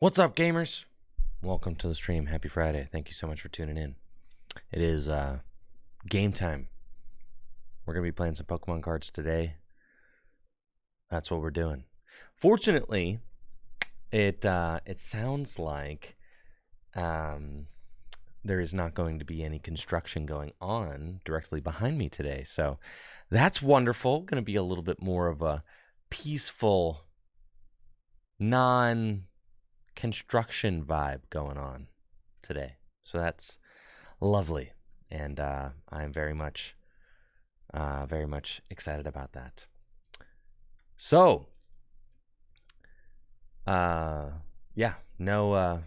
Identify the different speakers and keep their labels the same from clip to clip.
Speaker 1: What's up, gamers? Welcome to the stream. Happy Friday. Thank you so much for tuning in. It is game time. We're going to be playing some Pokemon cards today. That's what we're doing. Fortunately, it sounds like there is not going to be any construction going on directly behind me today. So that's wonderful. Going to be a little bit more of a peaceful, non-construction vibe going on today. So that's lovely. And I'm very much excited about that. So, yeah, no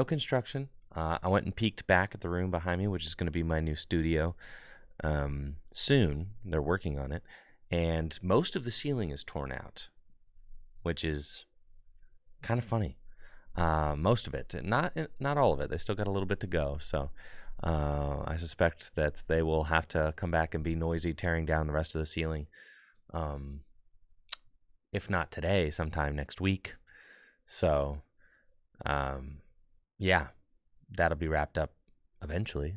Speaker 1: construction. I went and peeked back at the room behind me, which is going to be my new studio soon. They're working on it. And most of the ceiling is torn out, which is kind of funny. Most of it, not all of it. They still got a little bit to go. So I suspect that they will have to come back and be noisy, tearing down the rest of the ceiling. If not today, sometime next week. So, yeah, that'll be wrapped up eventually.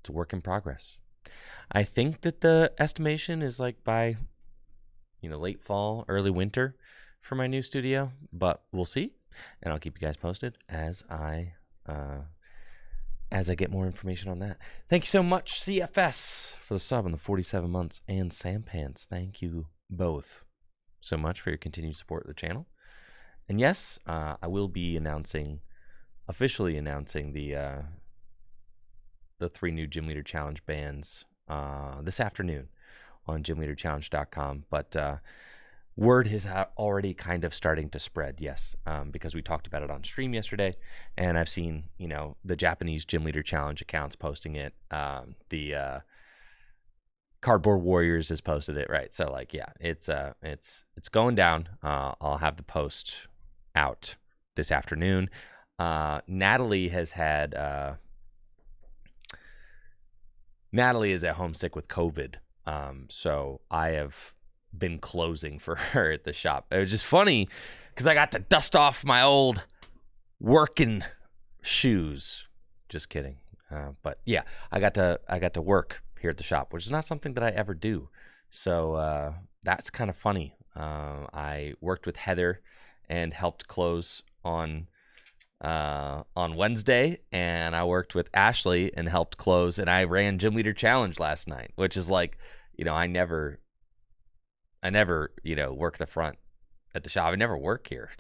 Speaker 1: It's a work in progress. I think that the estimation is like by, late fall, early winter for my new studio, but we'll see. And I'll keep you guys posted as I get more information on that. Thank you so much, CFS, for the sub in the 47 months, and Sampants. Thank you both so much for your continued support of the channel. And yes, I will be officially announcing the 3 new Gym Leader Challenge bands this afternoon on gymleaderchallenge.com. But word is already kind of starting to spread, yes, because we talked about it on stream yesterday, and I've seen, the Japanese Gym Leader Challenge accounts posting it. The Cardboard Warriors has posted it, right? So, it's going down. I'll have the post out this afternoon. Natalie is at home sick with COVID, so I have been closing for her at the shop. It was just funny because I got to dust off my old working shoes. Just kidding. But yeah, I got to work here at the shop, which is not something that I ever do. So that's kind of funny. I worked with Heather and helped close on Wednesday, and I worked with Ashley and helped close, and I ran Gym Leader Challenge last night, which is like, I never, work the front at the shop. I never work here.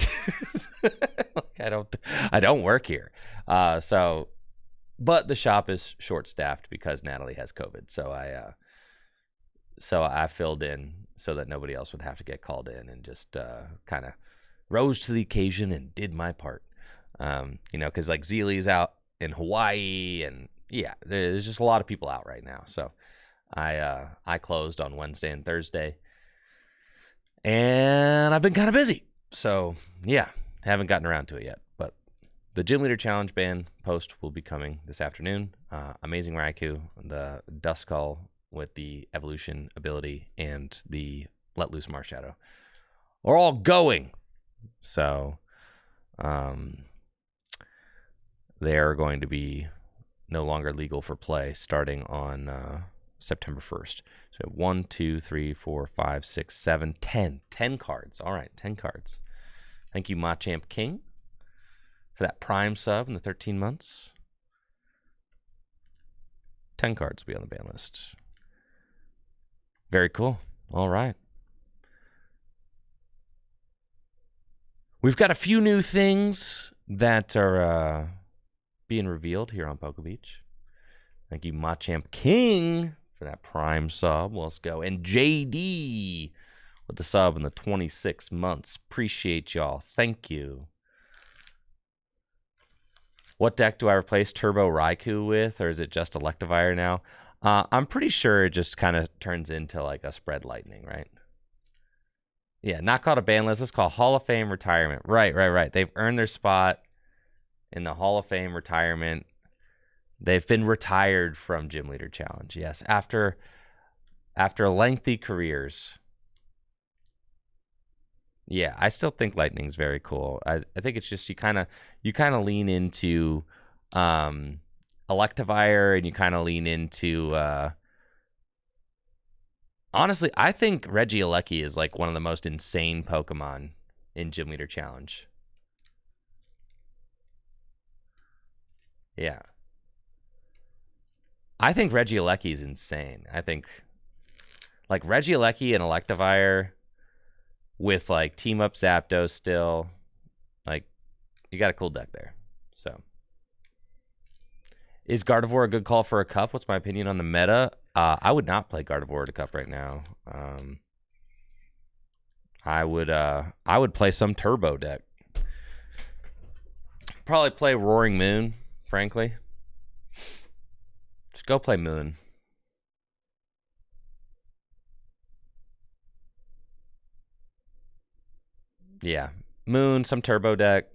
Speaker 1: I don't work here. But the shop is short-staffed because Natalie has COVID. So I filled in so that nobody else would have to get called in, and just kind of rose to the occasion and did my part. Because like Zeely's out in Hawaii, and yeah, there's just a lot of people out right now. So I closed on Wednesday and Thursday, and I've been kind of busy. So yeah, haven't gotten around to it yet. But the Gym Leader Challenge band post will be coming this afternoon. Amazing Raikou, the Duskull with the evolution ability, and the Let Loose Marshadow are all going. So they're going to be no longer legal for play starting on September 1st. So 1, 2, 3, 4, 5, 6, 7, 10. 10 cards. All right, 10 cards. Thank you, Machamp King, for that Prime sub in the 13 months. 10 cards will be on the ban list. Very cool. All right. We've got a few new things that are being revealed here on Poke Beach. Thank you, Machamp King, for that Prime sub. Let's go. And JD with the sub in the 26 months. Appreciate y'all. Thank you. What deck do I replace Turbo Raikou with, or is it just Electivire now? I'm pretty sure it just kind of turns into like a Spread Lightning, right? Yeah, not called a ban list. It's called Hall of Fame retirement. Right. They've earned their spot in the Hall of Fame retirement. They've been retired from Gym Leader Challenge. Yes, after lengthy careers. Yeah, I still think Lightning's very cool. I think it's just you kind of lean into Electivire, and you kind of lean into honestly, I think Regieleki is like one of the most insane Pokemon in Gym Leader Challenge. Yeah. I think Regieleki is insane. I think like Regieleki and Electivire with like Team Up Zapdos still, like you got a cool deck there. So is Gardevoir a good call for a cup? What's my opinion on the meta? I would not play Gardevoir to cup right now. I would play some turbo deck. Probably play Roaring Moon, frankly. Just go play Moon. Yeah. Moon, some turbo deck.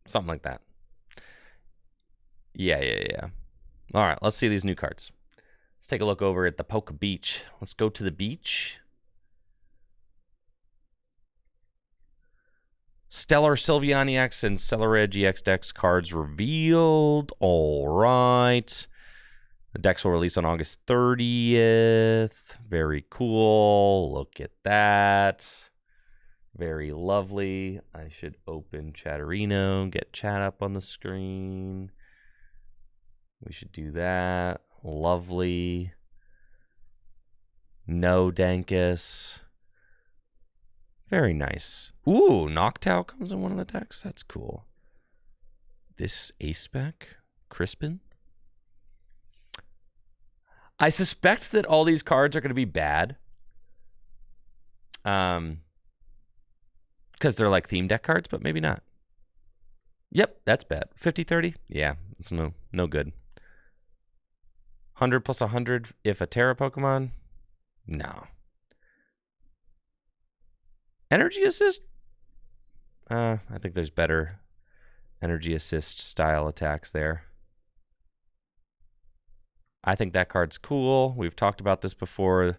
Speaker 1: Something like that. Yeah. All right, let's see these new cards. Let's take a look over at the Poke Beach. Let's go to the beach. Stellar Sylveon EX and Celured EX decks cards revealed. All right. The decks will release on August 30th. Very cool. Look at that. Very lovely. I should open Chatterino, get chat up on the screen. We should do that. Lovely. No Dankus. Very nice. Ooh, Noctowl comes in one of the decks. That's cool. This A-Spec. Crispin. I suspect that all these cards are going to be bad. Because they're like theme deck cards, but maybe not. Yep, that's bad. 50-30? Yeah, it's no good. 100 plus 100 if a Terra Pokemon? No. Energy Assist? I think there's better Energy Assist style attacks there. I think that card's cool. We've talked about this before.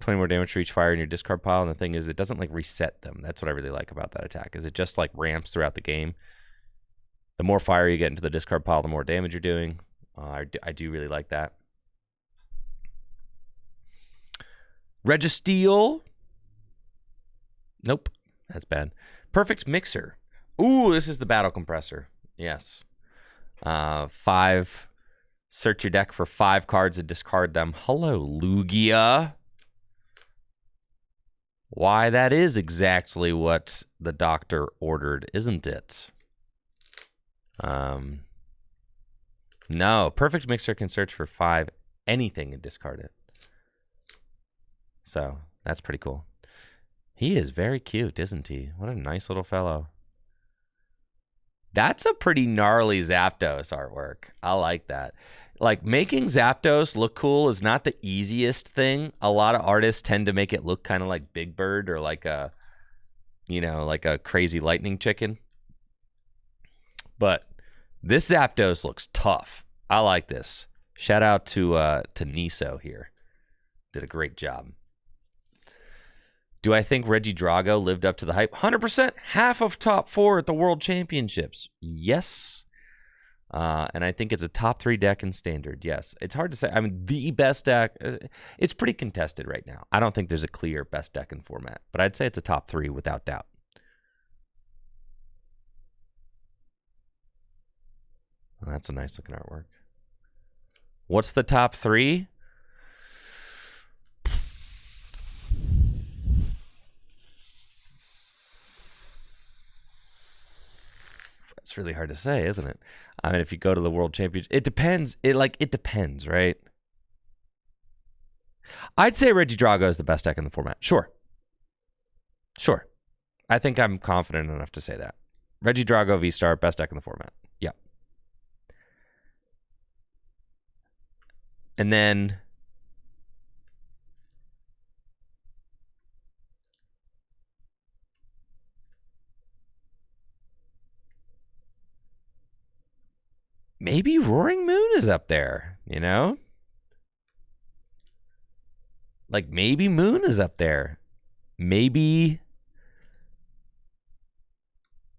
Speaker 1: 20 more damage for each fire in your discard pile. And the thing is, it doesn't like reset them. That's what I really like about that attack, is it just like ramps throughout the game. The more fire you get into the discard pile, the more damage you're doing. I do really like that. Registeel. Nope. That's bad. Perfect Mixer. Ooh, this is the Battle Compressor. Yes. 5. Search your deck for 5 cards and discard them. Hello, Lugia. Why, that is exactly what the doctor ordered, isn't it? No. Perfect Mixer can search for 5 anything and discard it. So, that's pretty cool. He is very cute, isn't he? What a nice little fellow. That's a pretty gnarly Zapdos artwork. I like that. Like, making Zapdos look cool is not the easiest thing. A lot of artists tend to make it look kind of like Big Bird or like a, you know, like a crazy lightning chicken. But this Zapdos looks tough. I like this. Shout out to Niso here. Did a great job. Do I think Regidrago lived up to the hype? 100%. Half of top 4 at the World Championships. Yes. And I think it's a top 3 deck in Standard. Yes. It's hard to say. I mean, the best deck, it's pretty contested right now. I don't think there's a clear best deck in format, but I'd say it's a top 3 without doubt. Well, that's a nice looking artwork. What's the top 3? It's really hard to say, isn't it? I mean, if you go to the World Championship, it depends. It depends, right? I'd say Regidrago is the best deck in the format. Sure. I think I'm confident enough to say that. Regidrago V-Star, best deck in the format. Yeah. And then maybe Roaring Moon is up there, you know? Like, maybe Moon is up there. Maybe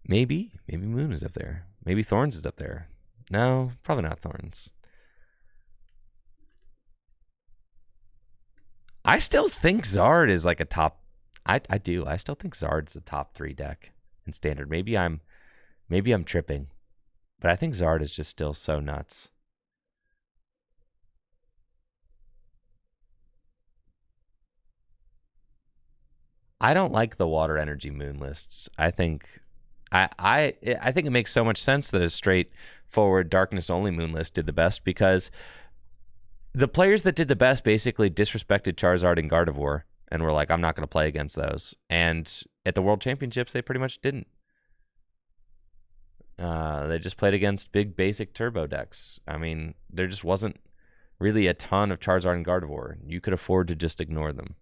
Speaker 1: Maybe Moon is up there. Maybe Thorns is up there. No, probably not Thorns. I still think Zard is like a top. I do. I still think Zard's a top 3 deck in Standard. Maybe I'm tripping, but I think Zard is just still so nuts. I don't like the water energy moon lists. I think it makes so much sense that a straightforward darkness only moon list did the best, because the players that did the best basically disrespected Charizard and Gardevoir and were like, I'm not going to play against those. And at the World Championships, they pretty much didn't. They just played against big basic turbo decks. I mean, there just wasn't really a ton of Charizard and Gardevoir. You could afford to just ignore them,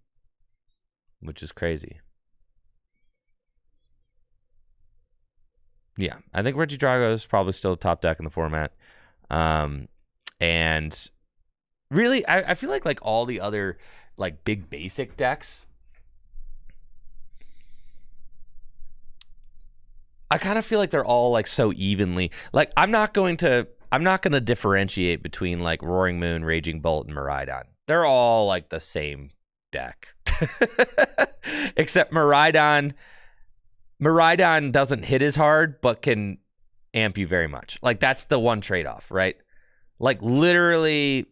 Speaker 1: which is crazy. Yeah, I think Regidrago is probably still the top deck in the format. And really, I feel like all the other like big basic decks, I kind of feel like they're all like so evenly. Like I'm not going to differentiate between like Roaring Moon, Raging Bolt, and Miraidon. They're all like the same deck. Except Miraidon doesn't hit as hard, but can amp you very much. Like that's the one trade-off, right? Like literally,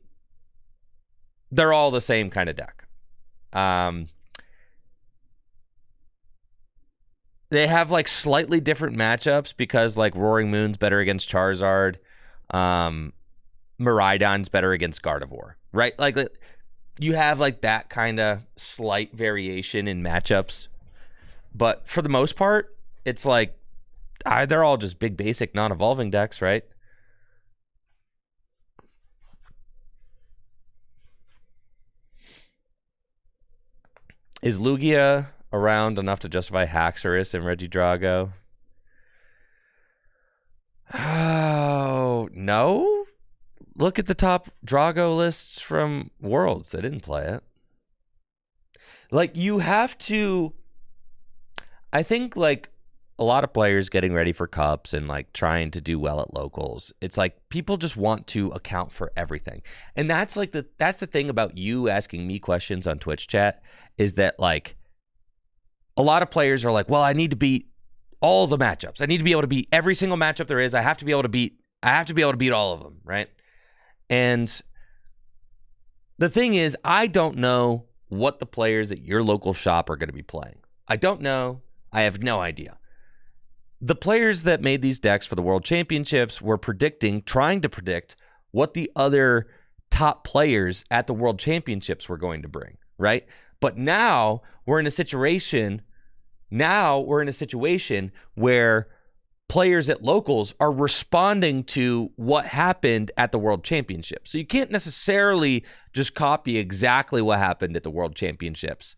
Speaker 1: they're all the same kind of deck. They have like slightly different matchups because like Roaring Moon's better against Charizard. Miraidon's better against Gardevoir, right? Like you have like that kind of slight variation in matchups. But for the most part, it's like they're all just big basic non-evolving decks, right? Is Lugia around enough to justify Haxorus and Regidrago? Oh, no? Look at the top Drago lists from Worlds. They didn't play it. Like, you have to... I think, like, a lot of players getting ready for Cups and, like, trying to do well at locals, it's like people just want to account for everything. And that's, like, that's the thing about you asking me questions on Twitch chat, is that, like, a lot of players are like, well, I need to beat all the matchups. I need to be able to beat every single matchup there is. I have to be able to beat all of them, right? And the thing is, I don't know what the players at your local shop are going to be playing. I don't know. I have no idea. The players that made these decks for the World Championships were trying to predict what the other top players at the World Championships were going to bring, right? But now we're in a situation where players at locals are responding to what happened at the World Championships. So you can't necessarily just copy exactly what happened at the World Championships,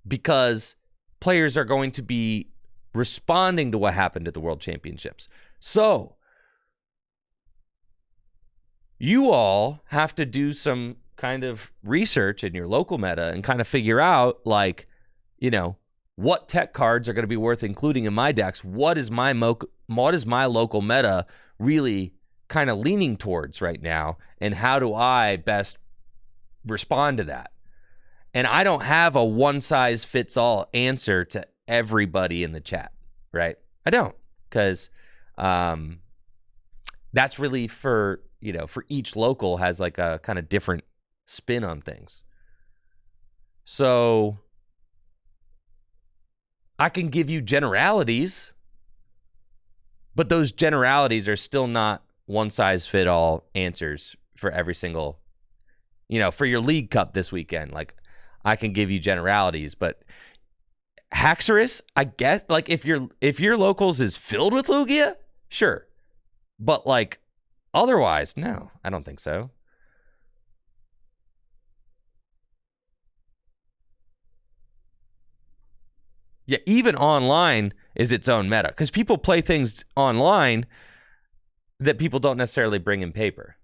Speaker 1: because players are going to be responding to what happened at the World Championships. So you all have to do some kind of research in your local meta and kind of figure out, like, you know, what tech cards are going to be worth including in my decks. What is my local meta really kind of leaning towards right now, and how do I best respond to that? And I don't have a one-size-fits-all answer to everybody in the chat, right? I don't, because that's really for each local has like a kind of different spin on things. So I can give you generalities, but those generalities are still not one-size-fit-all answers for every single, for your League Cup this weekend. Like, I can give you generalities, but Haxorus, I guess, like if your locals is filled with Lugia, sure. But like otherwise, no, I don't think so. Yeah, even online is its own meta, because people play things online that people don't necessarily bring in paper.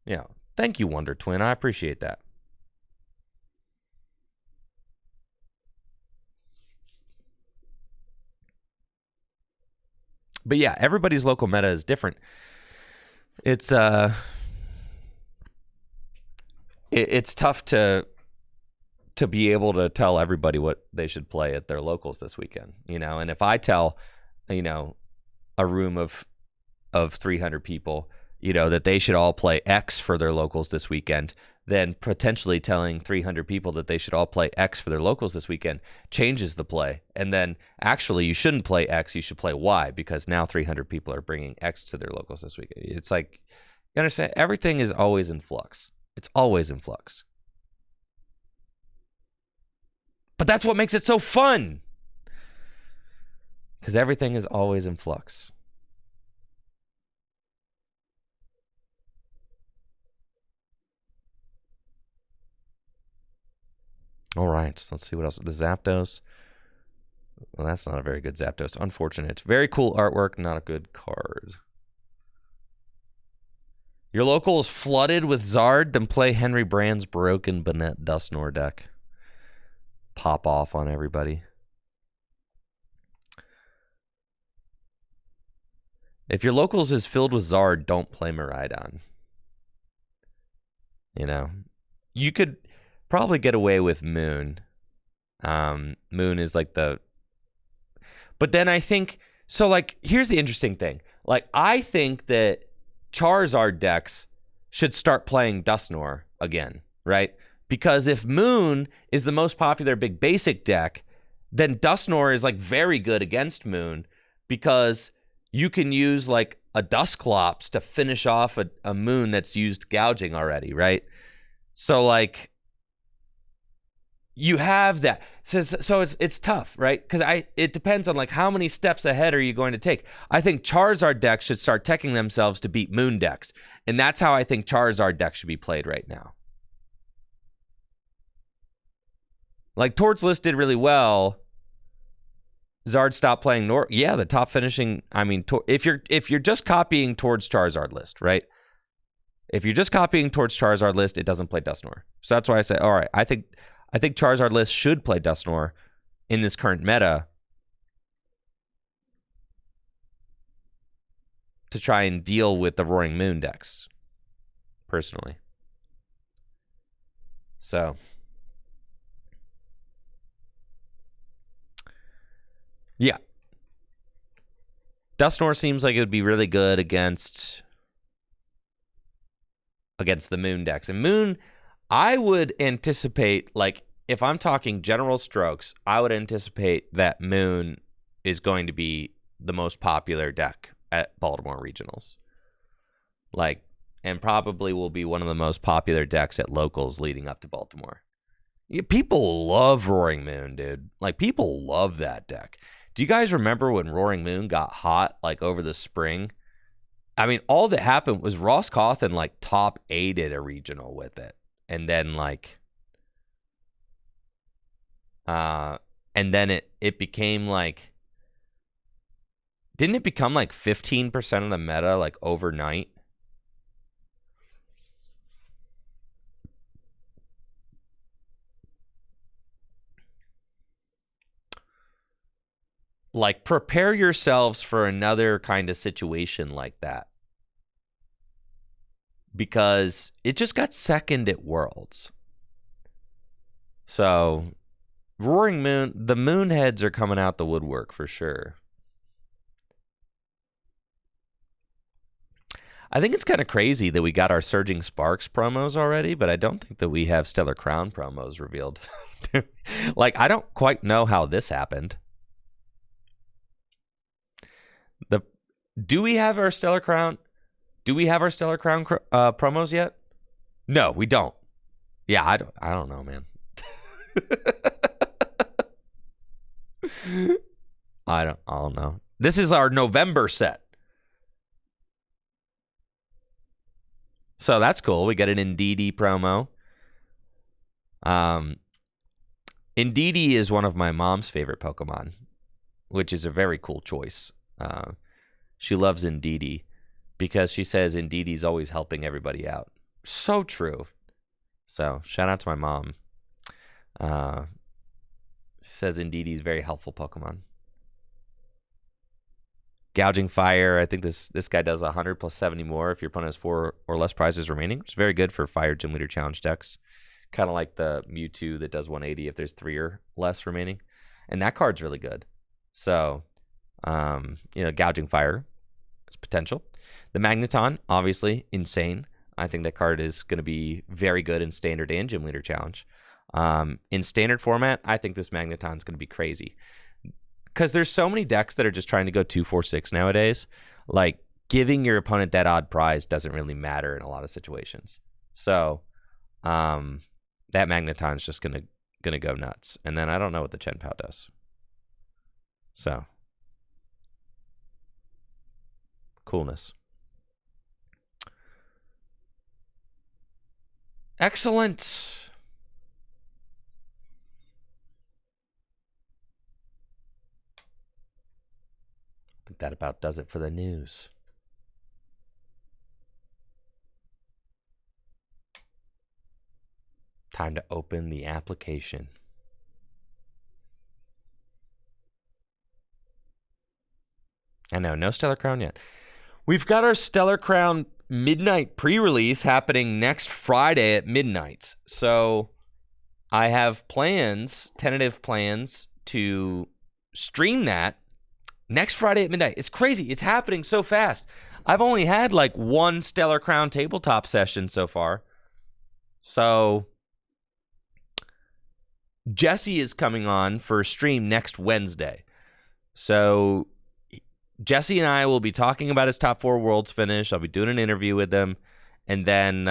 Speaker 1: Yeah. Thank you, Wonder Twin. I appreciate that. But yeah, everybody's local meta is different. It's it's tough to be able to tell everybody what they should play at their locals this weekend, you know. And if I tell, you know, a room of 300 people, you know, that they should all play X for their locals this weekend, then potentially telling 300 people that they should all play X for their locals this weekend changes the play. And then actually you shouldn't play X, you should play Y, because now 300 people are bringing X to their locals this weekend. It's like, you understand, everything is always in flux. It's always in flux. But that's what makes it so fun, because everything is always in flux. All right, so let's see what else. The Zapdos. Well, that's not a very good Zapdos. Unfortunate. Very cool artwork, not a good card. Your local is flooded with Zard, then play Henry Brand's broken Banette Dusknoir deck. Pop off on everybody. If your locals is filled with Zard, don't play Miraidon. You know, you could probably get away with Moon. Moon is like the... But then I think... So, like, here's the interesting thing. Like, I think that Charizard decks should start playing Dusknoir again, right? Because if Moon is the most popular big basic deck, then Dusknoir is, like, very good against Moon, because you can use, like, a Dusclops to finish off a Moon that's used gouging already, right? So, like, you have that. So it's tough, right? Because it depends on, like, how many steps ahead are you going to take. I think Charizard decks should start teching themselves to beat Moon decks. And that's how I think Charizard decks should be played right now. Like, Tort's list did really well. Zard stopped playing yeah, the top finishing. I mean, if you're just copying towards Charizard list, right? If you're just copying towards Charizard list, it doesn't play Dusknoir. So that's why I say, all right, I think Charizard list should play Dusknoir in this current meta to try and deal with the Roaring Moon decks, personally. So yeah, Dusknoir seems like it would be really good against the Moon decks. And Moon, I would anticipate, like, if I'm talking general strokes, I would anticipate that Moon is going to be the most popular deck at Baltimore Regionals. Like, and probably will be one of the most popular decks at locals leading up to Baltimore. Yeah, people love Roaring Moon, dude. Like, people love that deck. Do you guys remember when Roaring Moon got hot, like, over the spring? I mean, all that happened was Ross Cawthon, like, top 8'd a regional with it. And then, like, and then it became, like, didn't it become, like, 15% of the meta, like, overnight? Like, prepare yourselves for another kind of situation like that. Because it just got second at Worlds. So, Roaring Moon, the Moonheads are coming out the woodwork for sure. I think it's kind of crazy that we got our Surging Sparks promos already, but I don't think that we have Stellar Crown promos revealed. Like, I don't quite know how this happened. Do we have our Stellar Crown? Do we have our Stellar Crown promos yet? No, we don't. Yeah, I don't know, man. I don't know. This is our November set. So that's cool. We get an Indeedee promo. Indeedee is one of my mom's favorite Pokemon, which is a very cool choice. She loves Indeedee because she says Indeedee's always helping everybody out. So true. So shout out to my mom. She says Indeedee's very helpful Pokemon. Gouging Fire. I think this guy does 100 plus 70 more if your opponent has 4 or less prizes remaining, which is very good for Fire Gym Leader Challenge decks. Kind of like the Mewtwo that does 180 if there's 3 or less remaining. And that card's really good. So, Gouging Fire is potential. The Magneton, obviously, insane. I think that card is going to be very good in Standard and Gym Leader Challenge. In Standard format, I think this Magneton is going to be crazy. Because there's so many decks that are just trying to go 2-4-6 nowadays. Like, giving your opponent that odd prize doesn't really matter in a lot of situations. So, that Magneton is just gonna go nuts. And then I don't know what the Chen Pao does. So, coolness. Excellent. I think that about does it for the news. Time to open the application. I know, no Stellar Crown yet. We've got our Stellar Crown midnight pre-release happening next Friday at midnight. So I have plans, tentative plans, to stream that next Friday at midnight. It's crazy. It's happening so fast. I've only had like 1 Stellar Crown tabletop session so far. So Jesse is coming on for a stream next Wednesday. So Jesse and I will be talking about his top 4 Worlds finish. I'll be doing an interview with him. And then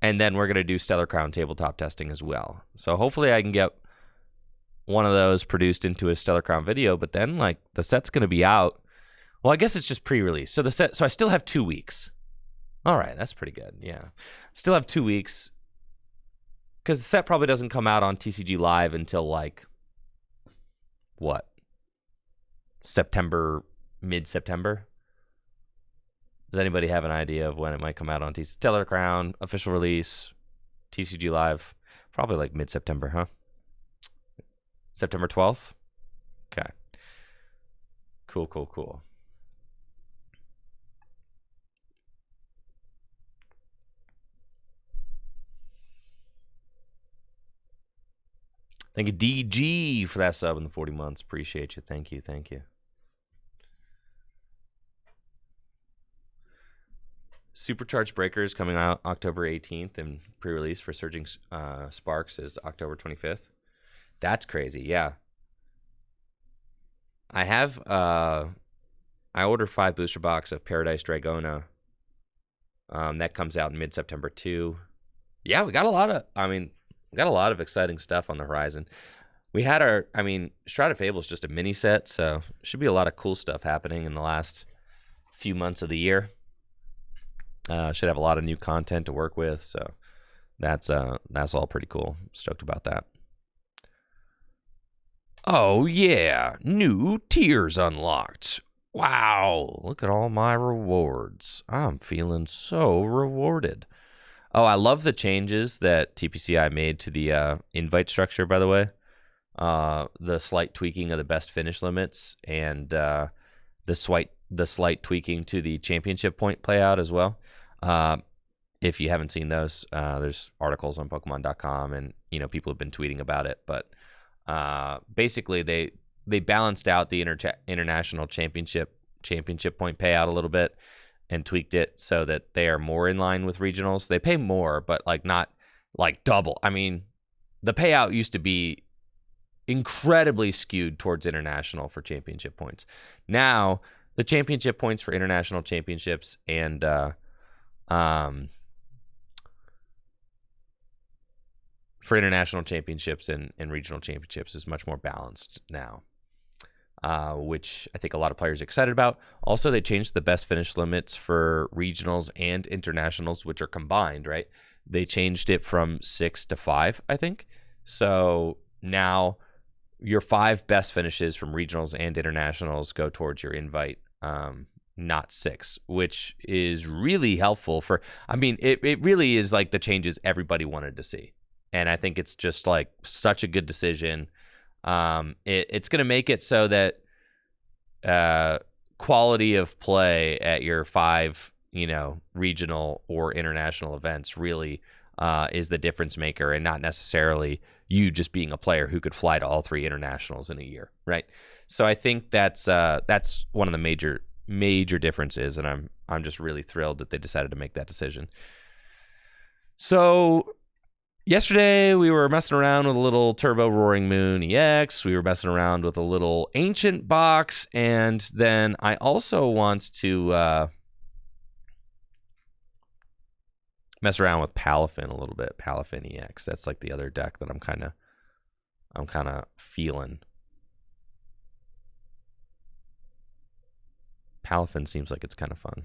Speaker 1: we're going to do Stellar Crown tabletop testing as well. So hopefully I can get one of those produced into a Stellar Crown video. But then, like, the set's going to be out. Well, I guess it's just pre-release. So I still have 2 weeks. All right, that's pretty good. Yeah. Still have 2 weeks. Because the set probably doesn't come out on TCG Live until, like, what? September, mid-September? Does anybody have an idea of when it might come out on TCG? Stellar Crown, official release, TCG Live, probably like mid-September, huh? September 12th? Okay. Cool. Thank you, DG, for that sub in the 40 months. Appreciate you. Thank you. Supercharged Breakers coming out October 18th, and pre-release for Surging Sparks is October 25th. That's crazy, yeah. I ordered 5 booster box of Paradise Dragona. That comes out in mid-September too. Yeah, we got a lot of exciting stuff on the horizon. We had Shroud of Fable is just a mini set, so should be a lot of cool stuff happening in the last few months of the year. Should have a lot of new content to work with, so that's all pretty cool. Stoked about that. Oh yeah, new tiers unlocked. Wow, look at all my rewards. I'm feeling so rewarded. Oh, I love the changes that TPCI made to the invite structure, by the way. The slight tweaking of the best finish limits, and the slight tweaking to the championship point playout as well. If you haven't seen those, there's articles on Pokemon.com, and people have been tweeting about it. But basically, they balanced out the international championship point payout a little bit, and tweaked it so that they are more in line with regionals. They pay more, but not double. I mean, the payout used to be incredibly skewed towards international for championship points. Now, the championship points for international championships and for international championships and regional championships is much more balanced now. Which I think a lot of players are excited about. Also, they changed the best finish limits for regionals and internationals, which are combined, right? They changed it from 6 to 5, I think. So now your 5 best finishes from regionals and internationals go towards your invite, not 6, which is really helpful for, it really is like the changes everybody wanted to see. And I think it's just like such a good decision. It's going to make it so that quality of play at your 5, regional or international events really is the difference maker, and not necessarily you just being a player who could fly to all 3 internationals in a year, right? So I think that's one of the major differences, and I'm just really thrilled that they decided to make that decision. So yesterday we were messing around with a little Turbo Roaring Moon EX. We were messing around with a little Ancient box, and then I also want to mess around with Palafin a little bit. Palafin EX. That's like the other deck that I'm kind of feeling. Palafin seems like it's kind of fun.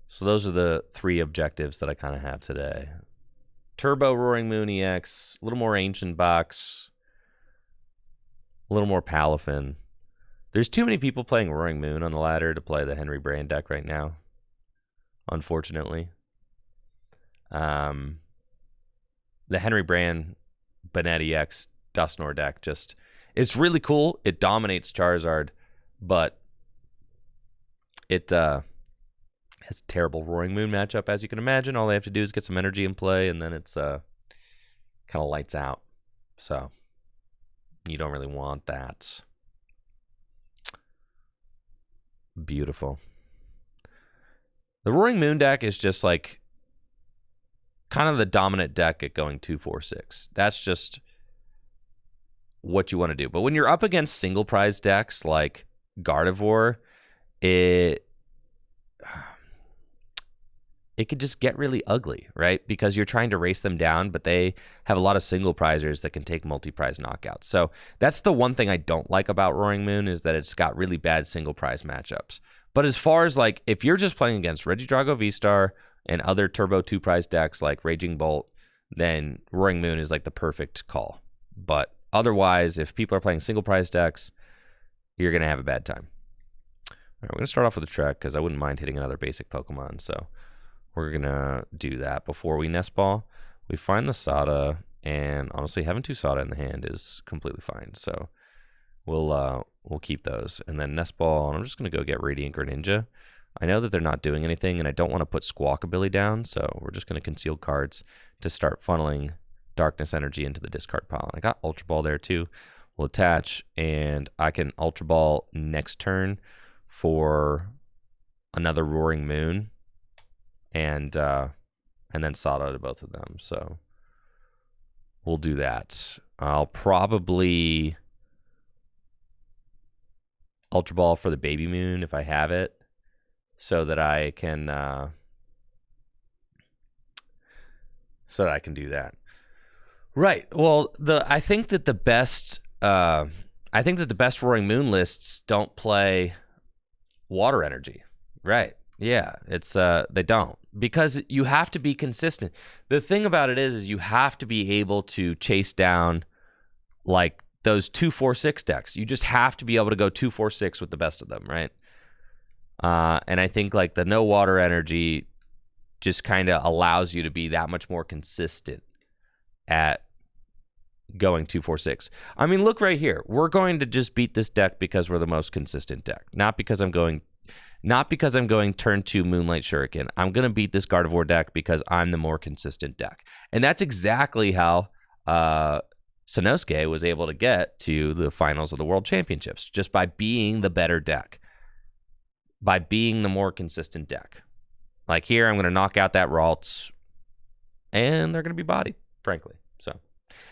Speaker 1: So those are the 3 objectives that I kind of have today. Turbo Roaring Moon EX, a little more Ancient box, a little more Palafin. There's too many people playing Roaring Moon on the ladder to play the Henry Brand deck right now, unfortunately. The Henry Brand Bennett EX Dustnor deck it's really cool. It dominates Charizard, but it has a terrible Roaring Moon matchup, as you can imagine. All they have to do is get some energy in play, and then it's kind of lights out. So you don't really want that. Beautiful. The Roaring Moon deck is just like kind of the dominant deck at going 2-4-6. That's just what you want to do. But when you're up against single prize decks like Gardevoir, it could just get really ugly, right? Because you're trying to race them down, but they have a lot of single prizers that can take multi-prize knockouts. So that's the one thing I don't like about Roaring Moon, is that it's got really bad single prize matchups. But as far as like, if you're just playing against Regidrago V-Star and other Turbo 2-prize decks like Raging Bolt, then Roaring Moon is like the perfect call. But otherwise, if people are playing single prize decks, you're going to have a bad time. All right, we're going to start off with a Trek because I wouldn't mind hitting another basic Pokemon. So we're going to do that before we Nest Ball. We find the Sada, and honestly, having 2 Sada in the hand is completely fine. So we'll keep those. And then Nest Ball, and I'm just going to go get Radiant Greninja. I know that they're not doing anything, and I don't want to put Squawkabilly down, so we're just going to conceal cards to start funneling Darkness Energy into the discard pile. I got Ultra Ball there too. We'll attach, and I can Ultra Ball next turn for another Roaring Moon, and then Sada to both of them. So we'll do that. I'll probably Ultra Ball for the Baby Moon if I have it, so that I can do that. Right. Well, I think that the best Roaring Moon lists don't play Water Energy. Right. Yeah, it's they don't, because you have to be consistent. The thing about it is you have to be able to chase down like those 2-4-6 decks. You just have to be able to go 2-4-6 with the best of them, right? And I think like the no Water Energy just kind of allows you to be that much more consistent at going 2-4-6. I mean, look right here. We're going to just beat this deck because we're the most consistent deck, not because I'm going turn 2 Moonlight Shuriken. I'm going to beat this Gardevoir deck because I'm the more consistent deck. And that's exactly how Sanosuke was able to get to the finals of the World Championships, just by being the better deck, by being the more consistent deck. Like here, I'm going to knock out that Ralts, and they're going to be bodied, frankly. So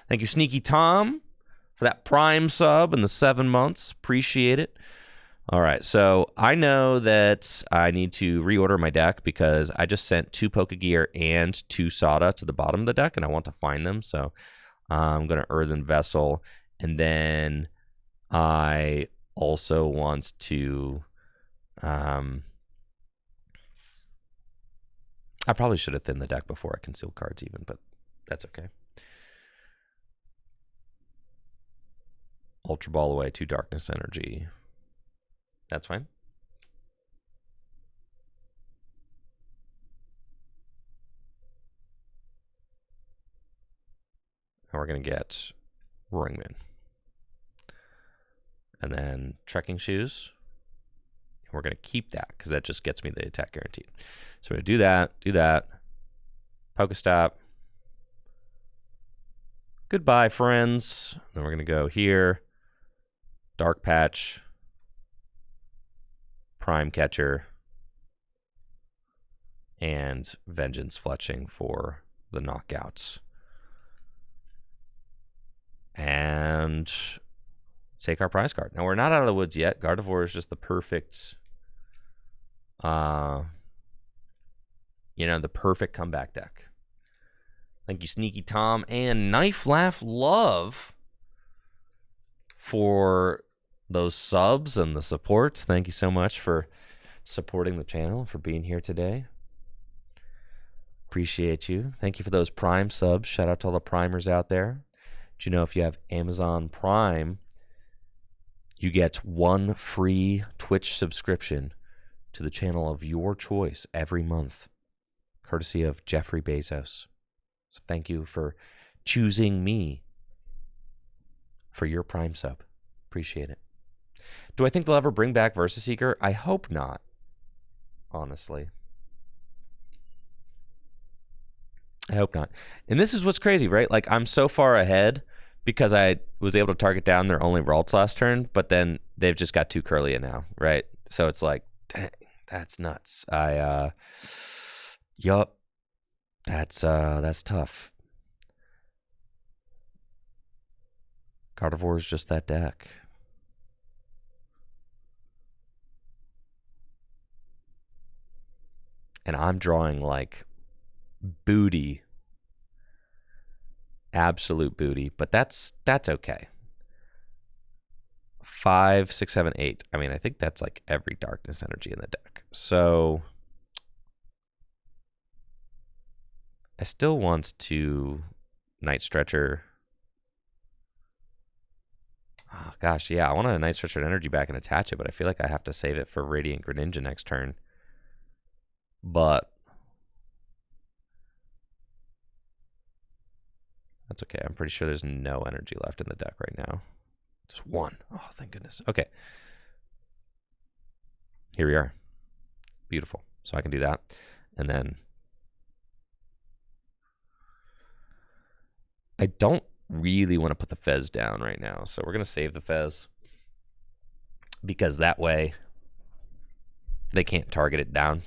Speaker 1: thank you, Sneaky Tom, for that Prime sub and the 7 months. Appreciate it. All right, so I know that I need to reorder my deck because I just sent 2 Pokegear and 2 Sada to the bottom of the deck, and I want to find them. So I'm going to Earthen Vessel, and then I also want to... I probably should have thinned the deck before I concealed cards even, but that's okay. Ultra Ball away, 2 Darkness Energy. That's fine. And we're going to get Roaring Moon. And then Trekking Shoes. And we're going to keep that because that just gets me the attack guaranteed. So we're going to do that. Pokestop. Goodbye, friends. Then we're going to go here. Dark Patch. Prime Catcher. And Vengeance Fletching for the knockouts. And take our prize card. Now, we're not out of the woods yet. Gardevoir is just the perfect, the perfect comeback deck. Thank you, Sneaky Tom and Knife Laugh Love for those subs and the supports. Thank you so much for supporting the channel, for being here today. Appreciate you. Thank you for those Prime subs. Shout out to all the Primers out there. Do you know if you have Amazon Prime, you get one free Twitch subscription to the channel of your choice every month, courtesy of Jeffrey Bezos. So thank you for choosing me for your Prime sub. Appreciate it. Do I think they'll ever bring back Versus Seeker? I hope not, honestly. I hope not. And this is what's crazy, right? Like, I'm so far ahead because I was able to target down their only Ralts last turn, but then they've just got 2 Kirlia now, right? So it's like, dang, that's nuts. Yup. That's tough. Gardevoir is just that deck. And I'm drawing like booty. Absolute booty. But that's okay. 5, 6, 7, 8. I mean, I think that's like every darkness energy in the deck. So I still want to Night Stretcher. Oh, gosh, yeah, I want a Night Stretcher energy back and attach it, but I feel like I have to save it for Radiant Greninja next turn. But that's okay. I'm pretty sure there's no energy left in the deck right now. Just one. Oh, thank goodness. Okay. Here we are. Beautiful. So I can do that. And then I don't really want to put the Fez down right now. So we're going to save the Fez because that way they can't target it down.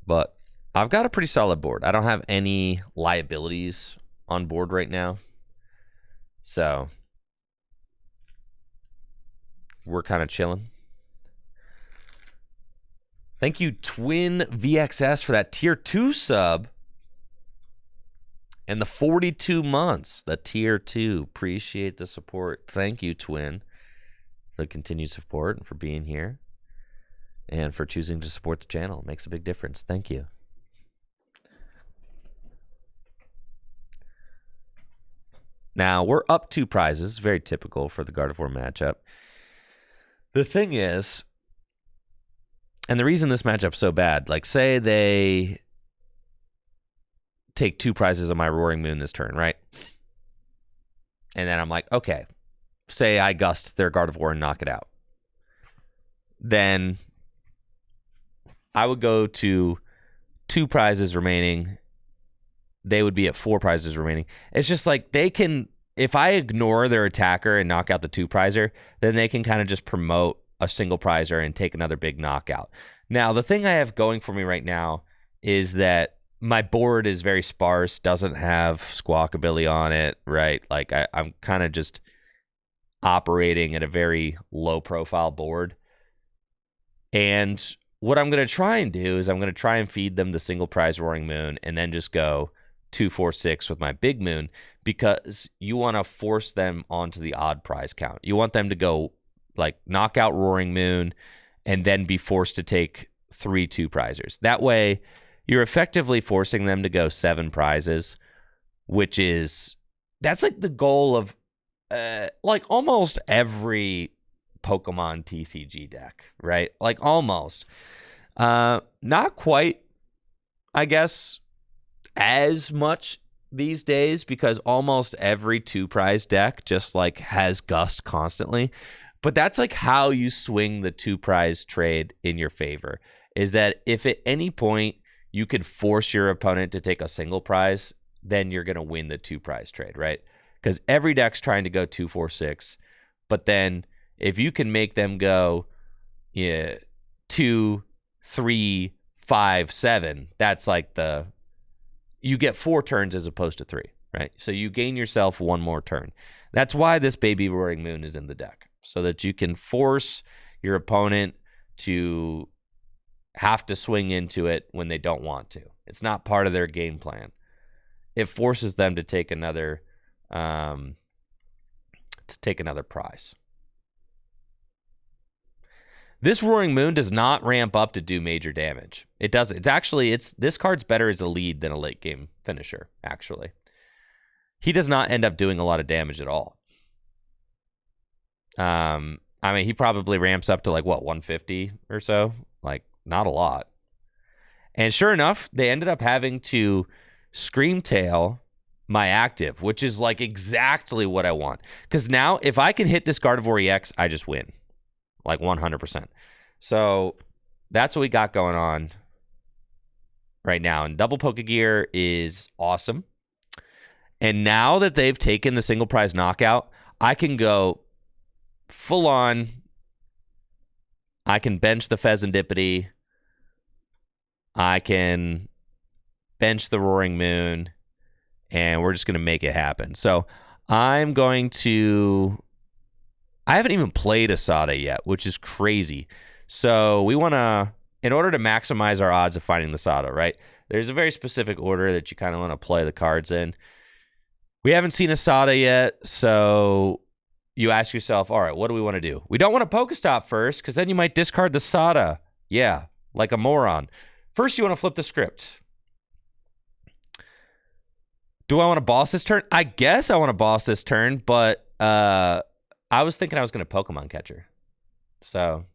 Speaker 1: But I've got a pretty solid board. I don't have any liabilities on board right now. So we're kind of chilling. Thank you, Twin VXS, for that tier 2 sub. And the 42 months, the tier 2. Appreciate the support. Thank you, Twin, for the continued support and for being here. And for choosing to support the channel. It makes a big difference. Thank you. Now, we're up 2 prizes. Very typical for the Gardevoir matchup. The thing is, and the reason this matchup's so bad, like, say they take 2 prizes of my Roaring Moon this turn, right? And then I'm like, okay, say I gust their Gardevoir and knock it out. Then I would go to 2 prizes remaining. They would be at 4 prizes remaining. It's just like they can, if I ignore their attacker and knock out the 2 prizer, then they can kind of just promote a single prizer and take another big knockout. Now, the thing I have going for me right now is that my board is very sparse, doesn't have Squawkabilly on it, right? Like I'm kind of just operating at a very low profile board. And what I'm going to try and do is I'm going to try and feed them the single prize Roaring Moon and then just go 2, 4, 6 with my Big Moon, because you want to force them onto the odd prize count. You want them to go like knock out Roaring Moon and then be forced to take 3 2 prizers. That way you're effectively forcing them to go 7 prizes, which is, that's like the goal of like almost every Pokemon TCG deck, right? Like almost. Not quite, I guess, as much these days because almost every 2-prize deck just like has Gust constantly. But that's like how you swing the 2-prize trade in your favor, is that if at any point you could force your opponent to take a single prize, then you're going to win the 2-prize trade, right? Because every deck's trying to go 2, 4, 6. But then if you can make them go 2, 3, 5, 7, that's like you get 4 turns as opposed to 3, right? So you gain yourself 1 more turn. That's why this Baby Roaring Moon is in the deck, so that you can force your opponent to have to swing into it when they don't want to. It's not part of their game plan. It forces them to take another prize. This Roaring Moon does not ramp up to do major damage. It doesn't. This card's better as a lead than a late game finisher, actually. He does not end up doing a lot of damage at all. I mean, he probably ramps up to like, what, 150 or so? Like, not a lot. And sure enough, they ended up having to Screamtail my active, which is like exactly what I want. Because now, if I can hit this Gardevoir EX, I just win. Like 100%. So that's what we got going on right now. And Double Pokegear is awesome. And now that they've taken the single prize knockout, I can go full on. I can bench the Pheasantipity. I can bench the Roaring Moon. And we're just going to make it happen. So I'm going to... I haven't even played Asada yet, which is crazy. So we want to, in order to maximize our odds of finding the Asada, right? There's a very specific order that you kind of want to play the cards in. We haven't seen Asada yet, so you ask yourself, all right, what do we want to do? We don't want to Pokestop first, because then you might discard the Asada. Yeah, like a moron. First, you want to flip the script. Do I want to boss this turn? I guess I want to boss this turn, but I was thinking I was going to Pokemon Catcher. So,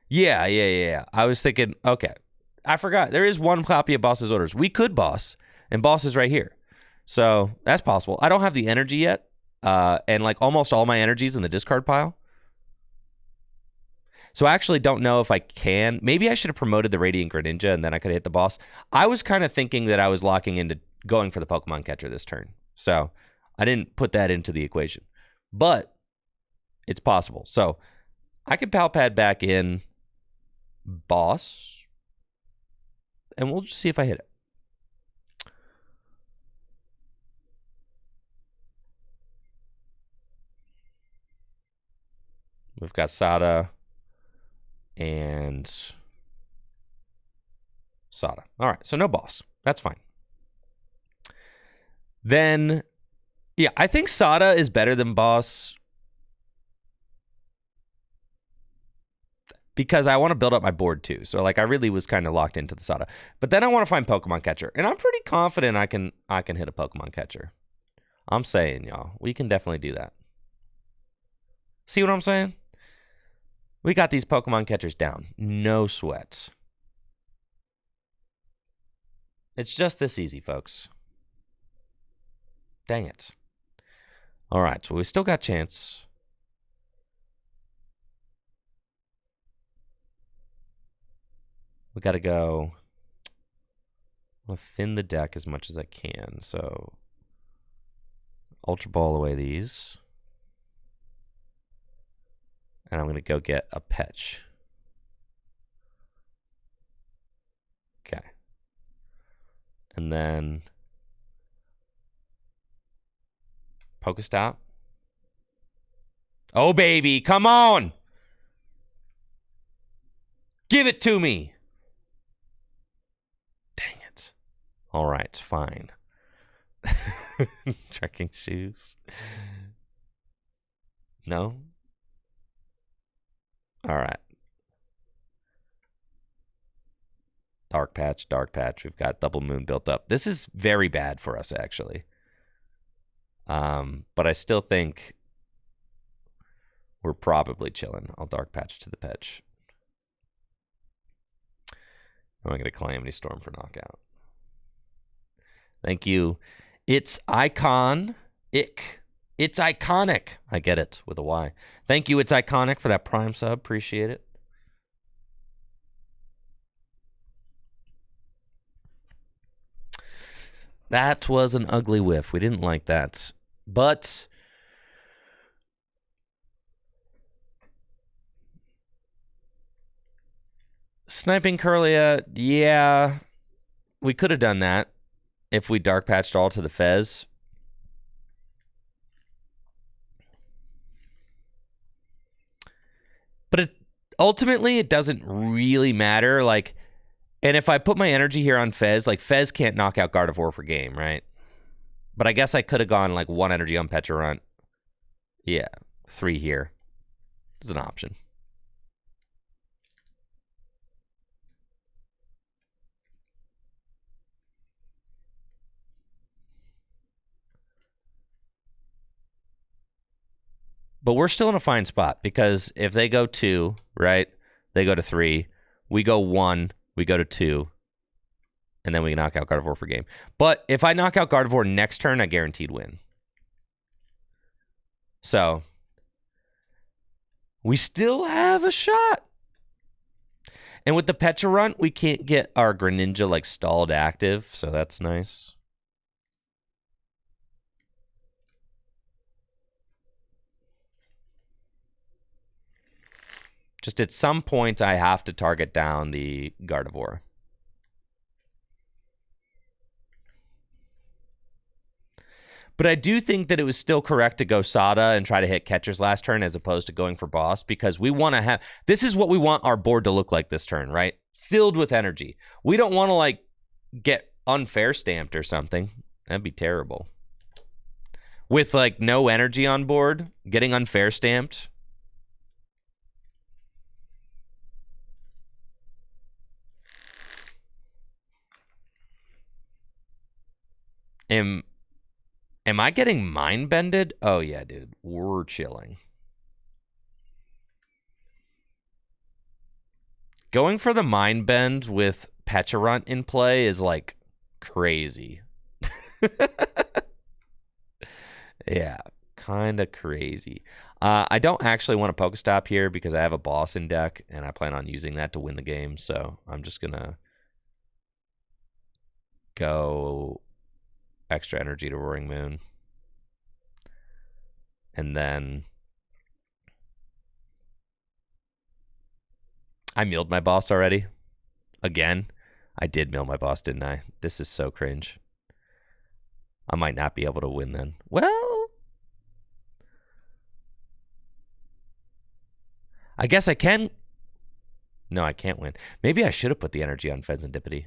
Speaker 1: yeah. I was thinking, okay. I forgot. There is one copy of Boss's Orders. We could boss, and boss is right here. So, that's possible. I don't have the energy yet, and like almost all my energy's in the discard pile. So, I actually don't know if I can. Maybe I should have promoted the Radiant Greninja, and then I could hit the boss. I was kind of thinking that I was locking into going for the Pokemon Catcher this turn. So, I didn't put that into the equation. But it's possible. So I could Palpad back in boss, and we'll just see if I hit it. We've got Sada and Sada. All right, so no boss. That's fine. Then, yeah, I think Sada is better than boss, because I want to build up my board too. So like I really was kind of locked into the Sada. But then I want to find Pokemon Catcher. And I'm pretty confident I can hit a Pokemon Catcher. I'm saying, y'all, we can definitely do that. See what I'm saying? We got these Pokemon Catchers down. No sweat. It's just this easy, folks. Dang it. All right, so we still got chance. We got to go. I'll thin the deck as much as I can. So Ultra Ball away these. And I'm going to go get a Petch. Okay. And then Pokestop. Oh, baby. Come on. Give it to me. Dang it. All right, fine. Trekking shoes. No? All right. Dark patch, dark patch. We've got double moon built up. This is very bad for us, actually. But I still think we're probably chilling. I'll Dark Patch to the pitch. I'm not going to Calamity Storm for knockout. Thank you. It's Icon. It's Iconic. I get it with a Y. Thank you, It's Iconic, for that Prime sub. Appreciate it. That was an ugly whiff. We didn't like that. But Sniping Curlia, yeah. We could have done that if we Dark Patched all to the Fez. But ultimately, it doesn't really matter. Like, and if I put my energy here on Fez, like, Fez can't knock out Gardevoir for game, right? But I guess I could have gone, like, 1 energy on Pecharunt. Yeah, 3 here is an option. But we're still in a fine spot, because if they go 2, right, they go to 3, we go 1, we go to 2, and then we knock out Gardevoir for game. But if I knock out Gardevoir next turn, I guaranteed win. So we still have a shot. And with the Pecharunt, we can't get our Greninja like stalled active, so that's nice. Just at some point, I have to target down the Gardevoir. But I do think that it was still correct to go Sada and try to hit catchers last turn as opposed to going for boss, because we want to have... This is what we want our board to look like this turn, right? Filled with energy. We don't want to, like, get unfair stamped or something. That'd be terrible. With, like, no energy on board, getting unfair stamped... Am I getting mind-bended? Oh, yeah, dude. We're chilling. Going for the mind bend with Pecharunt in play is, like, crazy. Yeah, kind of crazy. I don't actually want a Pokestop here because I have a boss in deck, and I plan on using that to win the game, so I'm just going to go... extra energy to Roaring Moon. And then I milled my boss already. Again. I did mill my boss, didn't I? This is so cringe. I might not be able to win then. Well, I guess I can. No, I can't win. Maybe I should have put the energy on Fezandipity.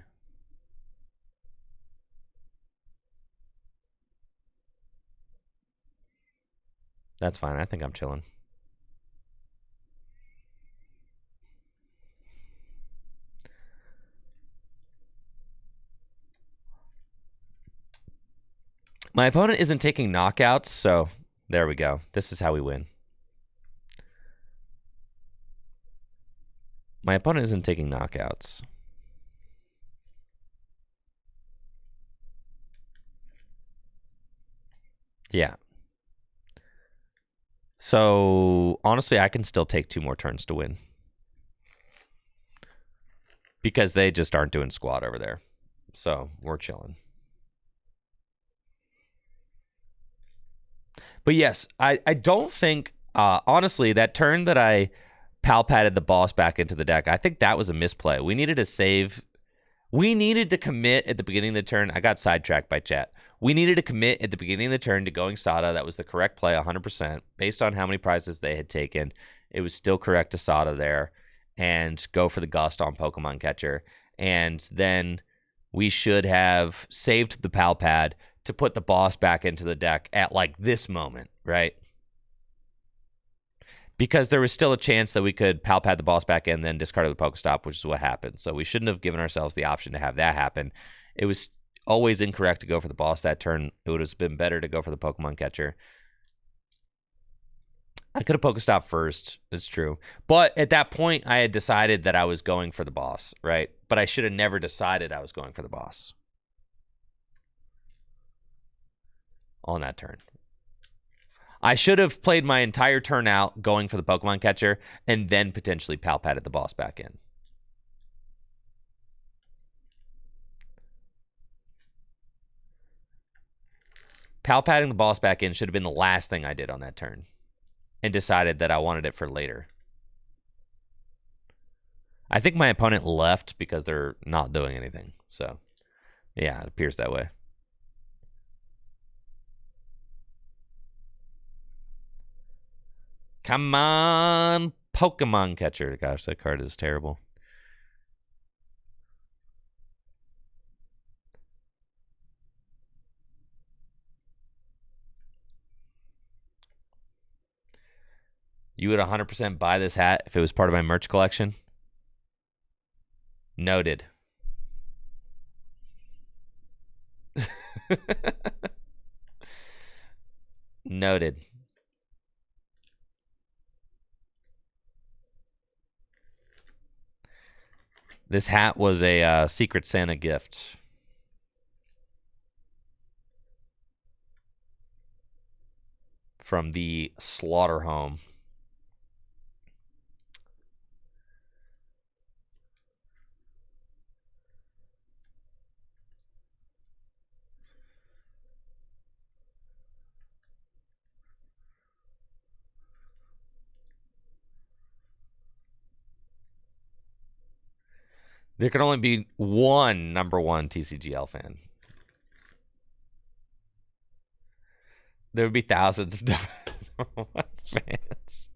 Speaker 1: That's fine. I think I'm chilling. My opponent isn't taking knockouts, so there we go. This is how we win. My opponent isn't taking knockouts. Yeah. So, honestly, I can still take 2 more turns to win. Because they just aren't doing squat over there. So, we're chilling. But yes, I don't think, honestly, that turn that I Palpatted the boss back into the deck, I think that was a misplay. We needed to save. We needed to commit at the beginning of the turn. I got sidetracked by chat. We needed to commit at the beginning of the turn to going Sada. That was the correct play, 100%. Based on how many prizes they had taken, it was still correct to Sada there. And go for the Gust on Pokemon Catcher. And then we should have saved the Palpad to put the boss back into the deck at, like, this moment, right? Because there was still a chance that we could Palpad the boss back in, then discard the Pokestop, which is what happened. So we shouldn't have given ourselves the option to have that happen. It was always incorrect to go for the boss that turn. It would have been better to go for the Pokemon Catcher. I could have Pokestop first. It's true. But at that point, I had decided that I was going for the boss, right? But I should have never decided I was going for the boss on that turn. I should have played my entire turn out going for the Pokemon catcher and then potentially Palpatted the boss back in. Palpatting the boss back in should have been the last thing I did on that turn and decided that I wanted it for later. I think my opponent left because they're not doing anything. So, yeah, it appears that way. Come on, Pokemon catcher. Gosh, that card is terrible. You would 100% buy this hat if it was part of my merch collection? Noted. Noted. This hat was a Secret Santa gift. From the slaughter home. There can only be one #1 TCGL fan. There would be thousands of different fans.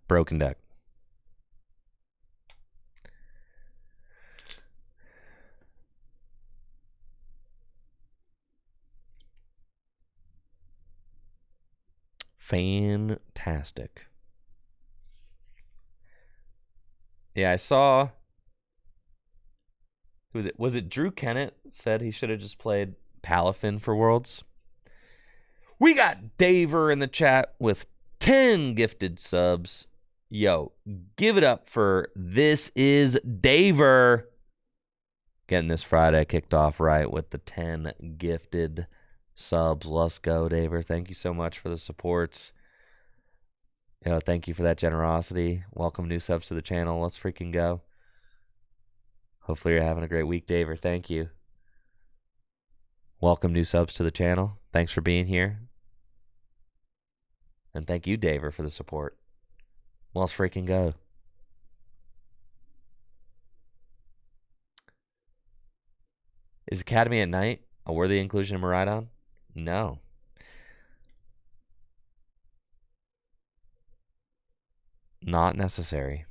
Speaker 1: Broken deck. Fantastic. Yeah, I saw. Who was it? Was it Drew Kennett said he should have just played Palafin for Worlds? We got Daver in the chat with 10 gifted subs. Yo, give it up for This Is Daver. Getting this Friday kicked off right with the 10 gifted subs. Let's go, Daver. Thank you so much for the supports. Yo, thank you for that generosity. Welcome new subs to the channel. Let's freaking go. Hopefully you're having a great week, Daver. Thank you. Welcome new subs to the channel. Thanks for being here. And thank you, Daver, for the support. Let's freaking go. Is Academy at Night a worthy inclusion in Miraidon? No. Not necessary.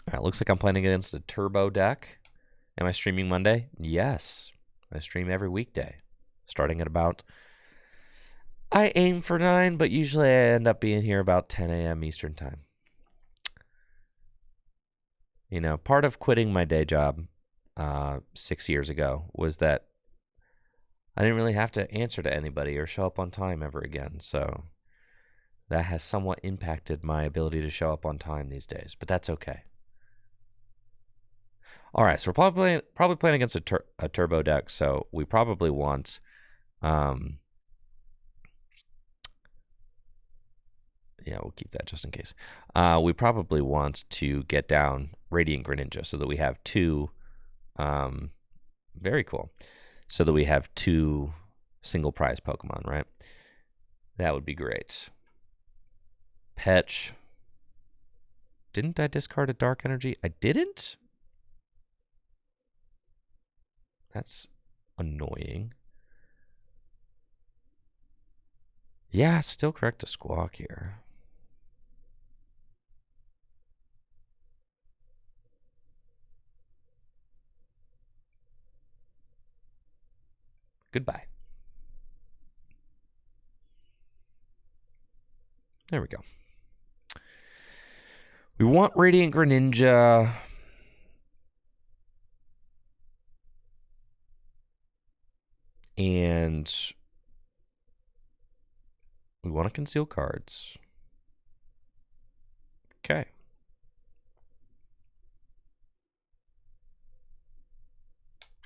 Speaker 1: All right, looks like I'm playing against a turbo deck. Am I streaming Monday? Yes. I stream every weekday, starting at about... I aim for 9, but usually I end up being here about 10 a.m. Eastern time. You know, part of quitting my day job 6 years ago was that I didn't really have to answer to anybody or show up on time ever again. So that has somewhat impacted my ability to show up on time these days, but that's okay. All right, so we're probably playing against a turbo deck, so we probably want... yeah, we'll keep that just in case. We probably want to get down Radiant Greninja so that we have 2... very cool. So that we have 2 single prize Pokemon, right? That would be great. Petch. Didn't I discard a Dark Energy? I didn't? That's annoying. Yeah, still correct to Squawk here. Goodbye. There we go. We want Radiant Greninja. And we want to conceal cards. Okay.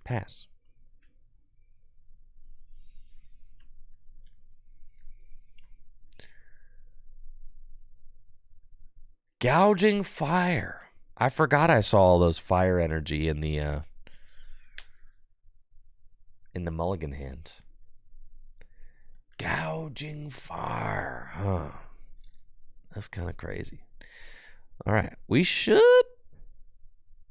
Speaker 1: Pass. Gouging Fire. I forgot I saw all those fire energy in the mulligan hand. Gouging Fire. Huh. That's kind of crazy. All right. We should,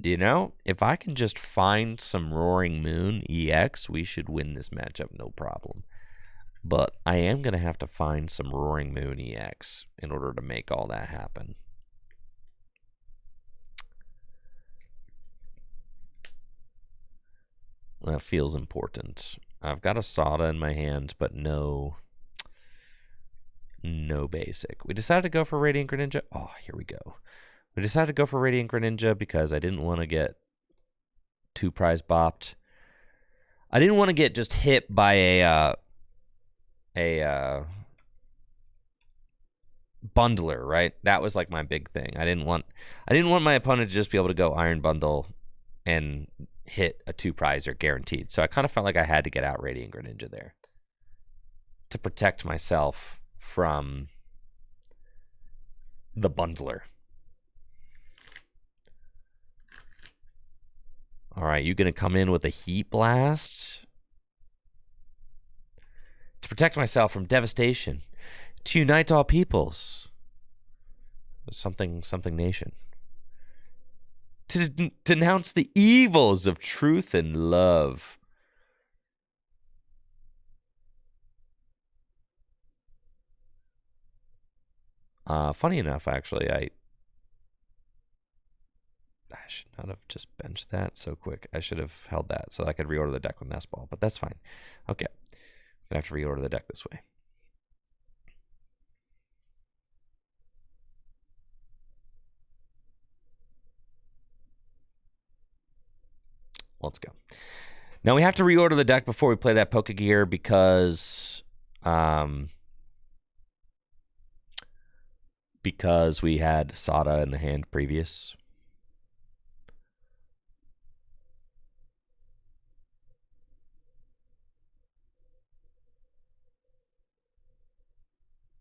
Speaker 1: you know, if I can just find some Roaring Moon EX, we should win this matchup no problem. But I am going to have to find some Roaring Moon EX in order to make all that happen. That feels important. I've got a Sada in my hand, but no basic. We decided to go for Radiant Greninja. Oh, here we go. We decided to go for Radiant Greninja because I didn't want to get 2-prize bopped. I didn't want to get just hit by a bundler, right? That was like my big thing. I didn't want my opponent to just be able to go Iron Bundle and hit a 2-prizer guaranteed. So I kind of felt like I had to get out Radiant Greninja there to protect myself from the bundler. All right, you gonna come in with a Heat Blast to protect myself from devastation, to unite all peoples. Something nation. To denounce the evils of truth and love. Funny enough, actually, I should not have just benched that so quick. I should have held that so I could reorder the deck with Nest Ball, but that's fine. Okay, I'm gonna have to reorder the deck this way. Let's go. Now we have to reorder the deck before we play that Pokegear because we had Sada in the hand previous.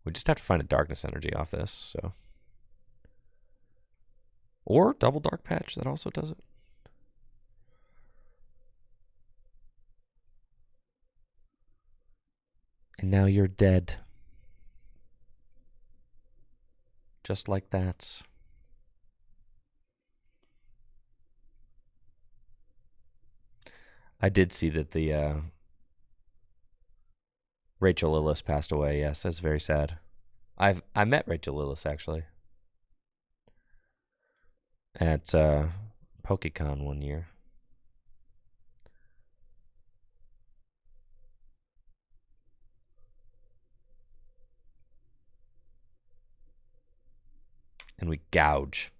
Speaker 1: We just have to find a Darkness Energy off this, so. Or double Dark Patch, that also does it. And now you're dead. Just like that. I did see that the Rachel Lillis passed away. Yes, that's very sad. I met Rachel Lillis actually at PokeCon one year. And we gouge.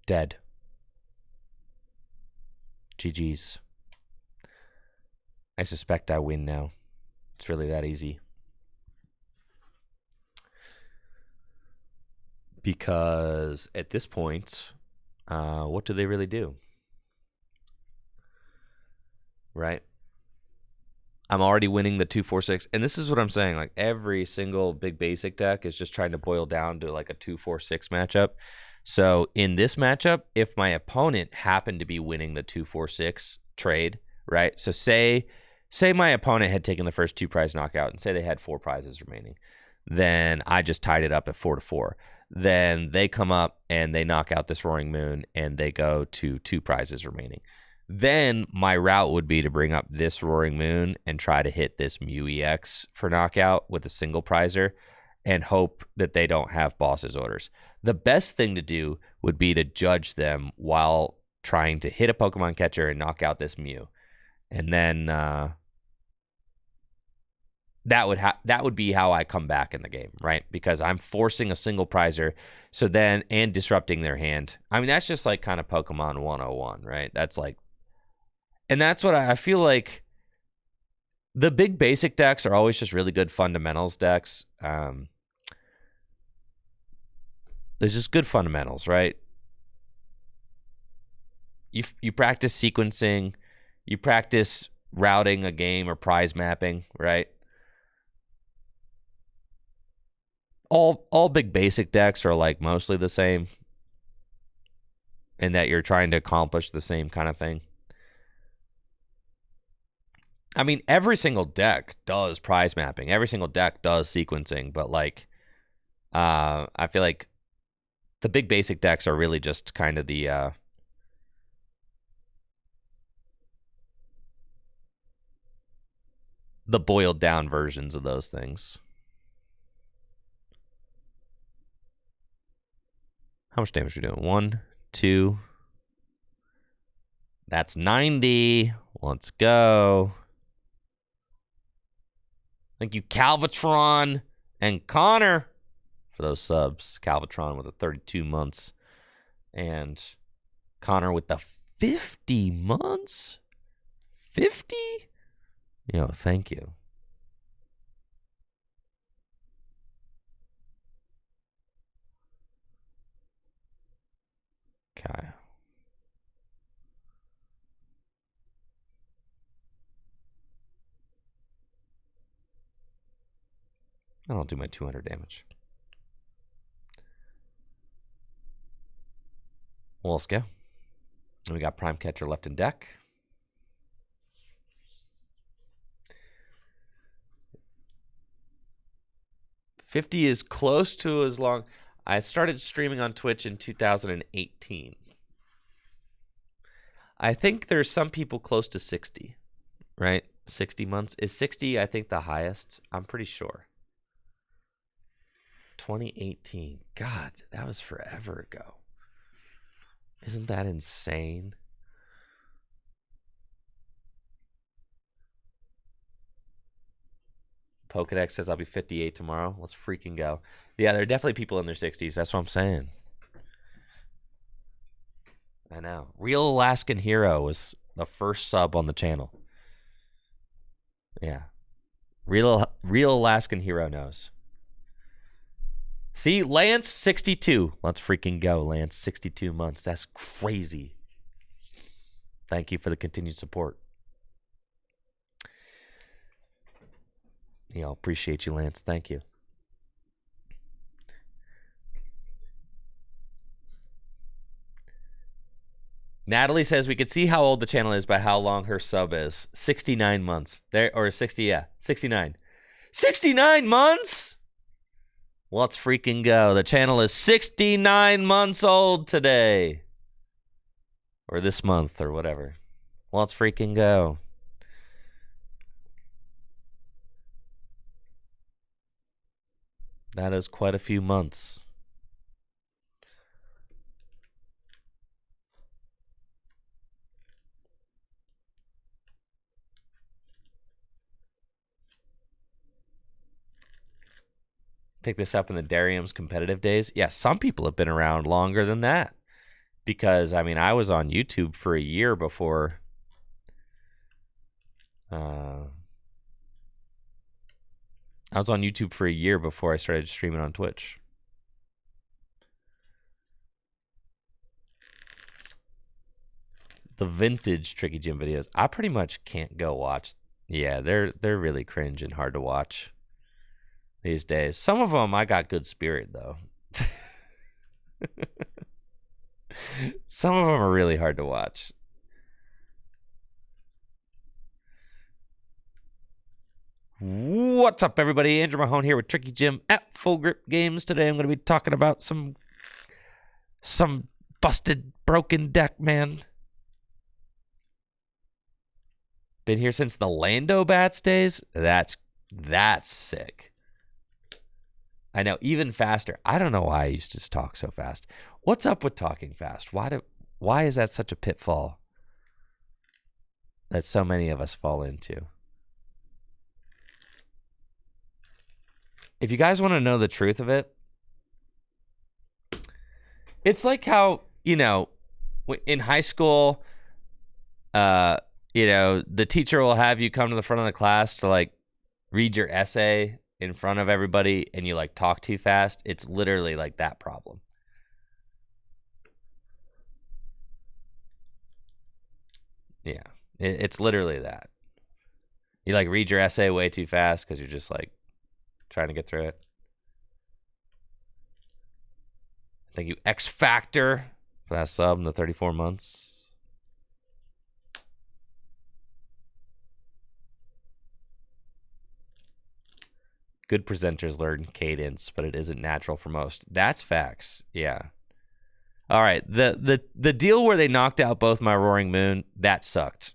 Speaker 1: Dead. GG's. I suspect I win now. It's really that easy. Because at this point, what do they really do? Right? I'm already winning the 2-4-6. And this is what I'm saying. Like every single big basic deck is just trying to boil down to like a 2-4-6 matchup. So in this matchup, if my opponent happened to be winning the 2-4-6 trade, right? So say my opponent had taken the first 2-prize knockout and say they had 4 prizes remaining. Then I just tied it up at 4-4. Then they come up and they knock out this Roaring Moon and they go to 2 prizes remaining. Then my route would be to bring up this Roaring Moon and try to hit this Mew EX for knockout with a single prizer and hope that they don't have boss's orders. The best thing to do would be to judge them while trying to hit a Pokemon catcher and knock out this Mew. And then that would be how I come back in the game, right? Because I'm forcing a single prizer, so then and disrupting their hand. I mean, that's just like kind of Pokemon 101, right? That's like, and that's what I feel like. The big basic decks are always just really good fundamentals decks. There's just good fundamentals, right? You practice sequencing, you practice routing a game or prize mapping, right? All big basic decks are like mostly the same, in that you're trying to accomplish the same kind of thing. I mean, every single deck does prize mapping. Every single deck does sequencing, but like, I feel like the big basic decks are really just kind of the boiled down versions of those things. How much damage are we doing? 1, 2. That's 90. Let's go. Thank you, Calvatron and Connor, for those subs. Calvatron with the 32 months. And Connor with the 50 months? 50? Yo, thank you. Okay. I'll do my 200 damage. Well, let's go. And we got Prime Catcher left in deck. $50 is close to as long. I started streaming on Twitch in 2018. I think there's some people close to 60, right? 60 months. Is 60, I think, the highest? I'm pretty sure. 2018. God, that was forever ago. Isn't that insane? Pokedex says I'll be 58 tomorrow. Let's freaking go. Yeah, there are definitely people in their 60s. That's what I'm saying. I know. Real Alaskan Hero was the first sub on the channel. Yeah. Real Alaskan Hero knows. See, Lance, 62. Let's freaking go, Lance. 62 months. That's crazy. Thank you for the continued support. Yeah, appreciate you, Lance. Thank you. Natalie says we could see how old the channel is by how long her sub is. 69 months. There, or 60, yeah. 69. 69 months? Let's freaking go. The channel is 69 months old today. Or this month, or whatever. Let's freaking go. That is quite a few months. Pick this up in the Darium's competitive days. Yeah, some people have been around longer than that. Because, I mean, I was on YouTube for a year before... I was on YouTube for a year before I started streaming on Twitch. The vintage Tricky Gym videos, I pretty much can't go watch. Yeah, they're really cringe and hard to watch these days. Some of them I got good spirit though. Some of them are really hard to watch. What's up, everybody? Andrew Mahone here with Tricky Jim at Full Grip Games. Today I'm going to be talking about some busted, broken deck, man. Been here since the Lando Bats days. That's sick. I know, even faster. I don't know why I used to talk so fast. What's up with talking fast? Why is that such a pitfall that so many of us fall into? if you guys want to know the truth of it, it's like how, you know, in high school, you know, the teacher will have you come to the front of the class to like read your essay in front of everybody and you like talk too fast. It's literally like that problem. Yeah, it's literally that. You like read your essay way too fast because you're just like trying to get through it. Thank you, X Factor, for that sub in the 34 months. Good presenters learn cadence, but it isn't natural for most. That's facts. Yeah. All right. The deal where they knocked out both my Roaring Moon, that sucked.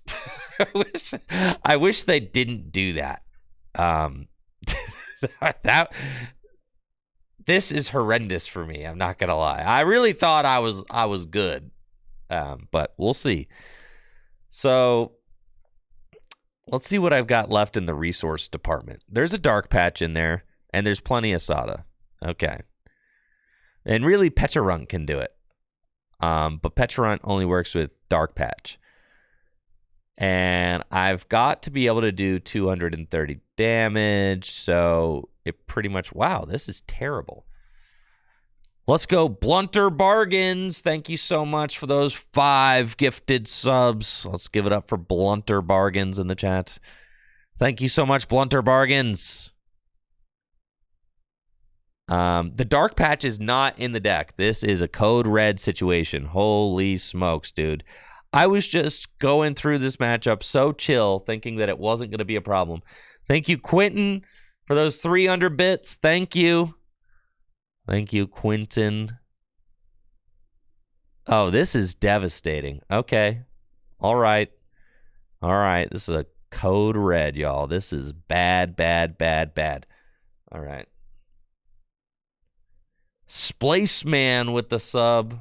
Speaker 1: I wish they didn't do that. This is horrendous for me. I'm not gonna lie. I really thought I was good, but we'll see. So let's see what I've got left in the resource department. There's a dark patch in there, and there's plenty of Sada. Okay. And really, Pecharunt can do it. But Pecharunt only works with dark patch. And I've got to be able to do 230 damage, so it pretty much... Wow, this is terrible. Let's go Blunter Bargains. Thank you so much for those 5 gifted subs. Let's give it up for Blunter Bargains in the chat. Thank you so much, Blunter Bargains. The dark patch is not in the deck. This is a code red situation. Holy smokes, dude. I was just going through this matchup so chill, thinking that it wasn't going to be a problem. Thank you, Quentin, for those 300 bits. Thank you. Thank you, Quentin. Oh, this is devastating. Okay. All right. All right. This is a code red, y'all. This is bad, bad, bad, bad. All right. Splaceman with the sub.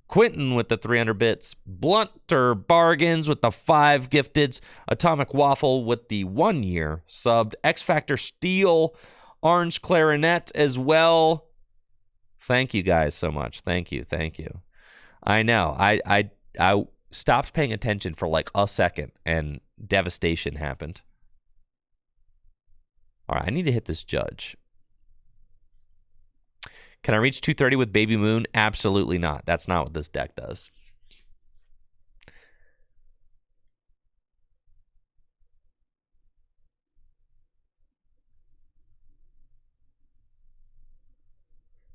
Speaker 1: Quentin with the 300 bits. Blunter Bargains with the 5 gifteds. Atomic Waffle with the 1 year subbed. X Factor Steel. Orange Clarinet as well. Thank you guys so much. Thank you. Thank you. I know. I stopped paying attention for like a second and devastation happened. All right. I need to hit this judge. Can I reach 230 with Baby Moon? Absolutely not. That's not what this deck does.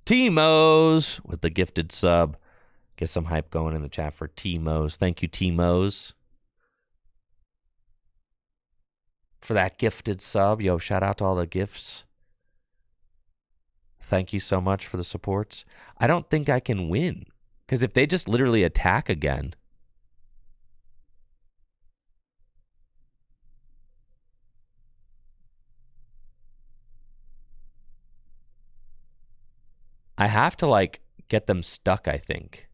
Speaker 1: T-Mose with the gifted sub. Get some hype going in the chat for T-Mose. Thank you, T-Mose, for that gifted sub. Yo, shout out to all the gifts. Thank you so much for the supports. I don't think I can win, because if they just literally attack again... I have to, like, get them stuck, I think.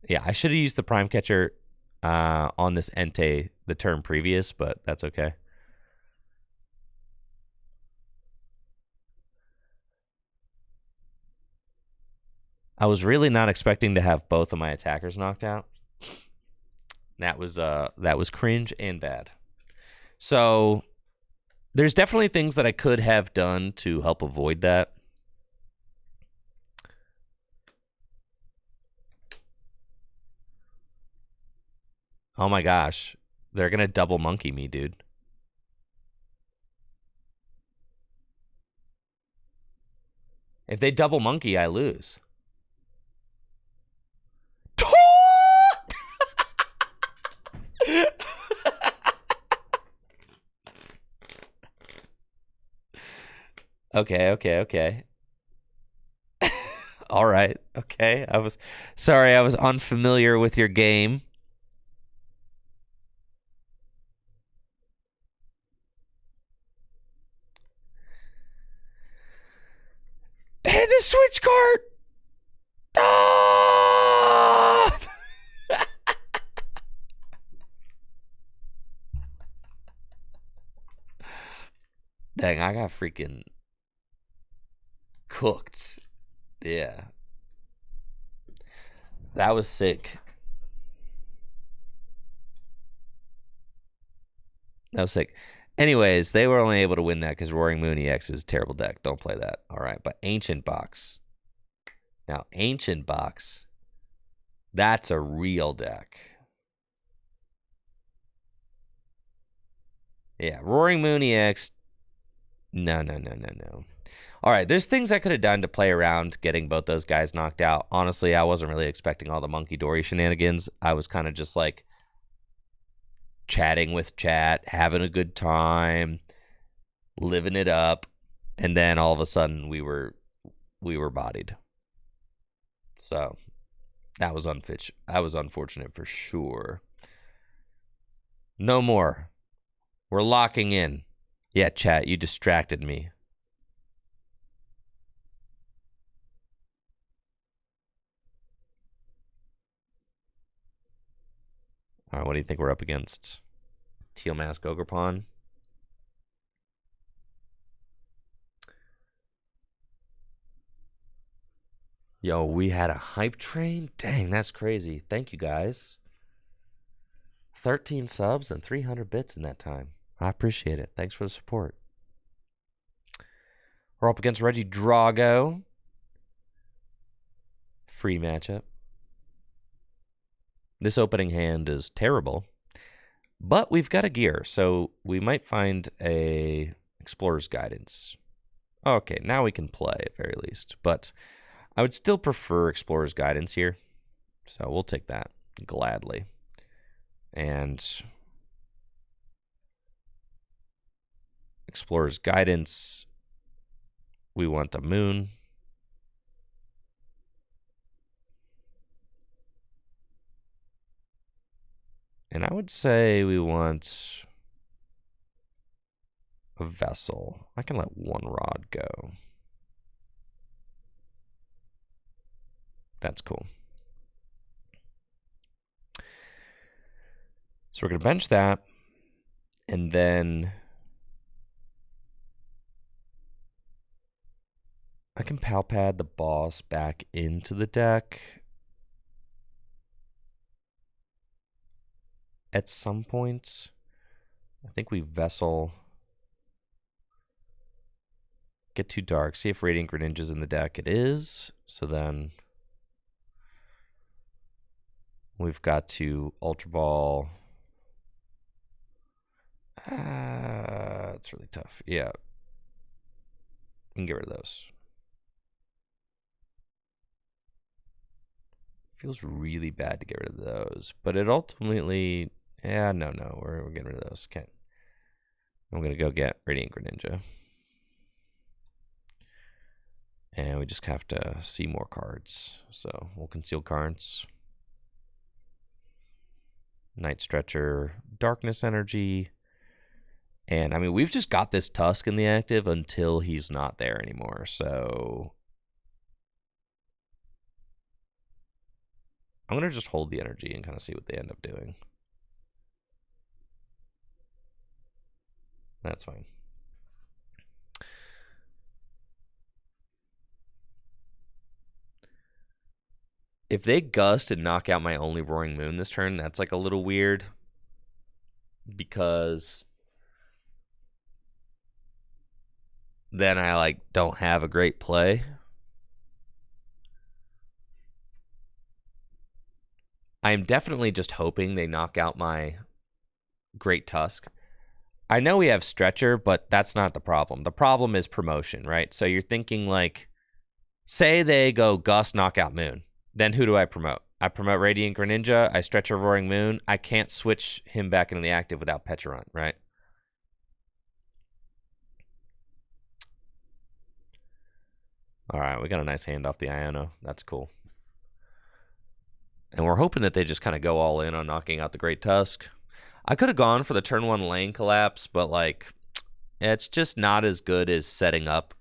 Speaker 1: Yeah, I should have used the Prime Catcher on this Entei the turn previous, but that's okay. I was really not expecting to have both of my attackers knocked out. That was cringe and bad. So there's definitely things that I could have done to help avoid that. Oh my gosh. They're going to double monkey me, dude. If they double monkey, I lose. Okay. All right. Okay. I was unfamiliar with your game. the switch card! Ah! Dang, I got freaking cooked. Yeah. That was sick. That was sick. Anyways, they were only able to win that because Roaring Moon EX is a terrible deck. Don't play that. All right, but Ancient Box. Now, Ancient Box, that's a real deck. Yeah, Roaring Moon EX, no. All right, there's things I could have done to play around getting both those guys knocked out. Honestly, I wasn't really expecting all the Monkey Dory shenanigans. I was kind of just like chatting with chat, having a good time, living it up, and then all of a sudden we were bodied. So that was unfortunate for sure. No more. We're locking in. Yeah, chat, you distracted me. All right, what do you think we're up against? Teal Mask Ogerpon. Yo, we had a hype train? Dang, that's crazy. Thank you, guys. 13 subs and 300 bits in that time. I appreciate it. Thanks for the support. We're up against Reggie Drago. Free matchup. This opening hand is terrible, but we've got a gear, so we might find a Explorer's Guidance. Okay, now we can play at very least, but I would still prefer Explorer's Guidance here, so we'll take that gladly. And Explorer's Guidance, we want a moon. And I would say we want a vessel. I can let one rod go. That's cool. So we're going to bench that. And then I can Palpad the boss back into the deck at some point. I think we vessel. Get too dark. See if Radiant Greninja's in the deck. It is. So then we've got to Ultra Ball. It's really tough. Yeah. We can get rid of those. Feels really bad to get rid of those. But it ultimately... Yeah, no. We're getting rid of those. Okay. I'm going to go get Radiant Greninja. And we just have to see more cards. So we'll conceal cards. Night Stretcher, Darkness Energy. And I mean, we've just got this Tusk in the active until he's not there anymore. So I'm going to just hold the energy and kind of see what they end up doing. That's fine. If they gust and knock out my only Roaring Moon this turn, that's like a little weird. Because then I like don't have a great play. I'm definitely just hoping they knock out my Great Tusk. I know we have Stretcher, but that's not the problem. The problem is promotion, right? So you're thinking like, say they go Gust, Knockout Moon. Then who do I promote? I promote Radiant Greninja. I Stretcher Roaring Moon. I can't switch him back into the active without Pecharunt, right? All right, we got a nice hand off the Iono. That's cool. And we're hoping that they just kind of go all in on knocking out the Great Tusk. I could have gone for the turn 1 lane collapse, but like, it's just not as good as setting up,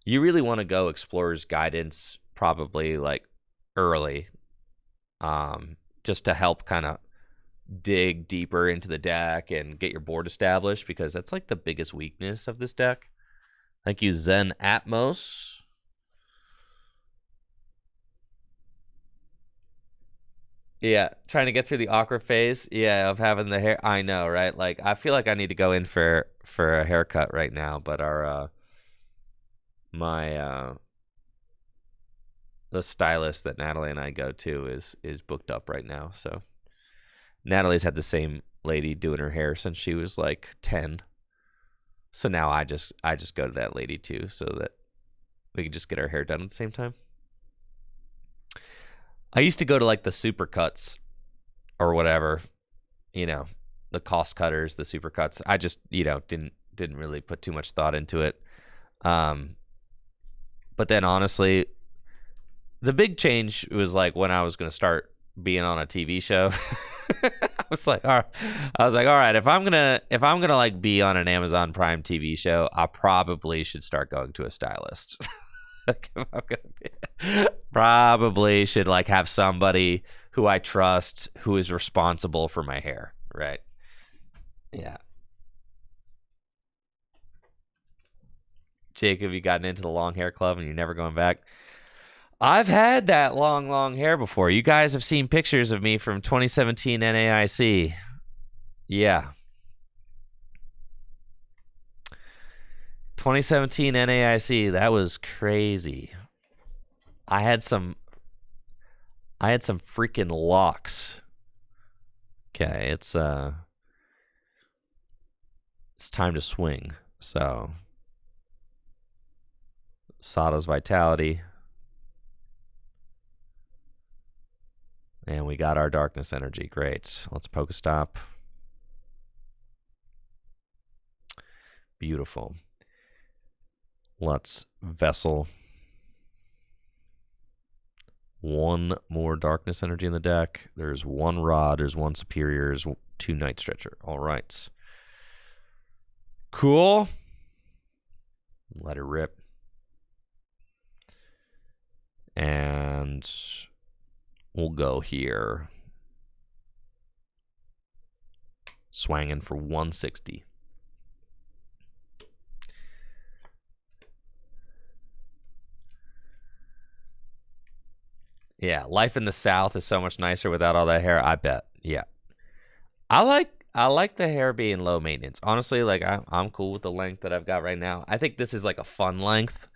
Speaker 1: You really want to go Explorer's Guidance probably like early, just to help kind of dig deeper into the deck and get your board established, because that's like the biggest weakness of this deck. Thank you, Zen Atmos. Yeah, trying to get through the awkward phase. Yeah, of having the hair. I know, right? Like, I feel like I need to go in for a haircut right now, but our the stylist that Natalie and I go to is booked up right now. So Natalie's had the same lady doing her hair since she was like 10. So now I just go to that lady too, so that we can just get our hair done at the same time. I used to go to like the Supercuts or whatever, the cost cutters, the Supercuts. I just, didn't really put too much thought into it. But then honestly, the big change was like when I was going to start being on a TV show. I was like, all right, if I'm gonna like be on an Amazon Prime TV show, I probably should start going to a stylist. Like, if I'm probably should like have somebody who I trust who is responsible for my hair, right? Yeah. Jacob, you gotten into the long hair club and you're never going back? I've had that long hair before. You guys have seen pictures of me from 2017 NAIC. Yeah. 2017 NAIC, that was crazy. I had some freaking locks. Okay, it's time to swing. So Sada's Vitality. And we got our Darkness Energy. Great. Let's Pokestop. Beautiful. Let's Vessel. One more Darkness Energy in the deck. There's one Rod. There's one Superior. There's 2 Night Stretcher. All right. Cool. Let her rip. And we'll go here. Swanging for 160. Yeah, life in the South is so much nicer without all that hair, I bet. Yeah. I like the hair being low maintenance. Honestly, like I'm cool with the length that I've got right now. I think this is like a fun length.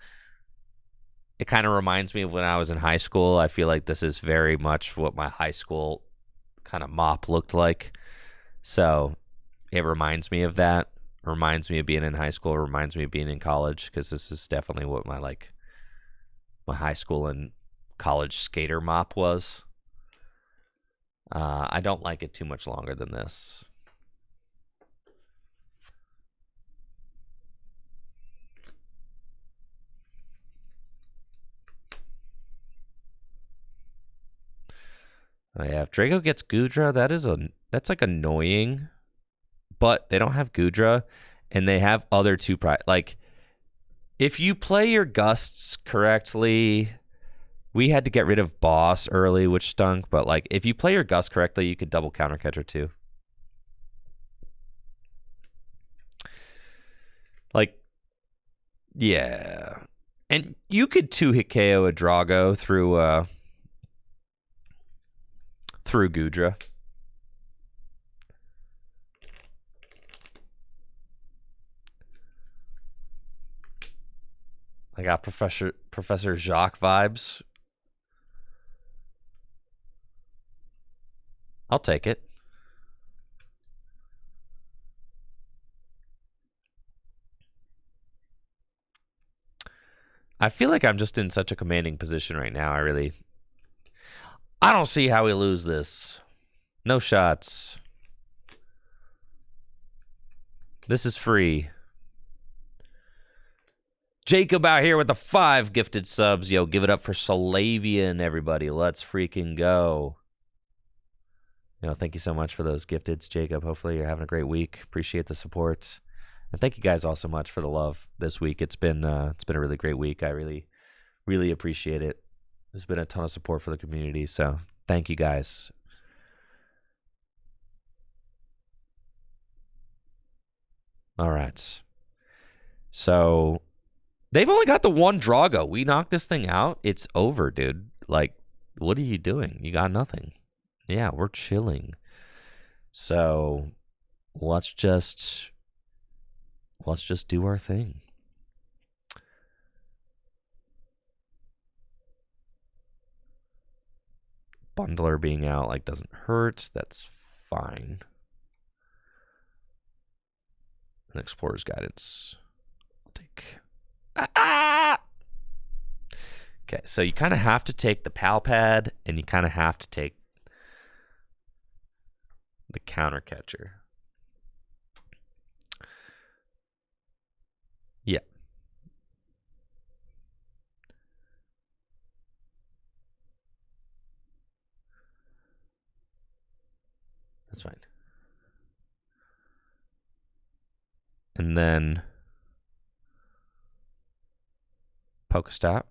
Speaker 1: It kind of reminds me of when I was in high school. I feel like this is very much what my high school kind of mop looked like. So it reminds me of that. It reminds me of being in high school. It reminds me of being in college, because this is definitely what my high school and college skater mop was. I don't like it too much longer than this. Oh yeah, if Draco gets Gudra, that's like annoying. But they don't have Gudra, and they have other 2 like, if you play your gusts correctly, we had to get rid of Boss early, which stunk, but like if you play your gust correctly, you could double counter catcher too. Like, yeah. And you could 2-hit KO a Drago through Gudra. I got Professor Jacques vibes. I'll take it. I feel like I'm just in such a commanding position right now. I don't see how we lose this. No shots. This is free. Jacob out here with the 5 gifted subs. Yo, give it up for Salavian, everybody. Let's freaking go. Thank you so much for those gifteds, Jacob. Hopefully you're having a great week. Appreciate the support. And thank you guys all so much for the love this week. It's been a really great week. I really, really appreciate it. There's been a ton of support for the community, so thank you guys. All right. So they've only got the one Drago. We knocked this thing out. It's over, dude. Like, what are you doing? You got nothing. Yeah, we're chilling. So let's just do our thing. Bundler being out like doesn't hurt. That's fine. An Explorer's Guidance. I'll take. Okay, so you kind of have to take the Pal Pad, and you kind of have to take the Counter Catcher. Yeah. That's fine. And then Pokestop.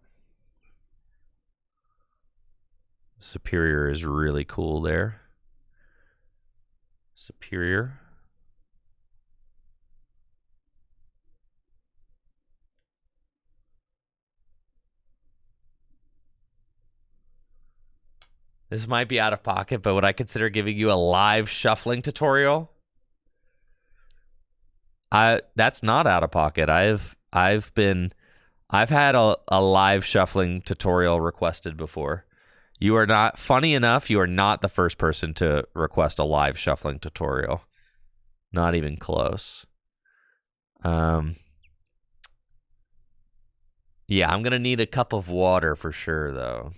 Speaker 1: Superior is really cool there. Superior. This might be out of pocket, but would I consider giving you a live shuffling tutorial? That's not out of pocket. I've had a live shuffling tutorial requested before. You are not, funny enough, you are not the first person to request a live shuffling tutorial. Not even close. Yeah, I'm gonna need a cup of water for sure, though.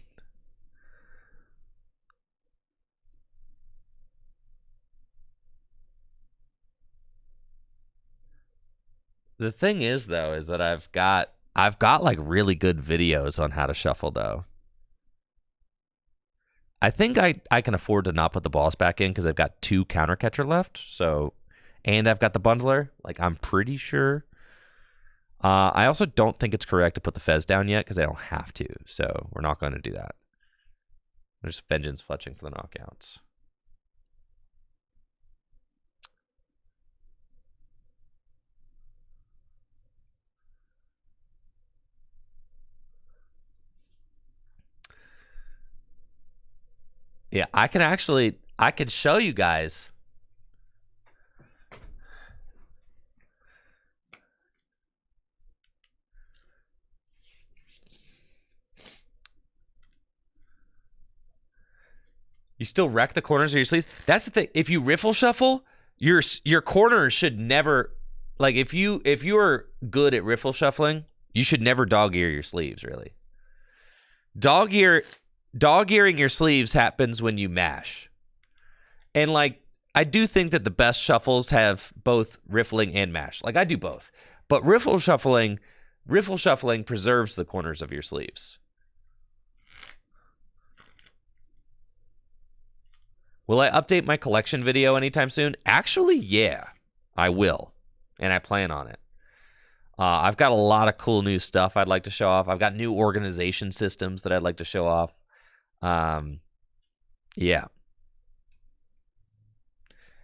Speaker 1: The thing is, though, is that I've got like really good videos on how to shuffle, though. I think I can afford to not put the boss back in because I've got 2 Counter Catcher left. So, and I've got the Bundler. Like, I'm pretty sure. I also don't think it's correct to put the Fez down yet because I don't have to. So we're not going to do that. There's Vengeance Fletching for the knockouts. Yeah, I could show you guys. You still wreck the corners of your sleeves. That's the thing. If you riffle shuffle, your corners should never, like, if you are good at riffle shuffling, you should never dog ear your sleeves, really. Dog earing your sleeves happens when you mash. And, like, I do think that the best shuffles have both riffling and mash. Like, I do both. But riffle shuffling preserves the corners of your sleeves. Will I update my collection video anytime soon? Actually, yeah, I will. And I plan on it. I've got a lot of cool new stuff I'd like to show off. I've got new organization systems that I'd like to show off. Yeah.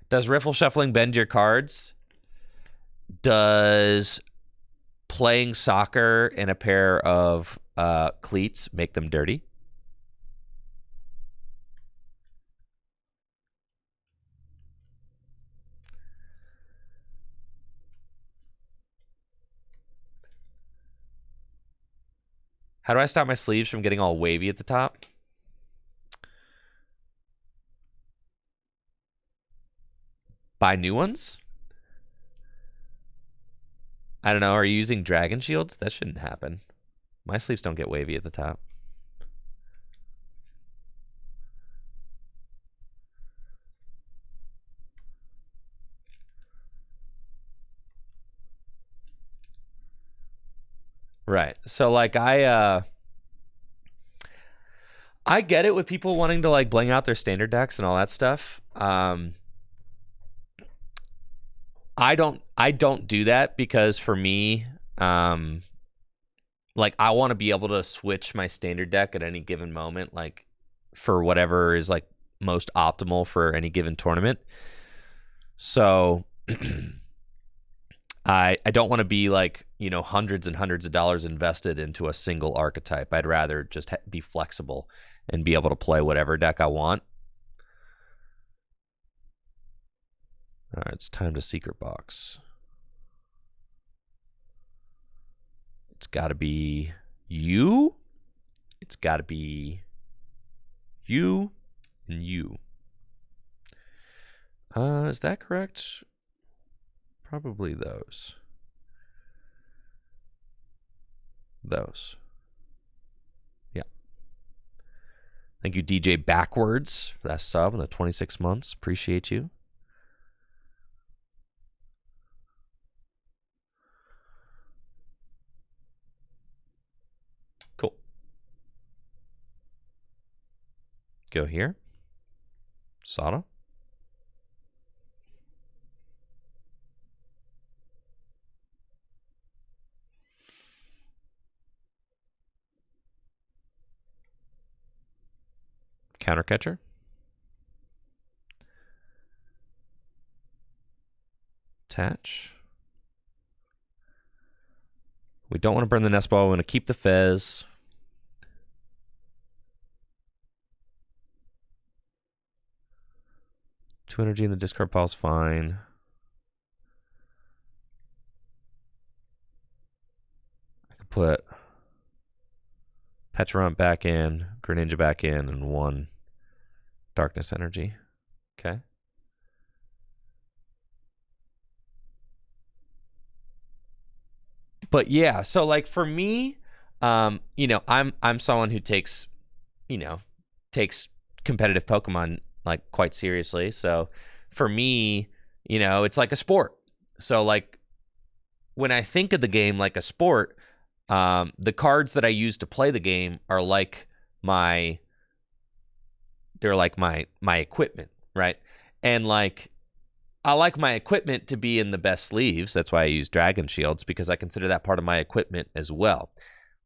Speaker 1: Does riffle shuffling bend your cards? Does playing soccer in a pair of cleats make them dirty? How do I stop my sleeves from getting all wavy at the top? Buy new ones? I don't know. Are you using dragon shields? That shouldn't happen. My sleeves don't get wavy at the top. Right. So, like, I get it with people wanting to, like, bling out their standard decks and all that stuff. I don't do that because for me, like I want to be able to switch my standard deck at any given moment, like for whatever is like most optimal for any given tournament. So I don't want to be like, you know, hundreds and hundreds of dollars invested into a single archetype. I'd rather just be flexible and be able to play whatever deck I want. All right, it's time to secret box. It's got to be you. It's got to be you and you. Is that correct? Probably those. Those. Yeah. Thank you, DJ Backwards, for that sub in the 26 months. Appreciate you. Cool. Go here. Sada. Counter catcher. Attach. We don't want to burn the nest ball. We want to keep the fez. Two energy in the discard pile is fine. I could put Petrant back in, Greninja back in, and one darkness energy. Okay. But yeah, so like for me, you know, I'm someone who takes competitive Pokemon like quite seriously. So for me, you know, it's like a sport. So like when I think of the game like a sport, the cards that I use to play the game are like my equipment, right? And like I like my equipment to be in the best sleeves. That's why I use Dragon Shields, because I consider that part of my equipment as well.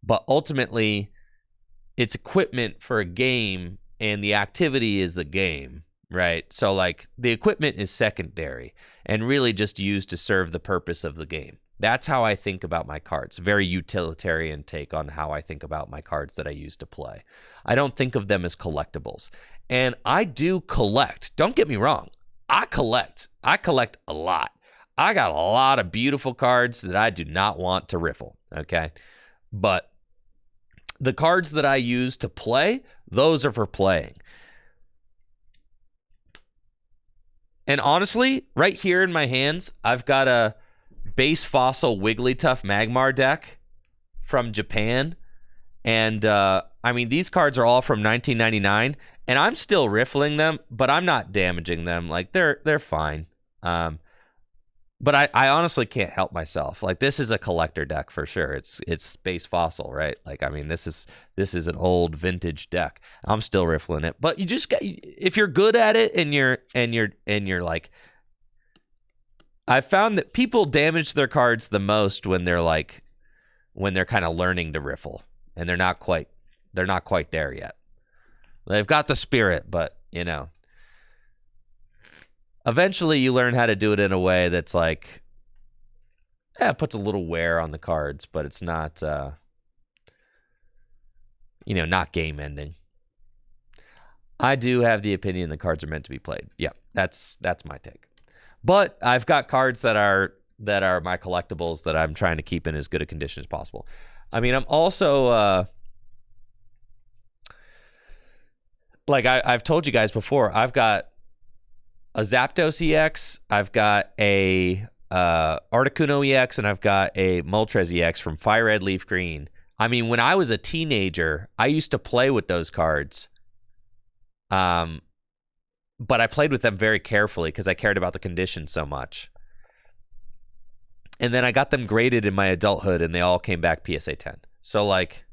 Speaker 1: But ultimately, it's equipment for a game, and the activity is the game, right? So like the equipment is secondary and really just used to serve the purpose of the game. That's how I think about my cards. Very utilitarian take on how I think about my cards that I use to play. I don't think of them as collectibles. And I do collect. Don't get me wrong. I collect a lot. I got a lot of beautiful cards that I do not want to riffle, okay? But the cards that I use to play, those are for playing. And honestly, right here in my hands, I've got a base fossil Wigglytuff Magmar deck from Japan. And, I mean, these cards are all from 1999, and I'm still riffling them, but I'm not damaging them. Like, they're fine. But I honestly can't help myself. Like, this is a collector deck for sure. It's Space Fossil, right? Like, I mean, this is an old vintage deck. I'm still riffling it. But you just got, if you're good at it and you're like, I've found that people damage their cards the most when they're kind of learning to riffle, and they're not quite there yet. They've got the spirit, but you know, eventually you learn how to do it in a way that's like, it puts a little wear on the cards, but it's not, not game ending. I do have the opinion the cards are meant to be played. Yeah, that's my take. But I've got cards that are my collectibles that I'm trying to keep in as good a condition as possible. I mean, I'm also like I've told you guys before, I've got a Zapdos EX, I've got a Articuno EX, and I've got a Moltres EX from Fire Red Leaf Green. I mean, when I was a teenager, I used to play with those cards. But I played with them very carefully because I cared about the condition so much. And then I got them graded in my adulthood, and they all came back PSA 10. So, like,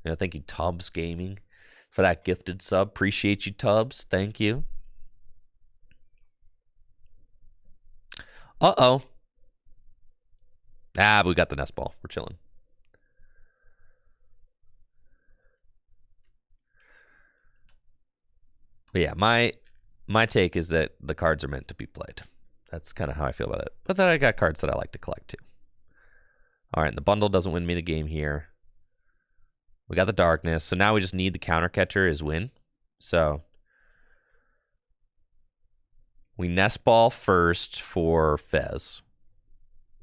Speaker 1: thank you, Tubbs Gaming, for that gifted sub. Appreciate you, Tubbs. Thank you. Uh-oh. Ah, we got the nest ball. We're chilling. But yeah, my take is that the cards are meant to be played. That's kind of how I feel about it. But then I got cards that I like to collect too. All right, and the bundle doesn't win me the game here. We got the darkness, so now we just need the counter catcher is win. So we nest ball first for Fez.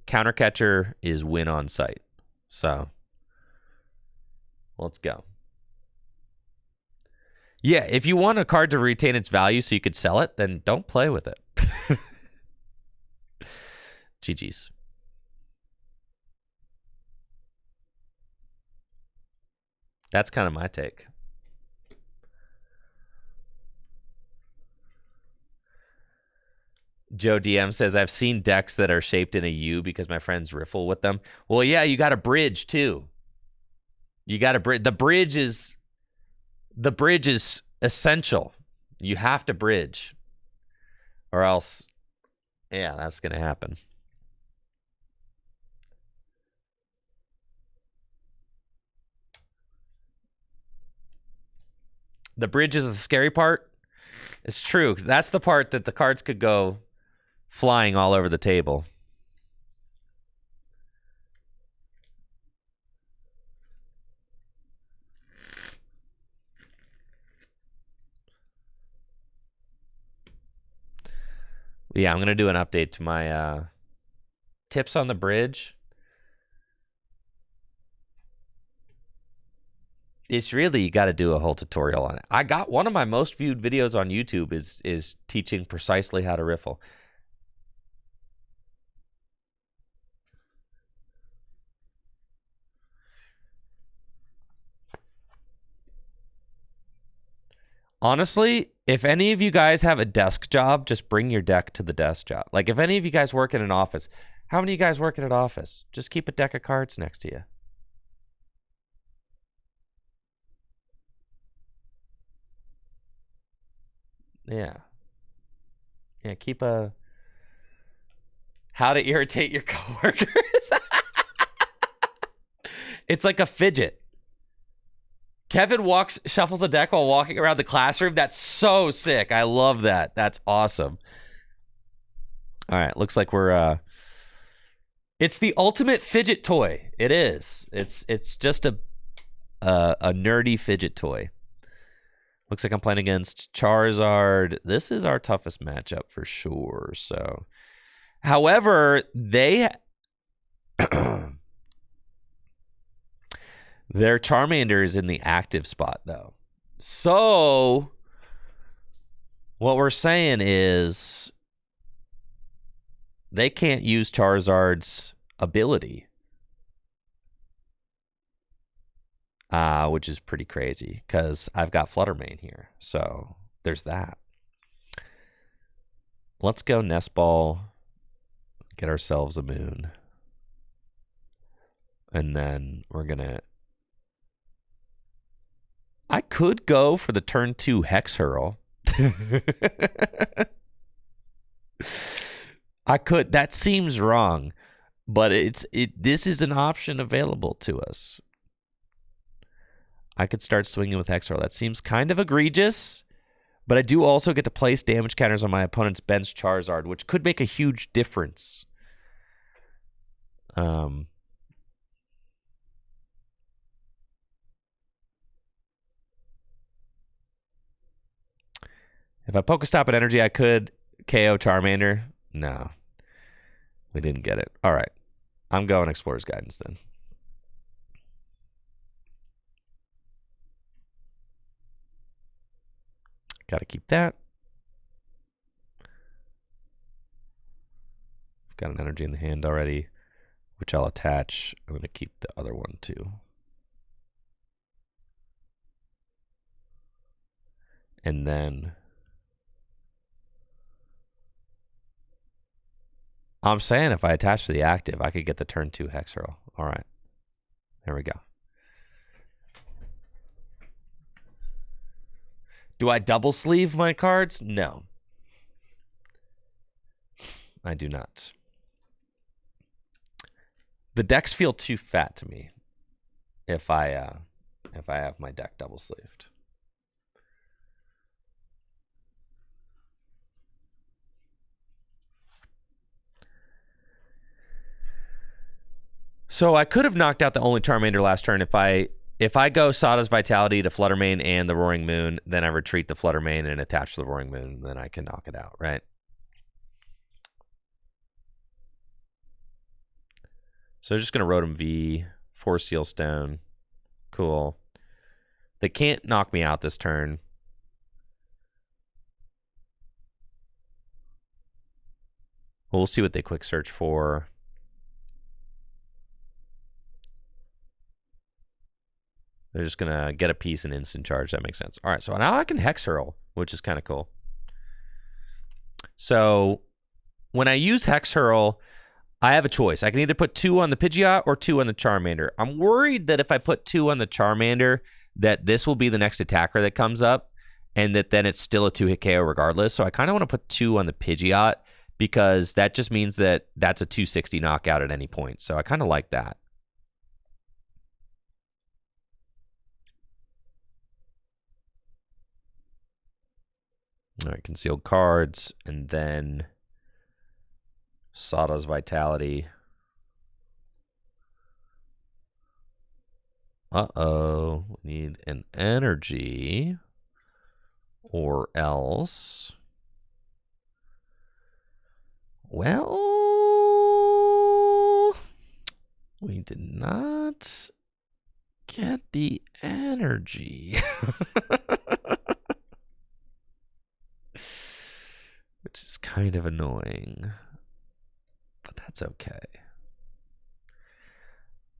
Speaker 1: Counter catcher is win on site. So let's go. Yeah, if you want a card to retain its value so you could sell it, then don't play with it. GG's. That's kind of my take. Joe DM says, I've seen decks that are shaped in a U because my friends riffle with them. Well, yeah, you got a bridge too. You got a bridge. The bridge is essential. You have to bridge. Or else, yeah, that's going to happen. The bridge is the scary part. It's true. That's the part that the cards could go flying all over the table. Yeah, I'm going to do an update to my tips on the bridge. It's really, you got to do a whole tutorial on it. I got one of my most viewed videos on YouTube is teaching precisely how to riffle. Honestly, if any of you guys have a desk job, just bring your deck to the desk job. Like, if any of you guys work in an office, how many of you guys work in an office? Just keep a deck of cards next to you. Yeah. Yeah, keep a... How to irritate your coworkers. It's like a fidget. Kevin shuffles a deck while walking around the classroom. That's so sick. I love that. That's awesome. All right, looks like we're it's the ultimate fidget toy. It is. It's just a nerdy fidget toy. Looks like I'm playing against Charizard. This is our toughest matchup for sure. So, however, their Charmander is in the active spot, though. So, what we're saying is they can't use Charizard's ability, which is pretty crazy because I've got Fluttermane here. So, there's that. Let's go nest ball, get ourselves a moon. And then we're going to... I could go for the turn 2 Hex Hurl. I could. That seems wrong, but this is an option available to us. I could start swinging with Hex Hurl. That seems kind of egregious, but I do also get to place damage counters on my opponent's bench Charizard, which could make a huge difference. If I Pokestop at energy, I could KO Charmander. No. We didn't get it. All right. I'm going Explorer's Guidance then. Got to keep that. Got an energy in the hand already, which I'll attach. I'm going to keep the other one too. And then... I'm saying if I attach to the active, I could get the turn 2 Hex Hurl. All right. There we go. Do I double sleeve my cards? No. I do not. The decks feel too fat to me if I have my deck double sleeved. So I could have knocked out the only Charmander last turn if I go Sada's Vitality to Fluttermane and the Roaring Moon, then I retreat the Fluttermane and attach the Roaring Moon, then I can knock it out, right? So just gonna Rotom V, 4 Sealstone. Cool. They can't knock me out this turn. We'll see what they quick search for. They're just going to get a piece and instant charge. That makes sense. All right, so now I can Hex Hurl, which is kind of cool. So when I use Hex Hurl, I have a choice. I can either put 2 on the Pidgeot or 2 on the Charmander. I'm worried that if I put 2 on the Charmander, that this will be the next attacker that comes up, and that then it's still a 2-hit KO regardless. So I kind of want to put 2 on the Pidgeot, because that just means that that's a 260 knockout at any point. So I kind of like that. All right, concealed cards, and then Sada's Vitality. Uh-oh, we need an energy, or else... Well, we did not get the energy. Which is kind of annoying. But that's okay.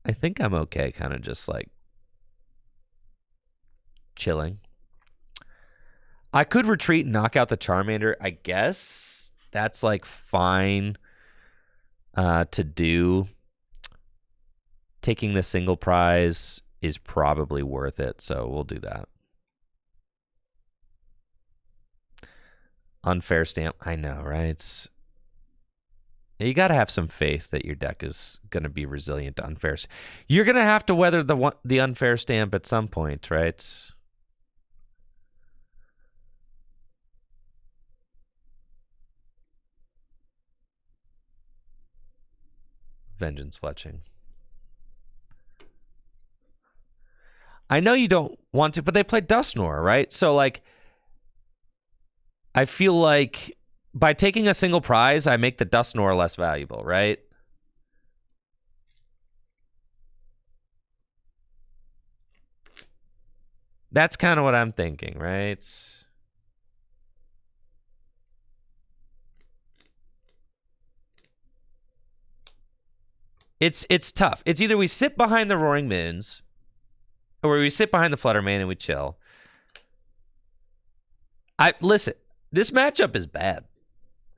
Speaker 1: I think I'm okay kind of just like chilling. I could retreat and knock out the Charmander. I guess that's like fine to do. Taking the single prize is probably worth it, so we'll do that. Unfair stamp. I know, right? You got to have some faith that your deck is going to be resilient to unfair. You're going to have to weather the unfair stamp at some point, right? Vengeance Fletching. I know you don't want to, but they play Dusknoir, right? So, like, I feel like by taking a single prize, I make the Dusknoir less valuable, right? That's kind of what I'm thinking, right? It's tough. It's either we sit behind the Roaring Moons, or we sit behind the Fluttermane and we chill. Listen, this matchup is bad.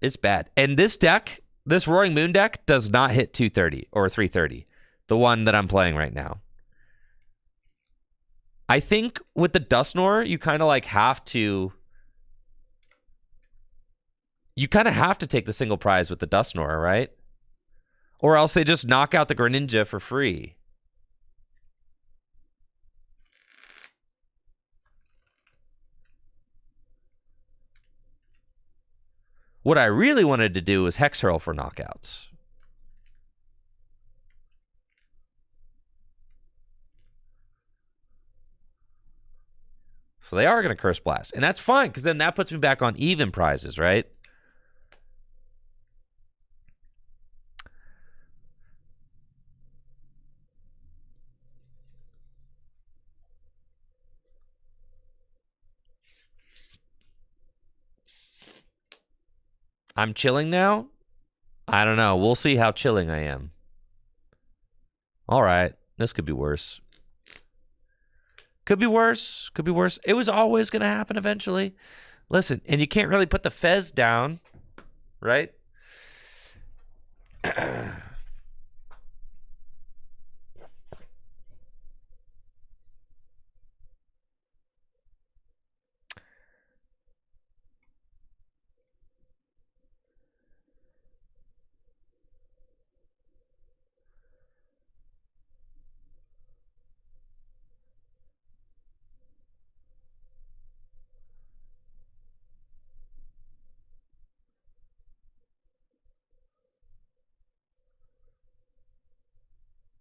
Speaker 1: It's bad. And this deck, this Roaring Moon deck, does not hit 230 or 330. The one that I'm playing right now. I think with the Dusknoir, you kind of like have to... You kind of have to take the single prize with the Dusknoir, right? Or else they just knock out the Greninja for free. What I really wanted to do was Hex Hurl for knockouts. So they are going to Curse Blast. And that's fine, because then that puts me back on even prizes, right? I'm chilling now? I don't know. We'll see how chilling I am. All right. This could be worse. Could be worse. Could be worse. It was always going to happen eventually. Listen, and you can't really put the Fez down, right?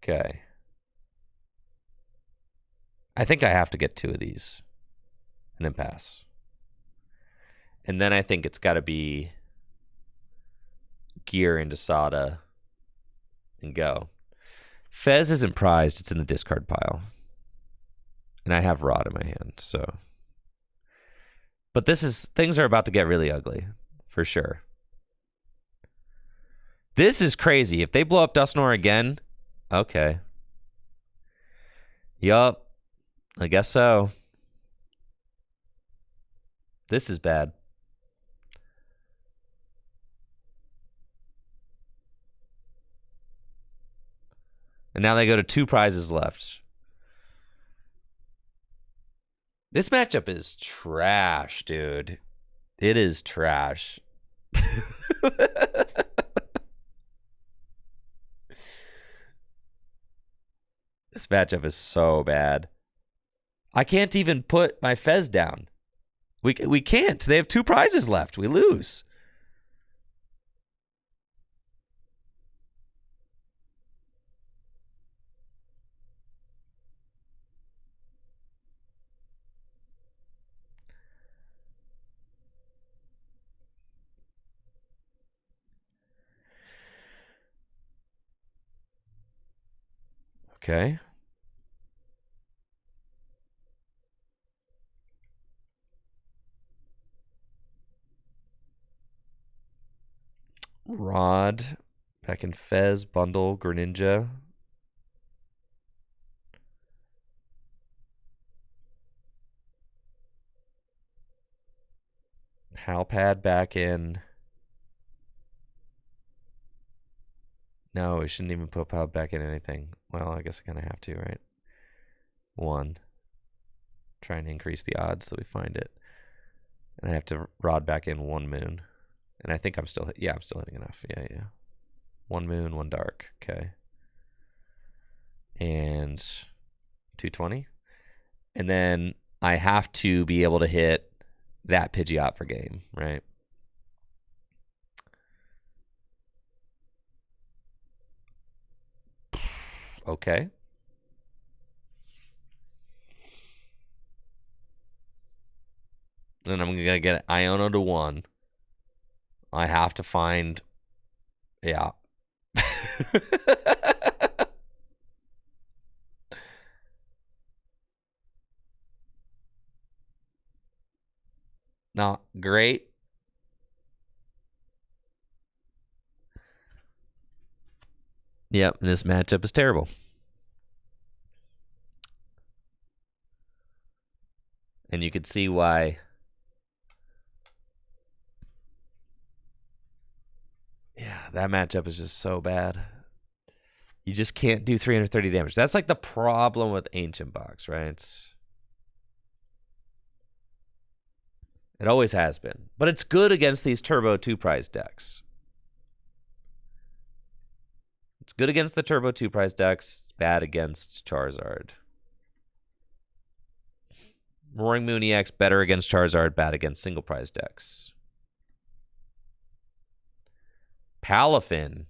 Speaker 1: Okay. I think I have to get 2 of these and then pass. And then I think it's got to be gear into Sada and go. Fez isn't prized. It's in the discard pile. And I have Rod in my hand, so. But things are about to get really ugly, for sure. This is crazy. If they blow up Dusknoir again, okay. Yup. I guess so. This is bad. And now they go to 2 prizes left. This matchup is trash, dude. It is trash. This matchup is so bad. I can't even put my Fez down. We can't. They have 2 prizes left. We lose. Okay. Rod. Back in Fez. Bundle. Greninja. Palpad back in. No, we shouldn't even put Palpad back in anything. Well, I guess I kind of have to, right? 1. Trying to increase the odds that we find it. And I have to Rod back in 1 moon. And I think I'm still, yeah, I'm still hitting enough. Yeah. 1 moon, 1 dark. Okay. And 220. And then I have to be able to hit that Pidgeot for game, right? Okay. Then I'm going to get Iono to 1. I have to find, yeah. Not great. Yep, this matchup is terrible. And you could see why. Yeah, that matchup is just so bad. You just can't do 330 damage. That's like the problem with Ancient Box, right? It always has been. But it's good against these Turbo 2 prize decks. It's good against the Turbo 2 prize decks. It's bad against Charizard. Roaring Moon EX, better against Charizard, bad against single prize decks. Palafin.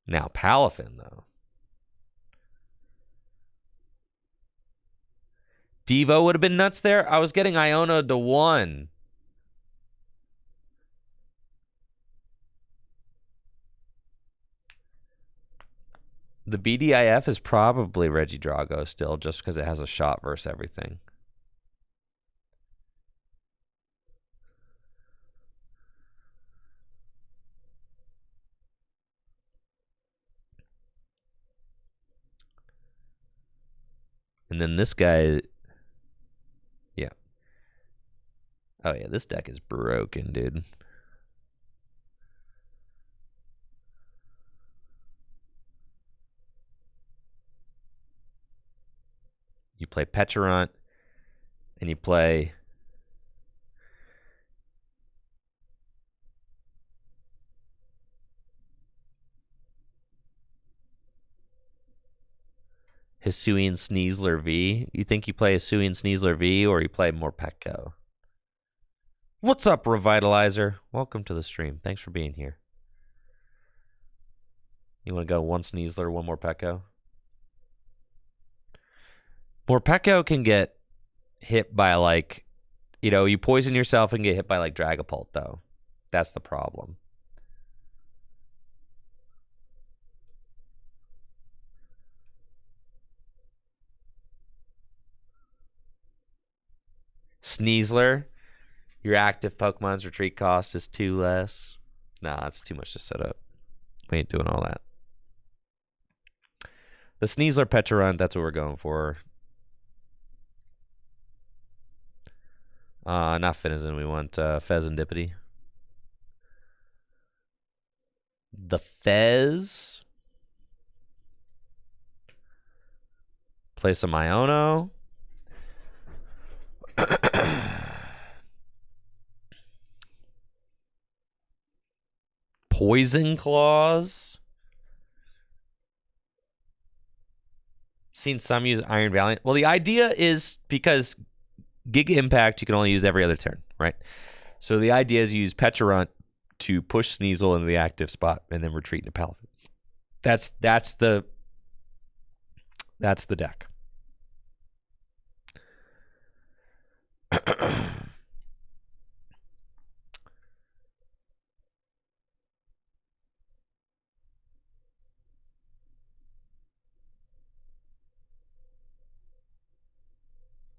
Speaker 1: Now, Palafin, though. Devo would have been nuts there. I was getting Iono to 1. The BDIF is probably Regidrago still, just because it has a shot versus everything. And then this guy, yeah. Oh, yeah, this deck is broken, dude. You play Petulant, and you play... Hisuian Sneasler V. You think you play Hisuian Sneasler V or you play Morpeko? What's up, Revitalizer? Welcome to the stream. Thanks for being here. You want to go one Sneasler, one Morpeko? Morpeko can get hit by, like, you know, you poison yourself and get hit by, like, Dragapult, though. That's the problem. Sneasler, your active Pokemon's retreat cost is 2 less. Nah, it's too much to set up. We ain't doing all that. The Sneasler Pecharunt, that's what we're going for. Not Finizen, we want Fezandipity. The Fez. Play some Iono. Poison Claws. Seen some use Iron Valiant. Well, the idea is because Giga Impact you can only use every other turn, right? So the idea is you use Pecharunt to push Sneasel into the active spot and then retreat into Palafin. That's the deck.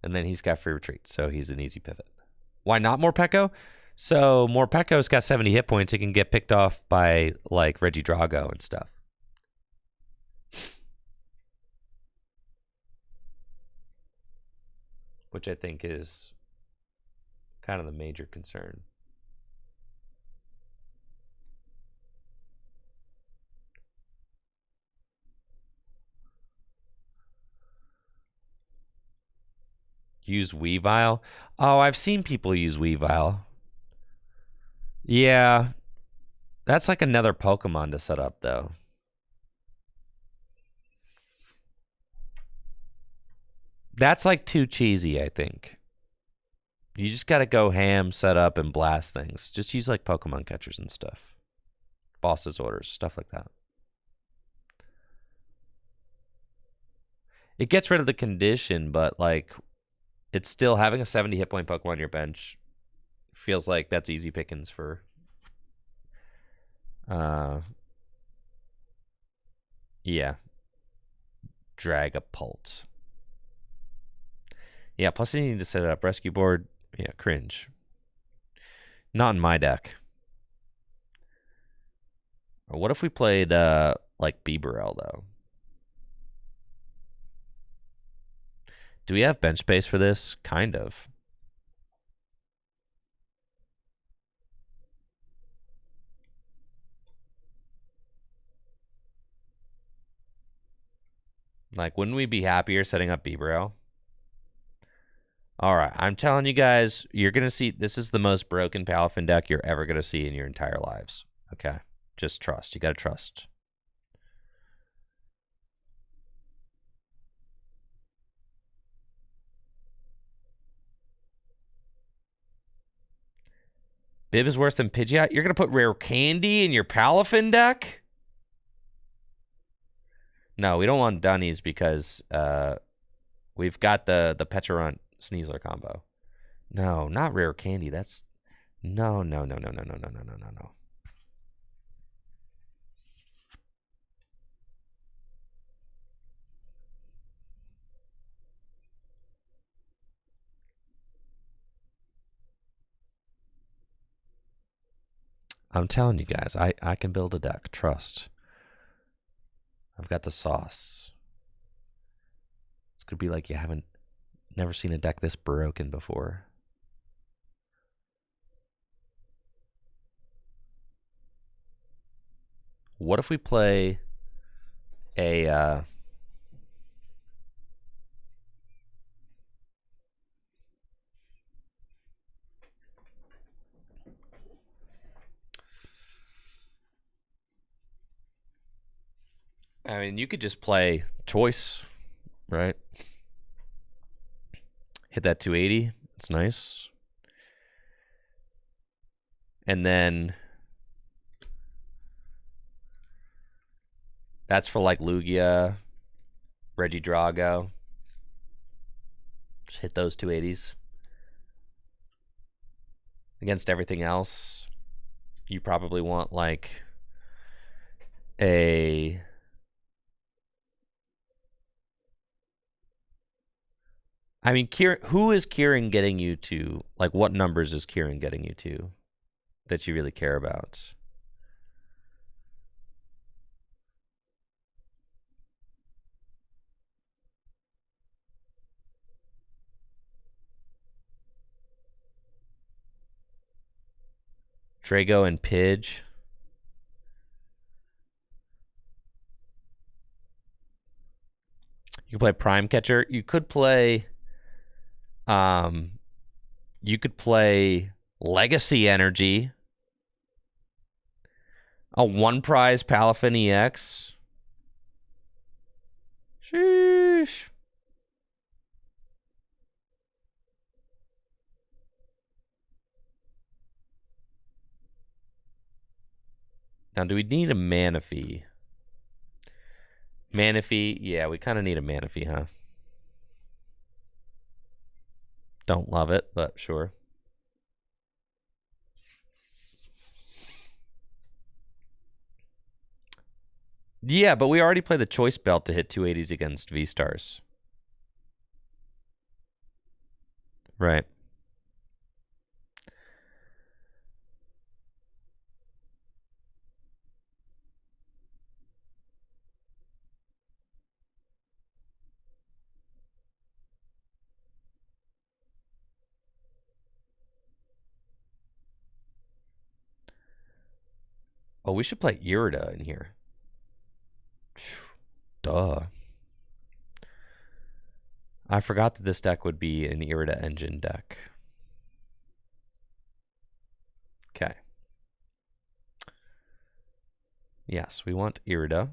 Speaker 1: And then he's got free retreat, so he's an easy pivot. Why not Morpeko? So Morpeko's got 70 hit points. It can get picked off by, like, Regidrago and stuff. Which I think is kind of the major concern. Use Weavile? Oh, I've seen people use Weavile. Yeah. That's like another Pokemon to set up, though. That's like too cheesy, I think. You just got to go ham, set up, and blast things. Just use like Pokemon catchers and stuff. Boss's orders, stuff like that. It gets rid of the condition, but like it's still having a 70 hit point Pokemon on your bench. Feels like that's easy pickings for yeah. Dragapult. Yeah, plus you need to set it up. Rescue board. Yeah, cringe. Not in my deck. Or what if we played like Bibarel though? Do we have bench space for this? Kind of. Like, wouldn't we be happier setting up Bibarel? All right, I'm telling you guys, you're going to see, this is the most broken Palafin deck you're ever going to see in your entire lives. Okay, just trust. You got to trust. Bib is worse than Pidgeot? You're going to put Rare Candy in your Palafin deck? No, we don't want Dunnies because we've got the Pecharunt Sneasler combo. No, not Rare Candy. That's no. I'm telling you guys, I can build a deck. Trust. I've got the sauce. It's gonna be like you haven't never seen a deck this broken before. What if we play a I mean, you could just play choice right? Hit that 280. It's nice. And then that's for like Lugia, Reggie Drago. Just hit those 280s. Against everything else, you probably want like a... I mean, who is Kieran getting you to? Like, what numbers is Kieran getting you to that you really care about? Drago and Pidge. You can play Prime Catcher. You could play Legacy Energy. A 1-prize Palafin EX. Sheesh. Now, do we need a Manaphy? Manaphy? Yeah, we kind of need a Manaphy, huh? Don't love it, but sure. Yeah, but we already played the Choice Belt to hit 280s against V-Stars. Right. Oh, we should play Irida in here. Duh. I forgot that this deck would be an Irida engine deck. Okay. Yes, we want Irida.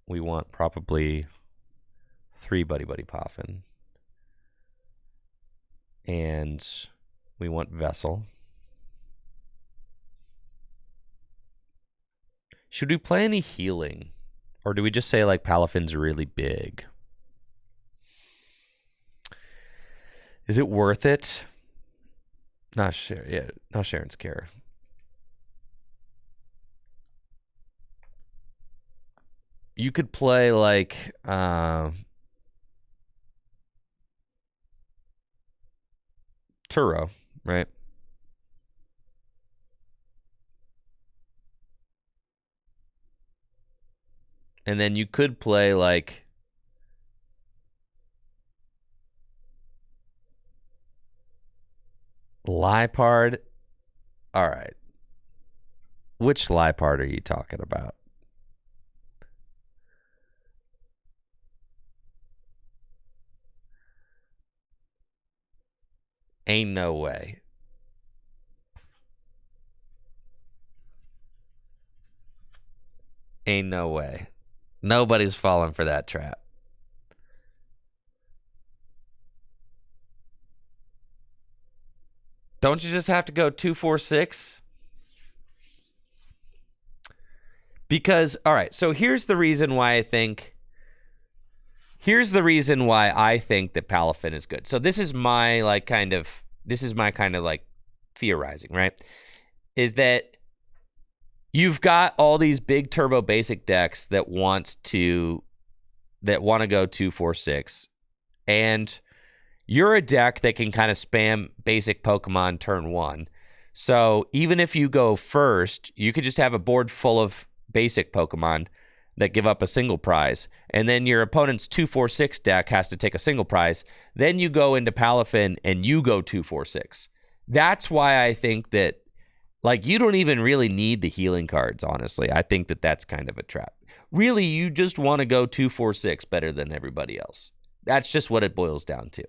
Speaker 1: We want probably 3 Buddy Buddy Poffin. And we want Vessel. Should we play any healing? Or do we just say, like, Palafin's really big? Is it worth it? Not sure. Yeah, not Sharon's care. You could play, like, Turo, right? And then you could play, like, Lipard. All right. Which Lipard are you talking about? Ain't no way. Ain't no way. Nobody's falling for that trap. Don't you just have to go 2-4-6? Because, all right, so here's the reason why I think that Palafin is good. So this is my kind of theorizing, right? Is that you've got all these big turbo basic decks that want to go 2-4-6, and you're a deck that can kind of spam basic Pokemon turn 1. So even if you go first, you could just have a board full of basic Pokemon that give up a single prize, and then your opponent's 2-4-6 deck has to take a single prize. Then you go into Palafin and you go 2-4-6. That's why I think that, like, you don't even really need the healing cards, honestly. I think that that's kind of a trap. Really, you just want to go 2-4-6 better than everybody else. That's just what it boils down to,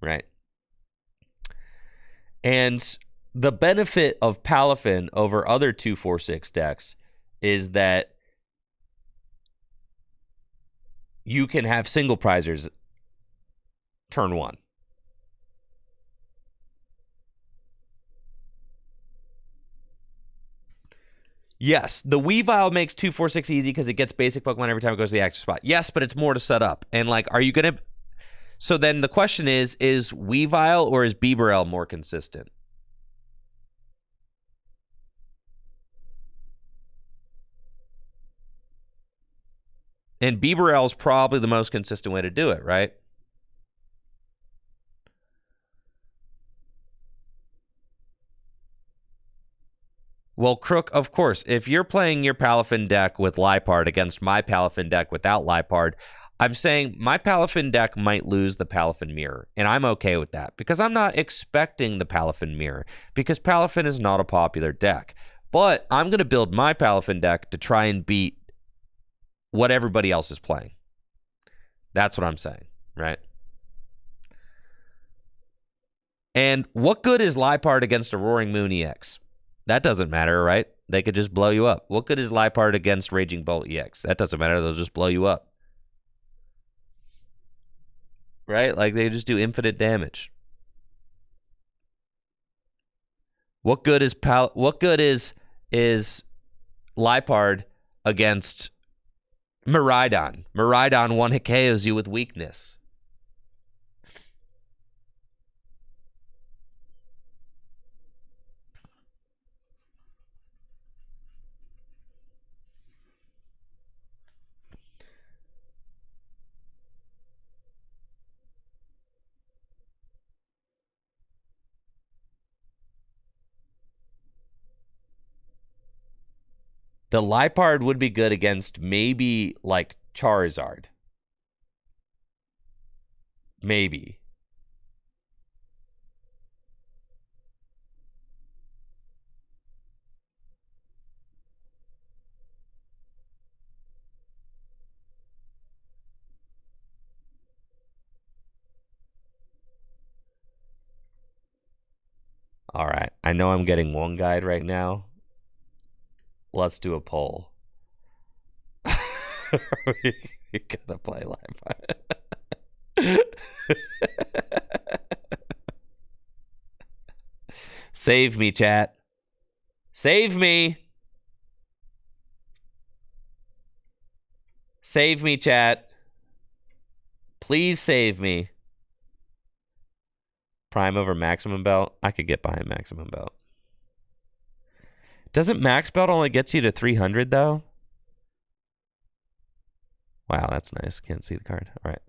Speaker 1: right? And the benefit of Palafin over other 2-4-6 decks is that you can have single prizers turn 1. Yes, the Weavile makes 2-4-6 easy because it gets basic Pokemon every time it goes to the active spot. Yes, but it's more to set up. And, like, are you going to... So then the question is Weavile or is Bibarel more consistent? And Bibarel is probably the most consistent way to do it, right? Well, Crook, of course, if you're playing your Palafin deck with Liepard against my Palafin deck without Liepard, I'm saying my Palafin deck might lose the Palafin Mirror, and I'm okay with that because I'm not expecting the Palafin Mirror because Palafin is not a popular deck. But I'm going to build my Palafin deck to try and beat what everybody else is playing. That's what I'm saying, right? And what good is Liepard against a Roaring Moon EX? That doesn't matter, right? They could just blow you up. What good is Liepard against Raging Bolt EX? That doesn't matter. They'll just blow you up. Right? Like, they just do infinite damage. What good is Liepard against Miraidon? Miraidon one-hit KOs you with weakness. The Liepard would be good against maybe, like, Charizard. Maybe. All right. I know I'm getting one guide right now. Let's do a poll. We gotta play Liepard. Save me, chat. Save me. Save me, chat. Please save me. Prime over Maximum Belt? I could get behind Maximum Belt. Doesn't Max Belt only gets you to 300, though? Wow, that's nice. Can't see the card. All right.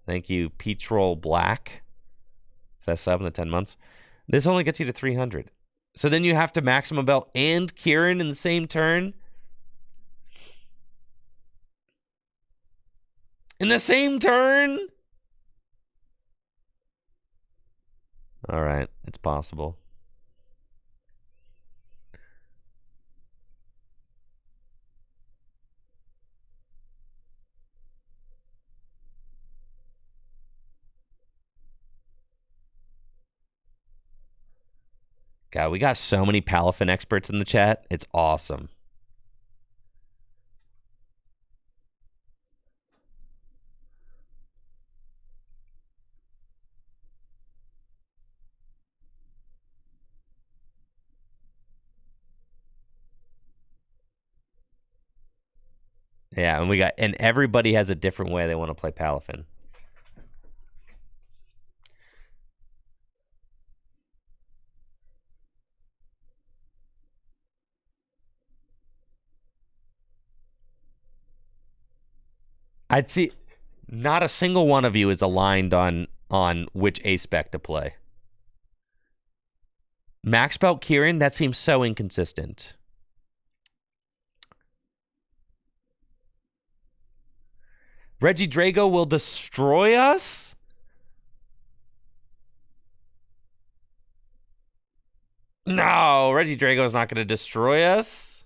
Speaker 1: Thank you, Peach Roll Black. That's sub in the 10 months. This only gets you to 300. So then you have to Maximum Belt and Kieran in the same turn? In the same turn? All right, it's possible. God, we got so many Palafin experts in the chat. It's awesome. Yeah, and everybody has a different way they want to play Palafin. I'd see not a single one of you is aligned on which A-Spec to play. Max Belt Kieran, that seems so inconsistent. Reggie Drago will destroy us? No, Reggie Drago is not going to destroy us.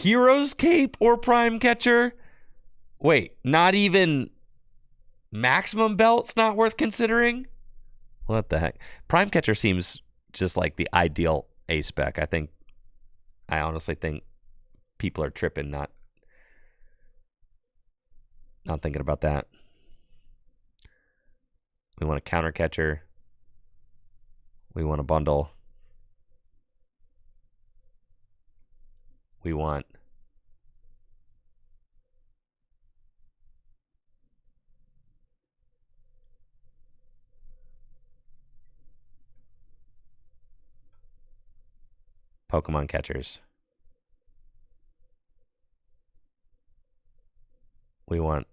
Speaker 1: Hero's Cape or Prime Catcher? Wait, not even Maximum Belt's not worth considering? What the heck? Prime Catcher seems just like the ideal A spec. I honestly think people are tripping, not thinking about that. We want a counter catcher. We want a bundle. We want Pokemon catchers. We want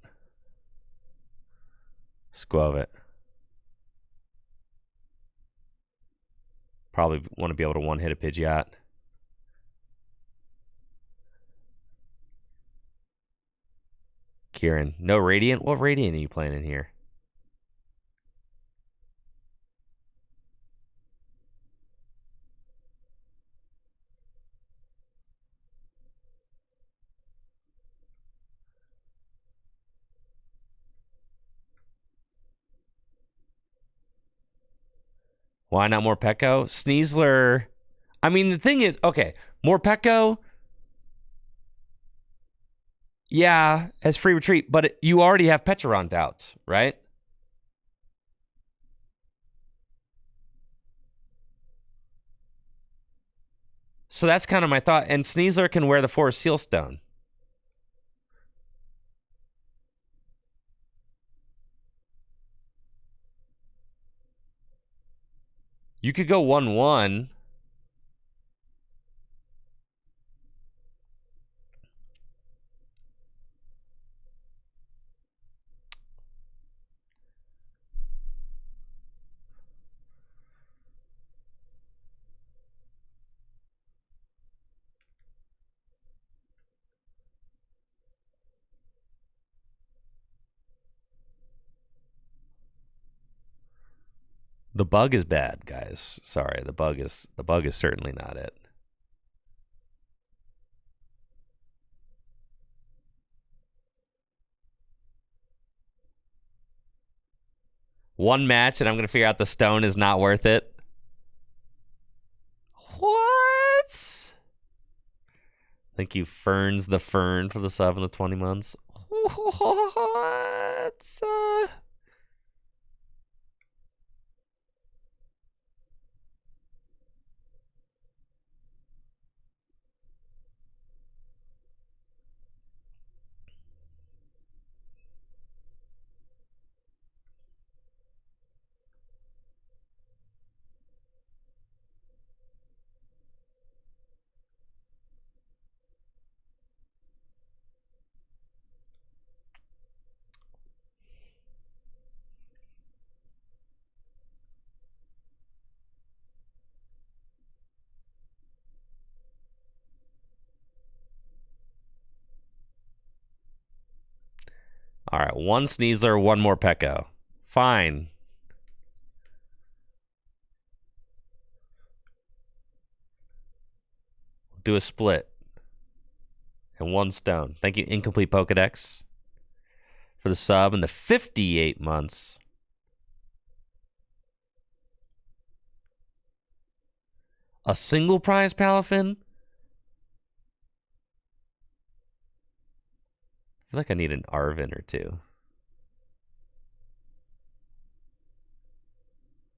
Speaker 1: Squovit. Probably want to be able to one-hit a Pidgeot. Kieran. No Radiant? What Radiant are you playing in here? Why not Morpeko? Sneasler. I mean, the thing is, okay, Morpeko, yeah, has free retreat, but you already have Petcheron doubts, right? So that's kind of my thought. And Sneasler can wear the Forest Seal Stone. You could go 1-1. The bug is bad, guys. Sorry, the bug is certainly not it. One match and I'm going to figure out the stone is not worth it. What? Thank you, Ferns the Fern, for the sub in the 20 months. What? All right, one Sneasler, one more Pekko. Fine. Do a split. And one stone. Thank you, Incomplete Pokedex, for the sub in the 58 months. A single prize Palafin? I feel like I need an Arvin or two.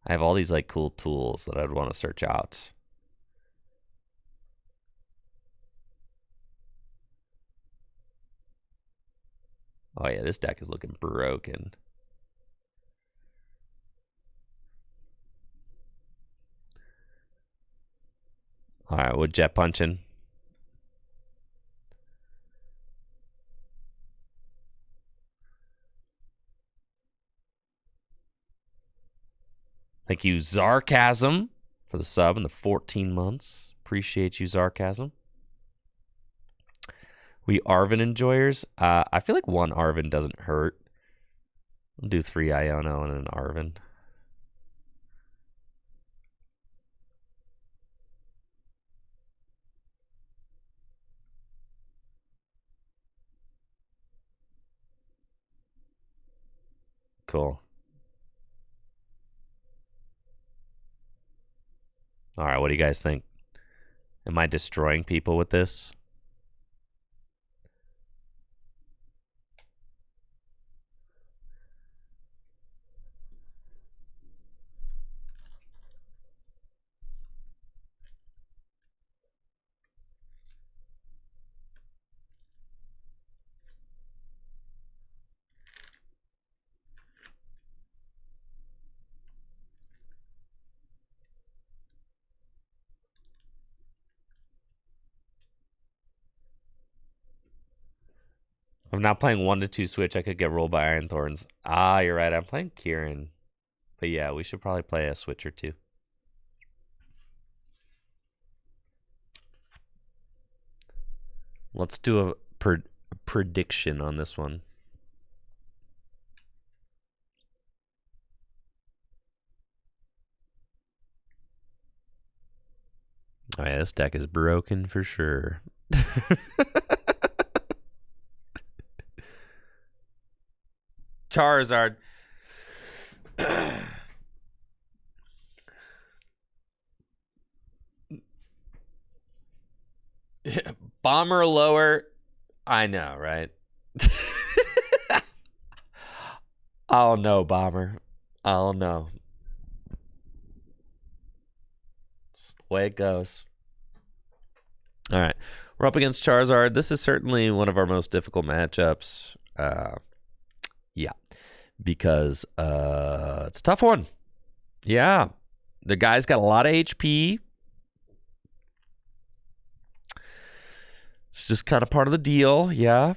Speaker 1: I have all these like cool tools that I'd want to search out. Oh yeah, this deck is looking broken. All right, we're jet punching. Thank you, Zarkasm, for the sub in the 14 months. Appreciate you, Zarkasm. We Arvin enjoyers. I feel like one Arvin doesn't hurt. We'll do 3 Iono and an Arvin. Cool. All right, what do you guys think? Am I destroying people with this? I'm not playing 1 to 2 switch. I could get rolled by Iron Thorns. Ah, you're right. I'm playing Kieran. But yeah, we should probably play a switch or two. Let's do a prediction on this one. Oh yeah, this deck is broken for sure. Charizard. Bomber lower. I know, right? I'll know, Bomber. I'll know. Just the way it goes. All right. We're up against Charizard. This is certainly one of our most difficult matchups. Yeah. Because it's a tough one. Yeah. The guy's got a lot of HP. It's just kind of part of the deal. Yeah.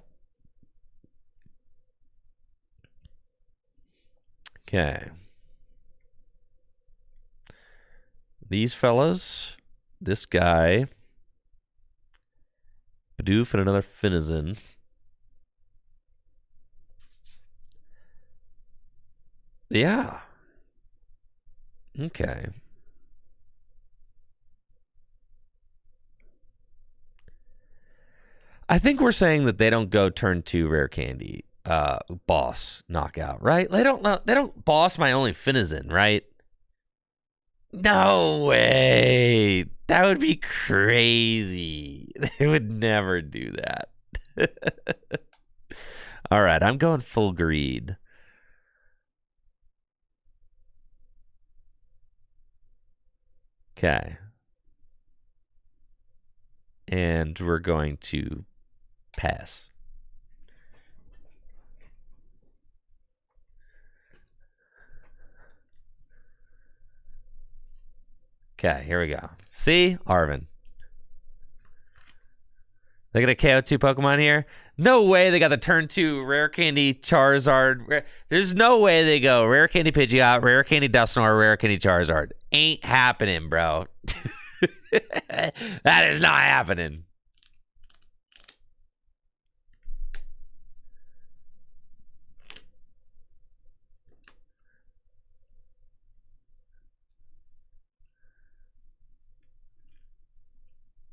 Speaker 1: Okay. These fellas, this guy, Bidoof and another Finizen. Yeah. Okay. I think we're saying that they don't go turn 2 rare candy boss knockout, right? They don't boss my only Finizen, right? No way. That would be crazy. They would never do that. All right, I'm going full greed. Okay. And we're going to pass. Okay, here we go. See? Arvin. They got a KO2 Pokemon here? No way they got the turn 2 Rare Candy Charizard. There's no way they go Rare Candy Pidgeot, Rare Candy Dusknoir, Rare Candy Charizard. Ain't happening, bro. That is not happening.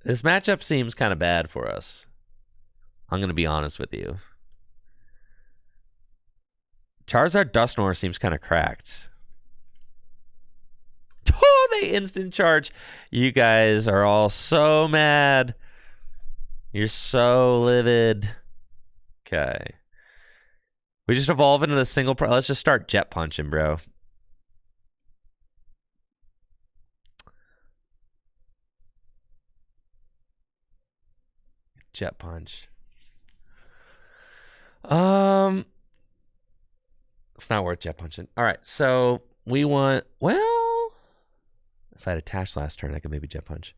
Speaker 1: This matchup seems kind of bad for us. I'm going to be honest with you. Charizard Dusknoir seems kind of cracked. Oh, they instant charge. You guys are all so mad. You're so livid. Okay. We just evolve into the single... Let's just start jet punching, bro. Jet punch. It's not worth jet punching. All right, so we want... Well, if I had attached last turn, I could maybe jet punch.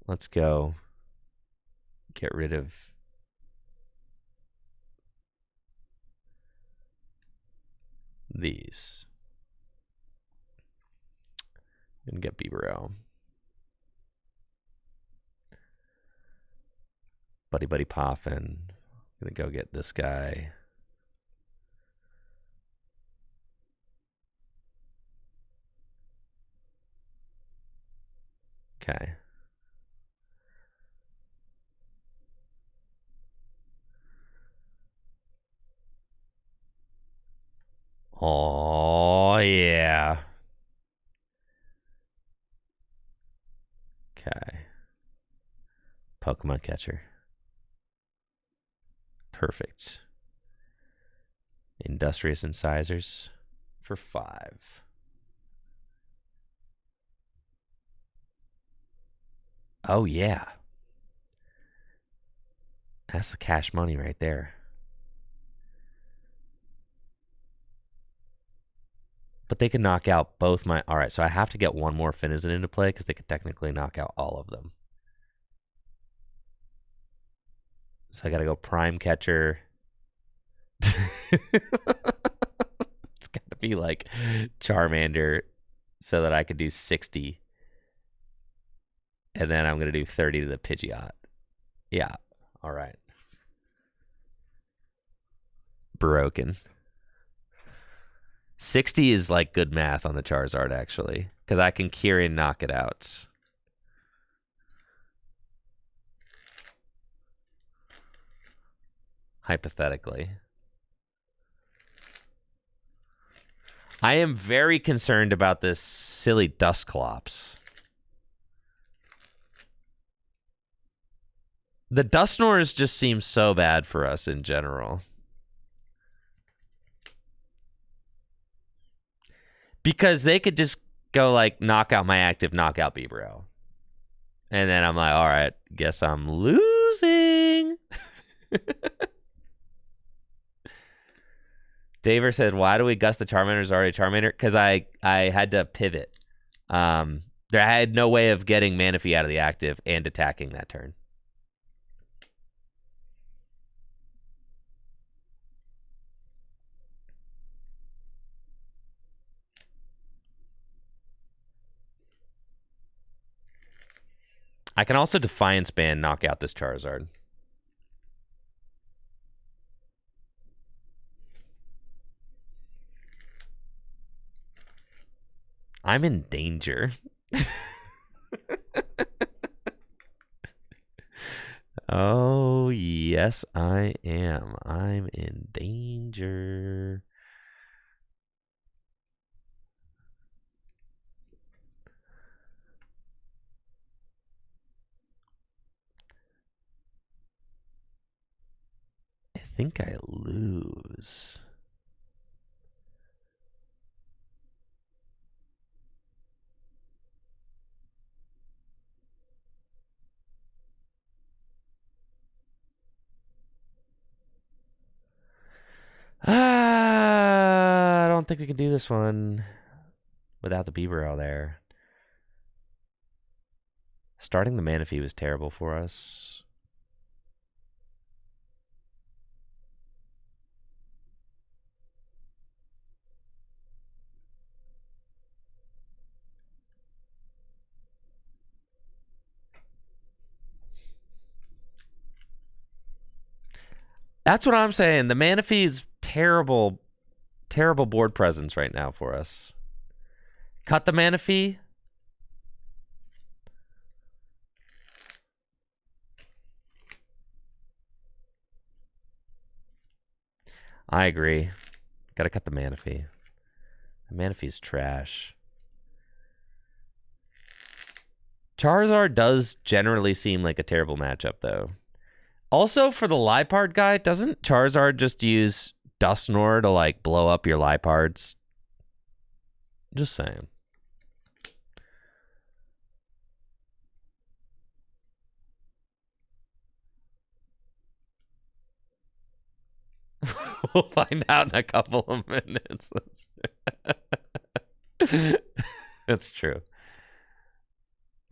Speaker 1: Let's go. Get rid of... these. And get Bibero. Buddy Palafin. Gonna go get this guy. Okay. Oh. yeah. Okay. Pokemon catcher. Perfect. Industrious incisors for 5. Oh, yeah. That's the cash money right there. But they can knock out both my... All right, so I have to get one more Finizen into play because they could technically knock out all of them. So I got to go Prime Catcher. It's got to be like Charmander so that I could do 60. And then I'm going to do 30 to the Pidgeot. Yeah. All right. Broken. 60 is like good math on the Charizard, actually. Because I can Kyrian knock it out. Hypothetically. I am very concerned about this silly Dusclops. The Dusknors just seem so bad for us in general. Because they could just go like knock out my active, knock out Bibro. And then I'm like, all right, guess I'm losing. Daver said, why do we Gus the Charmander's already Charmander? Because I had to pivot. I had no way of getting Manaphy out of the active and attacking that turn. I can also Defiance Band knock out this Charizard. I'm in danger. Oh, yes, I am. I'm in danger. I think I lose. I don't think we can do this one without the Bibero there. Starting the Manaphy was terrible for us. That's what I'm saying. The Manaphy is terrible, terrible board presence right now for us. Cut the Manaphy. I agree. Gotta cut the Manaphy. The Manaphy's trash. Charizard does generally seem like a terrible matchup, though. Also, for the Liepard guy, doesn't Charizard just use Dusknor to, like, blow up your Liepards? Just saying. We'll find out in a couple of minutes. That's true.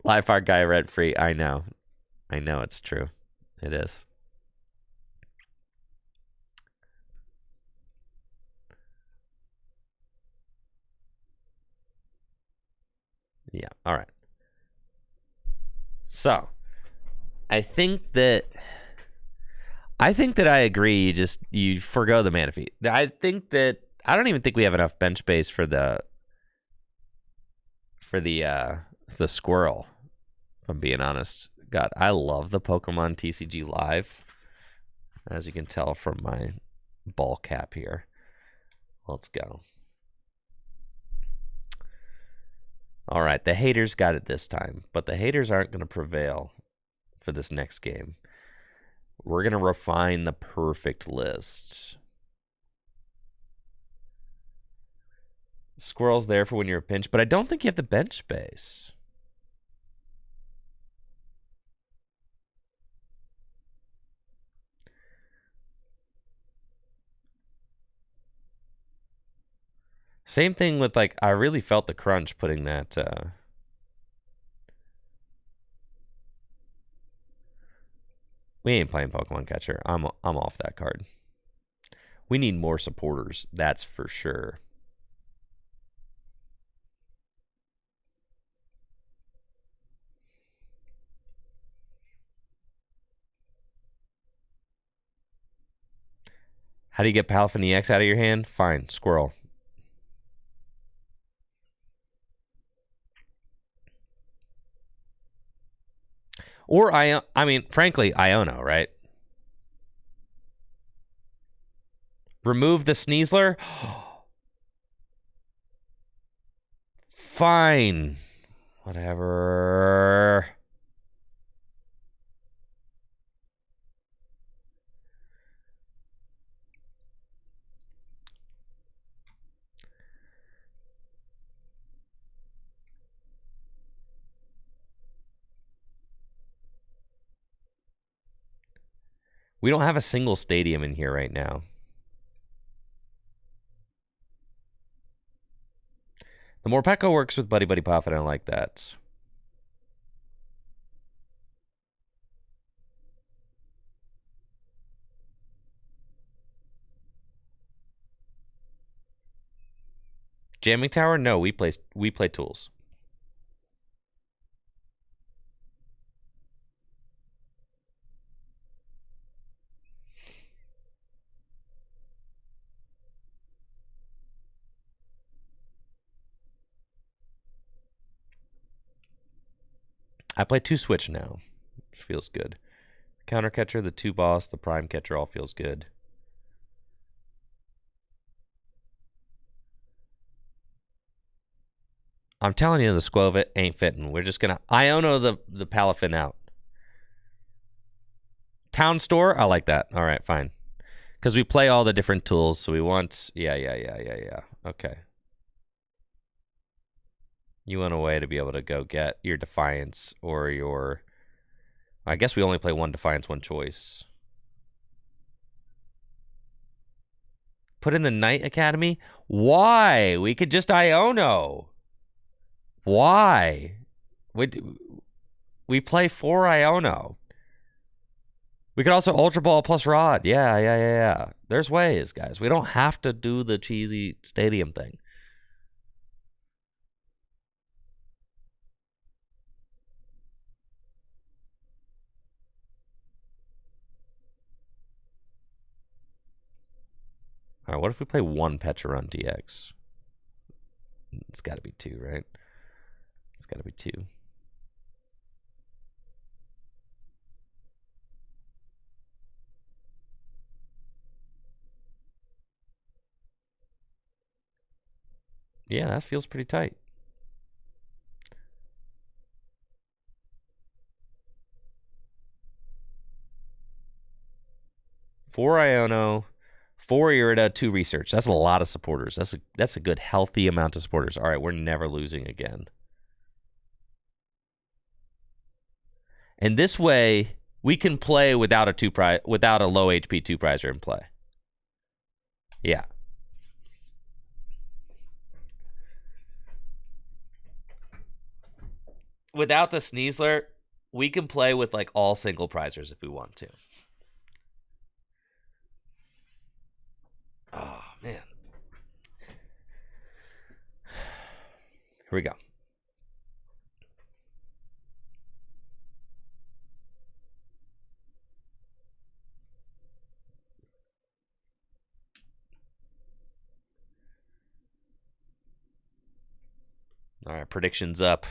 Speaker 1: Liepard guy rent free. I know. I know it's true. It is. Yeah. All right. So, I think that I agree. You forgo the Manaphy. I think that I don't even think we have enough bench space for the squirrel. If I'm being honest. God, I love the Pokemon TCG Live, as you can tell from my ball cap here. Let's go. All right, the haters got it this time, but the haters aren't going to prevail for this next game. We're going to refine the perfect list. Squirrel's there for when you're a pinch, but I don't think you have the bench space. Same thing with, like, I really felt the crunch putting that... We ain't playing Pokemon Catcher. I'm off that card. We need more supporters, that's for sure. How do you get Palafin EX out of your hand? Fine, Squirrel. Or, I mean, frankly, Iono, right? Remove the Sneasler? Fine. Whatever. We don't have a single stadium in here right now. The Morpeko works with Buddy Buddy Pop, and I like that. Jamming Tower? No, we play tools. I play 2 switch now, which feels good. Counter catcher, the 2 boss, the prime catcher, all feels good. I'm telling you, the Squovit ain't fitting. We're just gonna Iono the Palafin out. Town store, I like that. All right, fine. Because we play all the different tools, so we want... Yeah. Okay. You want a way to be able to go get your Defiance or your... I guess we only play 1 Defiance, 1 choice. Put in the Knight Academy? Why? We could just Iono. Why? We play 4 Iono. We could also Ultra Ball plus Rod. Yeah. There's ways, guys. We don't have to do the cheesy stadium thing. All right, what if we play 1 Pecharon DX? It's got to be 2, right? It's got to be 2. Yeah, that feels pretty tight. Four Iono, 4 Irida, 2 Research. That's a lot of supporters. That's a good, healthy amount of supporters. All right, we're never losing again. And this way, we can play without a low HP 2 prizer in play. Yeah. Without the Sneasler, we can play with like all single prizers if we want to. Oh, man. Here we go. All right, predictions up.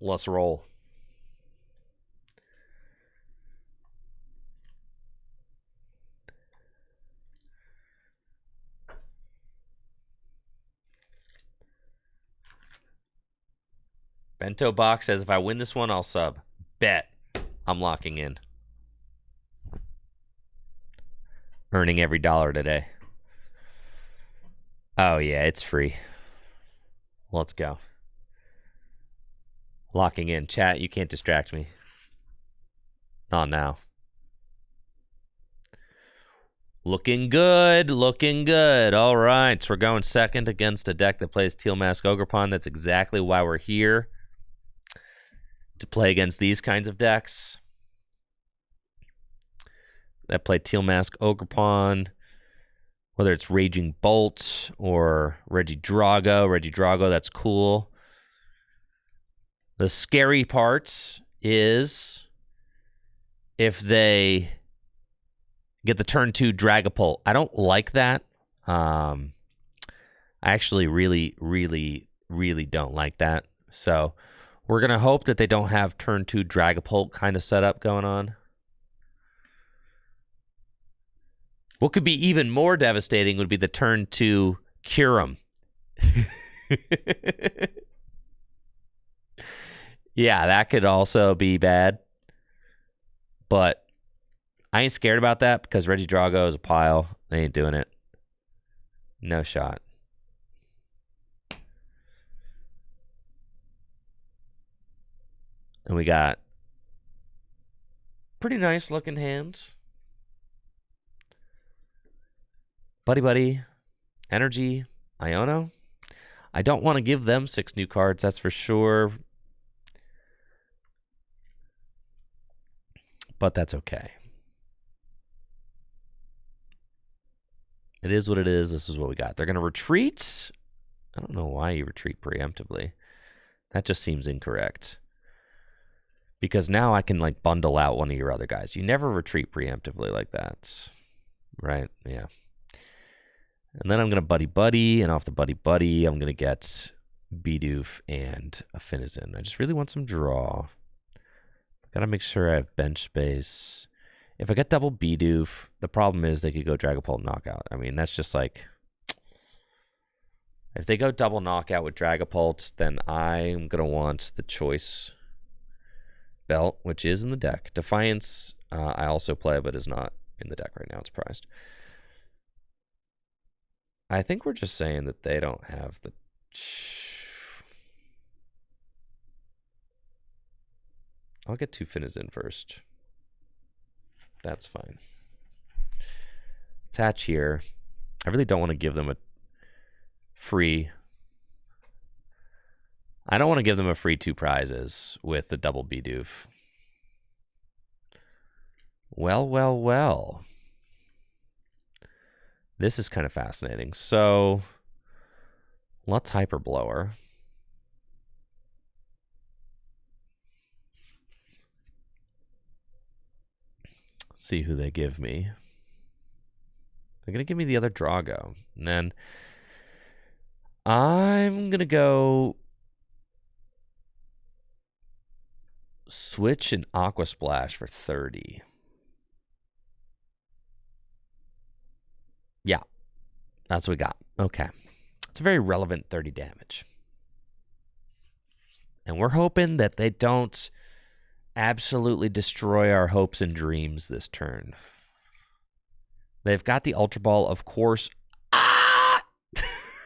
Speaker 1: Let's roll. Bento Box says, if I win this one, I'll sub. Bet. I'm locking in. Earning every dollar today. Oh, yeah, it's free. Let's go. Locking in. Chat, you can't distract me. Not now. Looking good. Looking good. All right. So we're going second against a deck that plays Teal Mask Ogerpon. That's exactly why we're here. To play against these kinds of decks. That play Teal Mask Ogerpon. Whether it's Raging Bolt or Regidrago. Regidrago, that's cool. The scary part is if they get the turn 2 Dragapult. I don't like that. I actually really don't like that. So we're going to hope that they don't have turn 2 Dragapult kind of setup going on. What could be even more devastating would be the turn 2 Kyurem. Yeah, that could also be bad. But I ain't scared about that because Regidrago is a pile. They ain't doing it. No shot. And we got pretty nice looking hands. Buddy, Energy, Iono. I don't want to give them 6 new cards, that's for sure. But that's okay. It is what it is. This is what we got. They're going to retreat. I don't know why you retreat preemptively. That just seems incorrect. Because now I can like bundle out one of your other guys. You never retreat preemptively like that. Right? Yeah. And then I'm going to Buddy, and off the Buddy, I'm going to get Bidoof and a Finizen. I just really want some draw. Got to make sure I have bench space. If I get double Bidoof, the problem is they could go Dragapult Knockout. I mean, that's just like... If they go double Knockout with Dragapult, then I'm going to want the Choice Belt, which is in the deck. Defiance, I also play, but is not in the deck right now. It's prized. I think we're just saying that they don't have the... I'll get 2 Finizen first. That's fine. Attach here. I really don't want to give them a free... I don't want to give them a free 2 prizes with the double Bidoof. Well. This is kind of fascinating. So, let's Hyperblower. See who they give me. They're going to give me the other Drago. And then I'm going to go Switch and Aqua Splash for 30. Yeah, that's what we got. Okay. It's a very relevant 30 damage. And we're hoping that they don't absolutely destroy our hopes and dreams this turn. They've got the Ultra Ball, of course. Ah!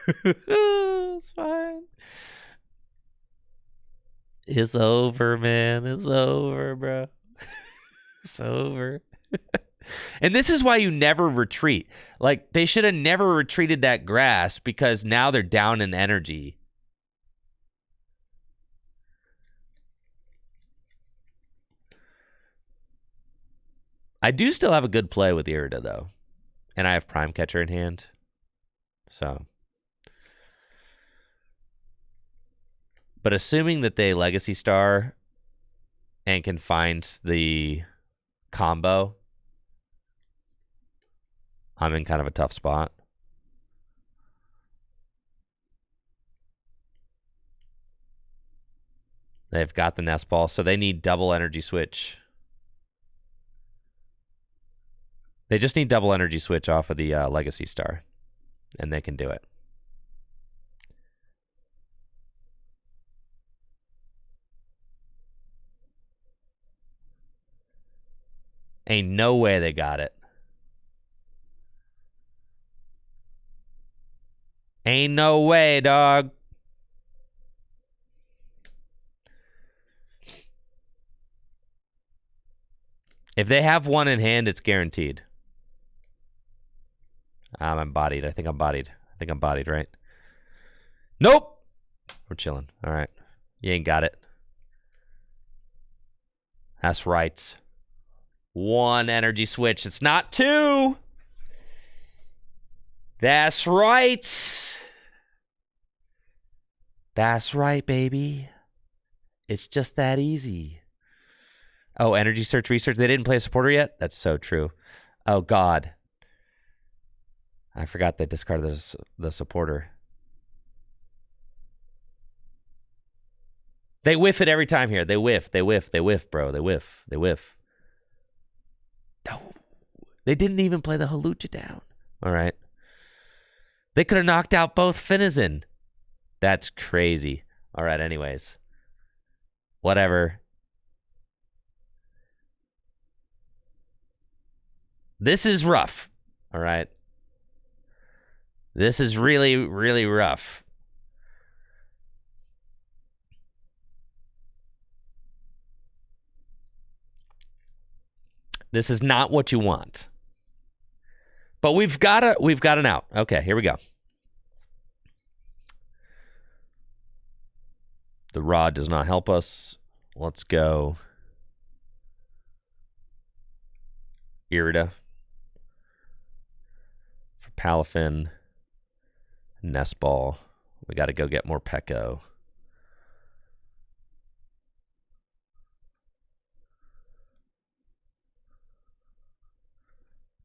Speaker 1: It's fine. It's over, man. It's over, bro. It's over. And this is why you never retreat. Like, they should have never retreated that grass because now they're down in energy. I do still have a good play with Irida, though. And I have Prime Catcher in hand. So. But assuming that they Legacy Star and can find the combo, I'm in kind of a tough spot. They've got the Nest Ball, so they need double energy switch. They just need double energy switch off of the Legacy Star, and they can do it. Ain't no way they got it. Ain't no way, dog. If they have one in hand, it's guaranteed. I'm bodied. I think I'm bodied, right? Nope. We're chilling. All right. You ain't got it. That's right. One energy switch. It's not two. That's right. That's right, baby. It's just that easy. Oh, energy search research. They didn't play a supporter yet? That's so true. Oh, God. I forgot they discarded the supporter. They whiff it every time here. They whiff, bro. They whiff. No. They didn't even play the Halucha down. All right. They could have knocked out both Finizen. That's crazy. All right, anyways. Whatever. This is rough. All right. This is really, really rough. This is not what you want. But we've got an out. Okay, here we go. The rod does not help us. Let's go. Irida. For Palafin. Nest Ball. We got to go get more Pekko.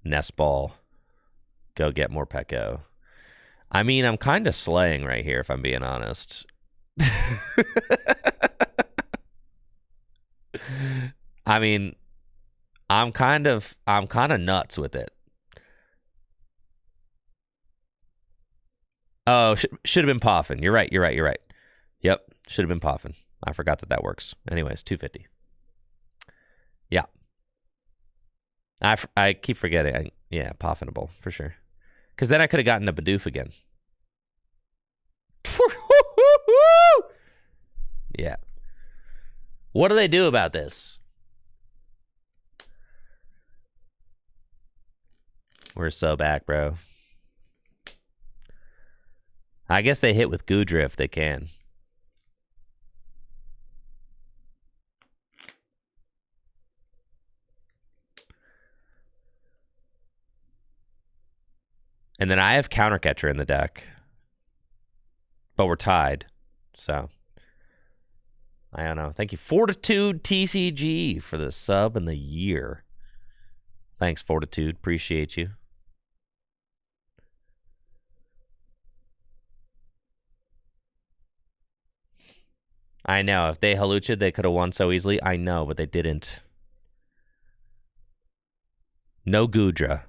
Speaker 1: Nest Ball. Go get more Pekko. I mean, I'm kind of slaying right here, if I'm being honest. I mean, I'm kind of nuts with it. Oh, should have been Palafin. You're right. Yep, should have been Palafin. I forgot that works. Anyways, 250. Yeah. I keep forgetting. Yeah, Palfinable for sure. Because then I could have gotten a Bidoof again. Yeah. What do they do about this? We're so back, bro. I guess they hit with Goodra if they can. And then I have Countercatcher in the deck. But we're tied. So, I don't know. Thank you, Fortitude TCG, for the sub and the year. Thanks, Fortitude. Appreciate you. I know. If they Halucha'd, they could have won so easily. I know, but they didn't. No Goodra.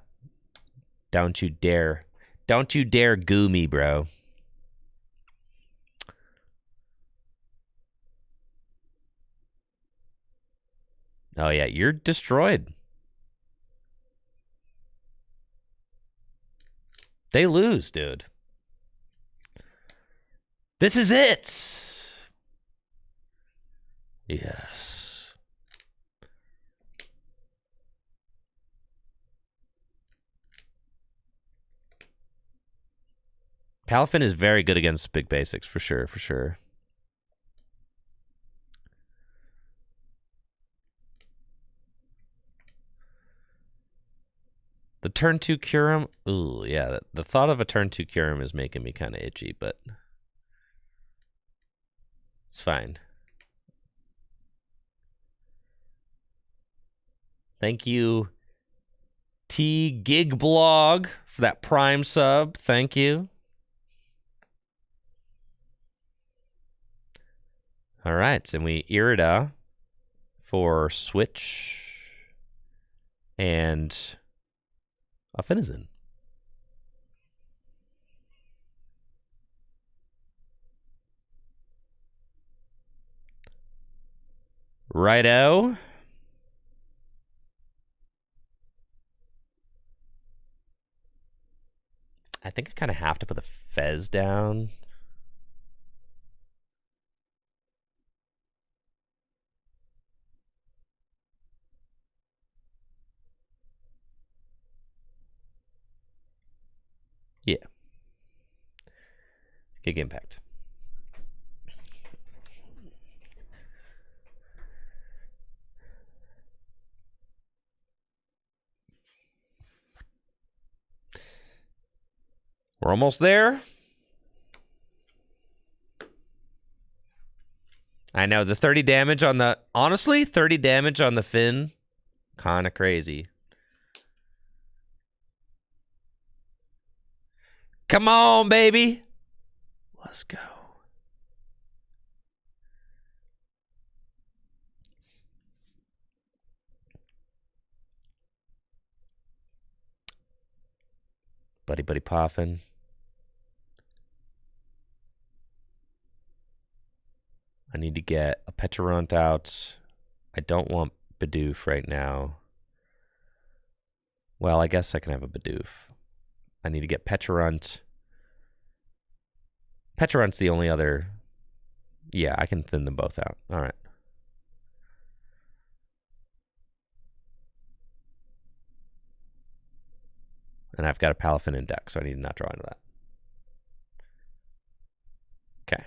Speaker 1: Don't you dare. Don't you dare goo me, bro. Oh, yeah. You're destroyed. They lose, dude. This is it. Yes. Palafin is very good against big basics, for sure, for sure. The turn 2 Kyurem. Ooh, yeah. The thought of a turn 2 Kyurem is making me kind of itchy, but it's fine. Thank you, T Gig Blog, for that Prime sub. Thank you. All right, and we Irida for Switch and a Finizen. Righto. I think I kind of have to put the Fez down. Yeah. Gig Impact. We're almost there. I know the 30 damage on the... Honestly, 30 damage on the fin. Kind of crazy. Come on, baby. Let's go. Buddy Palafin. I need to get a Pecharunt out. I don't want Bidoof right now. Well, I guess I can have a Bidoof. I need to get Pecharunt. Pecharunt's the only other... Yeah, I can thin them both out. All right. And I've got a Palafin in deck, so I need to not draw into that. Okay.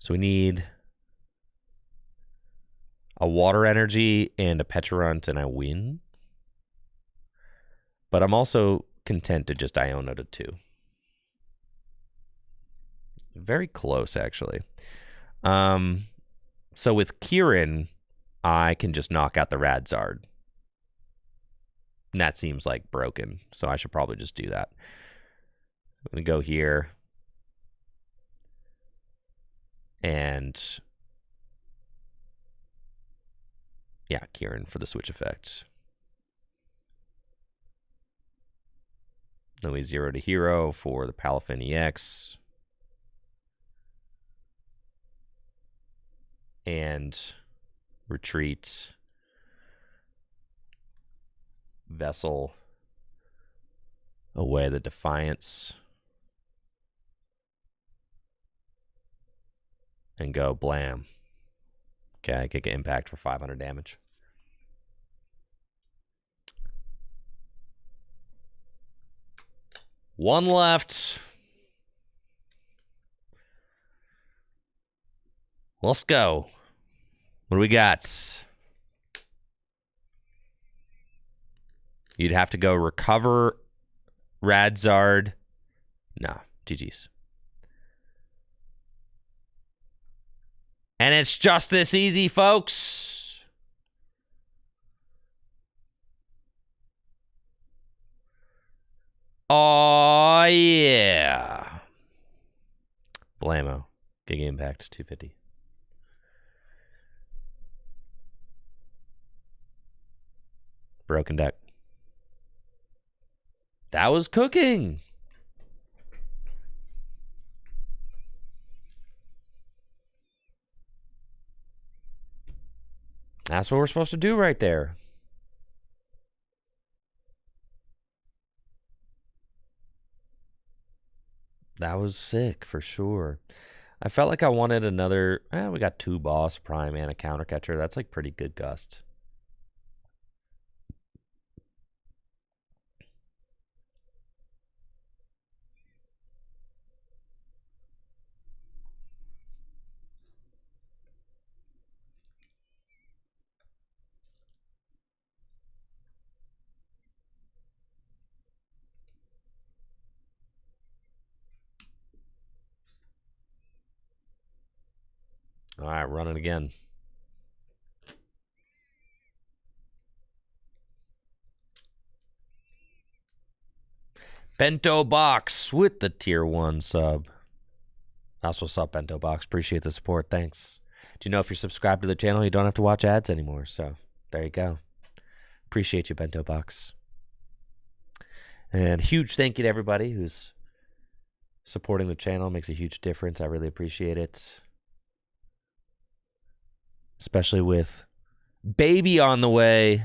Speaker 1: So we need a Water Energy and a Pecharunt, and I win. But I'm also content to just Iona to 2. Very close, actually. So with Kieran, I can just knock out the Radzard. And that seems like broken, so I should probably just do that. I'm going to go here. And... yeah, Kieran for the switch effect. Then we 0 to hero for the Palafin EX. And retreat Vessel away the Defiance. And go blam. Okay, I could get impact for 500 damage. One left. Let's go. What do we got? You'd have to go recover Radzard. No, GG's. And it's just this easy, folks. Oh, yeah. Blammo. Gig Impact, 250. Broken deck. That was cooking. That's what we're supposed to do right there. That was sick for sure. I felt like I wanted another... we got 2 boss, prime, and a counter catcher. That's like pretty good gust. All right, run it again. Bento Box with the tier 1 sub. That's what's up, Bento Box. Appreciate the support. Thanks. Do you know if you're subscribed to the channel, you don't have to watch ads anymore? So there you go. Appreciate you, Bento Box. And huge thank you to everybody who's supporting the channel. It makes a huge difference. I really appreciate it. Especially with baby on the way.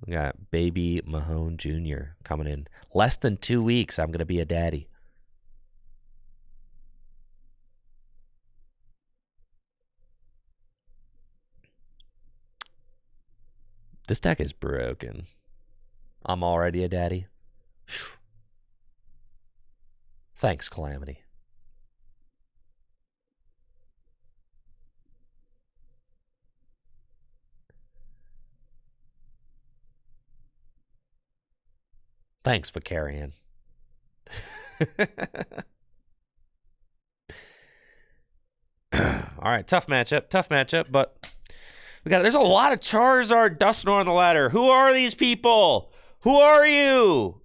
Speaker 1: We got baby Mahone Jr. coming in. Less than 2 weeks, I'm going to be a daddy. This deck is broken. I'm already a daddy. Whew. Thanks, Calamity. Thanks, Vicarian. All right, tough matchup, but there's a lot of Charizard Dusknoir on the ladder. Who are these people? Who are you?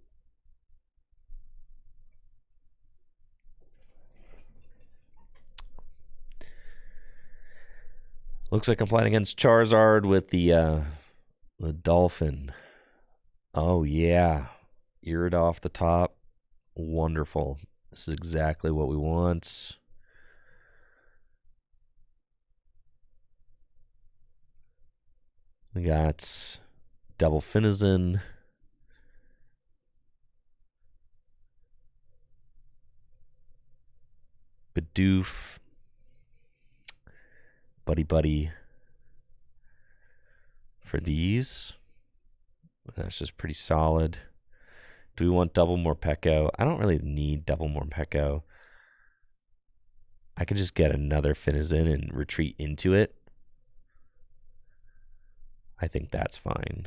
Speaker 1: Looks like I'm playing against Charizard with the Dolphin. Oh, yeah. Eared off the top. Wonderful. This is exactly what we want. We got Double Finizen. Bidoof. Buddy. For these. That's just pretty solid. Do we want double Morpeko? I don't really need double Morpeko. I could just get another Finizen and retreat into it. I think that's fine.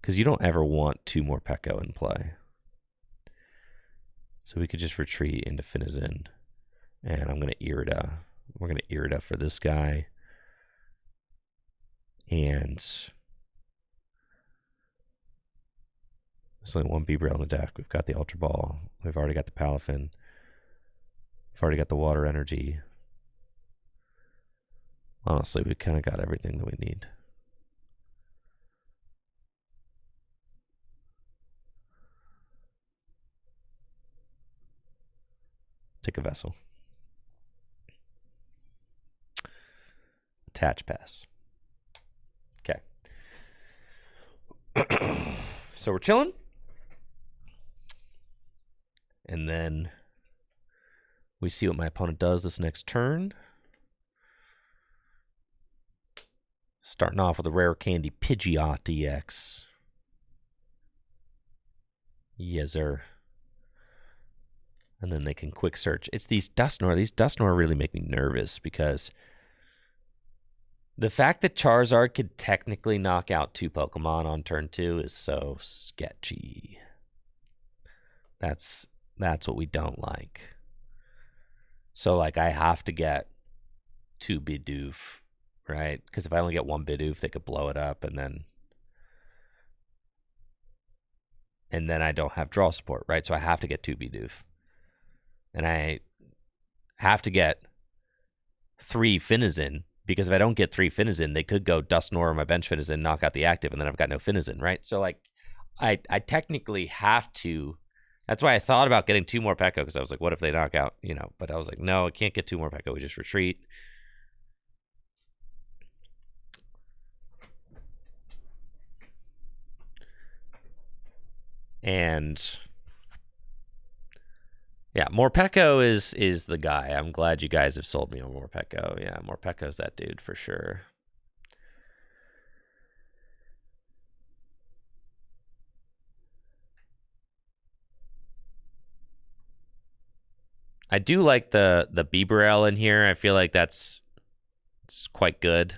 Speaker 1: Because you don't ever want 2 Morpeko in play. So we could just retreat into Finizen. And I'm going to Irida. We're going to Irida for this guy. And there's only one Beebrill in the deck. We've got the Ultra Ball. We've already got the Palafin. We've already got the Water Energy. Honestly, we kind of got everything that we need. Take a Vessel. Attach Pass. Okay. So we're chilling. And then we see what my opponent does this next turn. Starting off with a Rare Candy Pidgeot DX. Yes, sir. And then they can quick search. It's these Dusknoir. These Dusknoir really make me nervous because the fact that Charizard could technically knock out 2 Pokemon on turn 2 is so sketchy. That's what we don't like. So, like, I have to get 2 Bidoof, right? Because if I only get 1 Bidoof, they could blow it up, and then I don't have draw support, right? So I have to get 2 Bidoof. And I have to get 3 Finizen, because if I don't get 3 Finizen, they could go Dusknoir or my bench Finizen, knock out the active, and then I've got no Finizen, right? So, like, I technically have to. That's why I thought about getting 2 Morpeko, because I was like, what if they knock out, you know? But I was like, no, I can't get 2 Morpeko. We just retreat. And yeah, Morpeko is the guy. I'm glad you guys have sold me on Morpeko. Yeah, Morpeko's that dude for sure. I do like the Beebrill in here. I feel like it's quite good.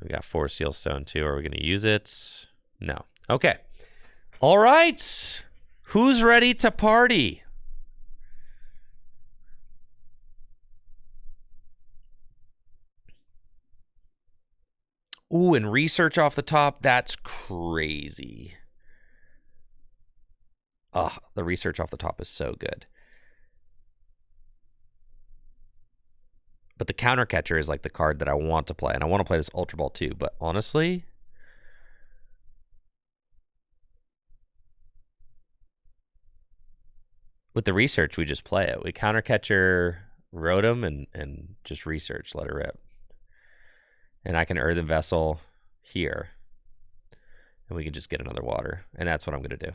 Speaker 1: We got 4 Sealstone too. Are we going to use it? No. Okay. All right. Who's ready to party? Ooh, and research off the top. That's crazy. Oh, the research off the top is so good. But the counter catcher is like the card that I want to play. And I want to play this Ultra Ball too. But honestly, with the research, we just play it. We counter catcher Rotom and just research, let it rip. And I can Earthen Vessel here. And we can just get another water. And that's what I'm going to do.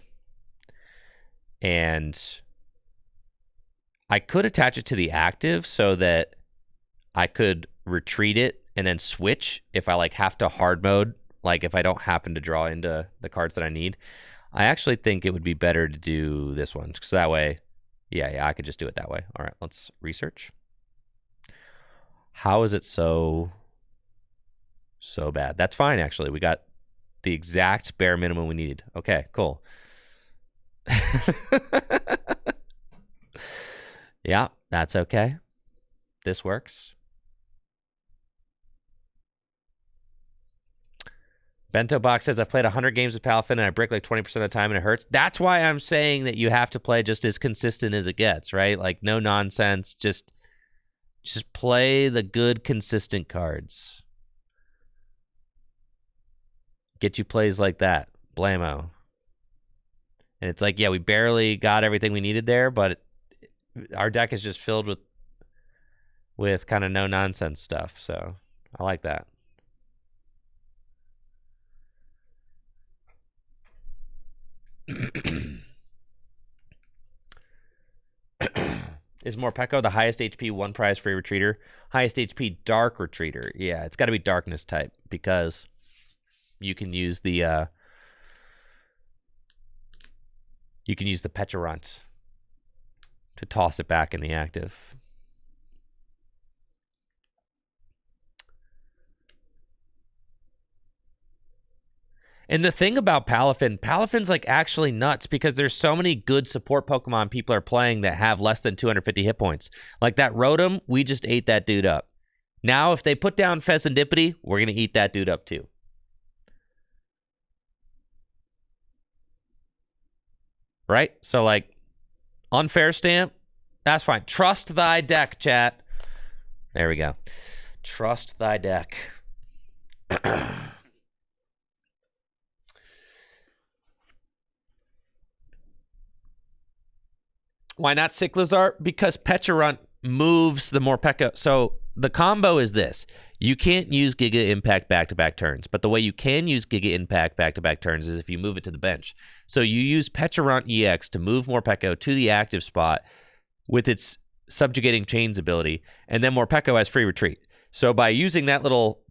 Speaker 1: And I could attach it to the active so that I could retreat it and then switch if I like have to hard mode, like if I don't happen to draw into the cards that I need. I actually think it would be better to do this one, because that way, yeah, I could just do it that way. All right, let's research. How is it so bad? That's fine, actually. We got the exact bare minimum we needed. Okay, cool. Yeah, that's okay. This works. Bento Box says, I've played 100 games with Palafin and I break like 20% of the time and it hurts. That's why I'm saying that you have to play just as consistent as it gets, right? Like, no nonsense. Just play the good, consistent cards. Get you plays like that. Blammo. And it's like, yeah, we barely got everything we needed there, but our deck is just filled with kind of no-nonsense stuff. So I like that. Is Morpeko the highest HP one prize free retreater? Highest HP dark retreater. Yeah, it's got to be darkness type because you can use the Pecharunt to toss it back in the active. And the thing about Palafin's like actually nuts because there's so many good support Pokemon people are playing that have less than 250 hit points. Like that Rotom, we just ate that dude up. Now, if they put down Fezandipity, we're going to eat that dude up too. Right? So, like, unfair stamp, that's fine. Trust thy deck, chat. There we go. Trust thy deck. Why not Cyclizar? Because Pecharunt moves the Morpeko. So the combo is this. You can't use Giga Impact back-to-back turns, but the way you can use Giga Impact back-to-back turns is if you move it to the bench. So you use Pecharunt EX to move Morpeko to the active spot with its Subjugating Chains ability, and then Morpeko has free retreat. So by using that little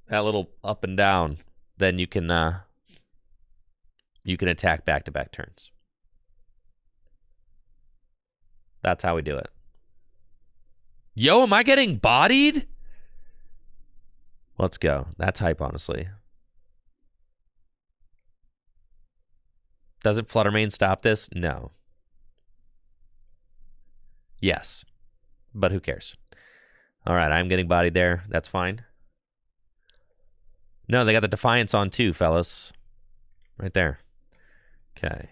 Speaker 1: up and down, then you can attack back-to-back turns. That's how we do it. Yo, am I getting bodied? Let's go. That's hype, honestly. Doesn't Fluttermane stop this? No. Yes. But who cares? All right, I'm getting bodied there. That's fine. No, they got the Defiance on too, fellas. Right there. Okay.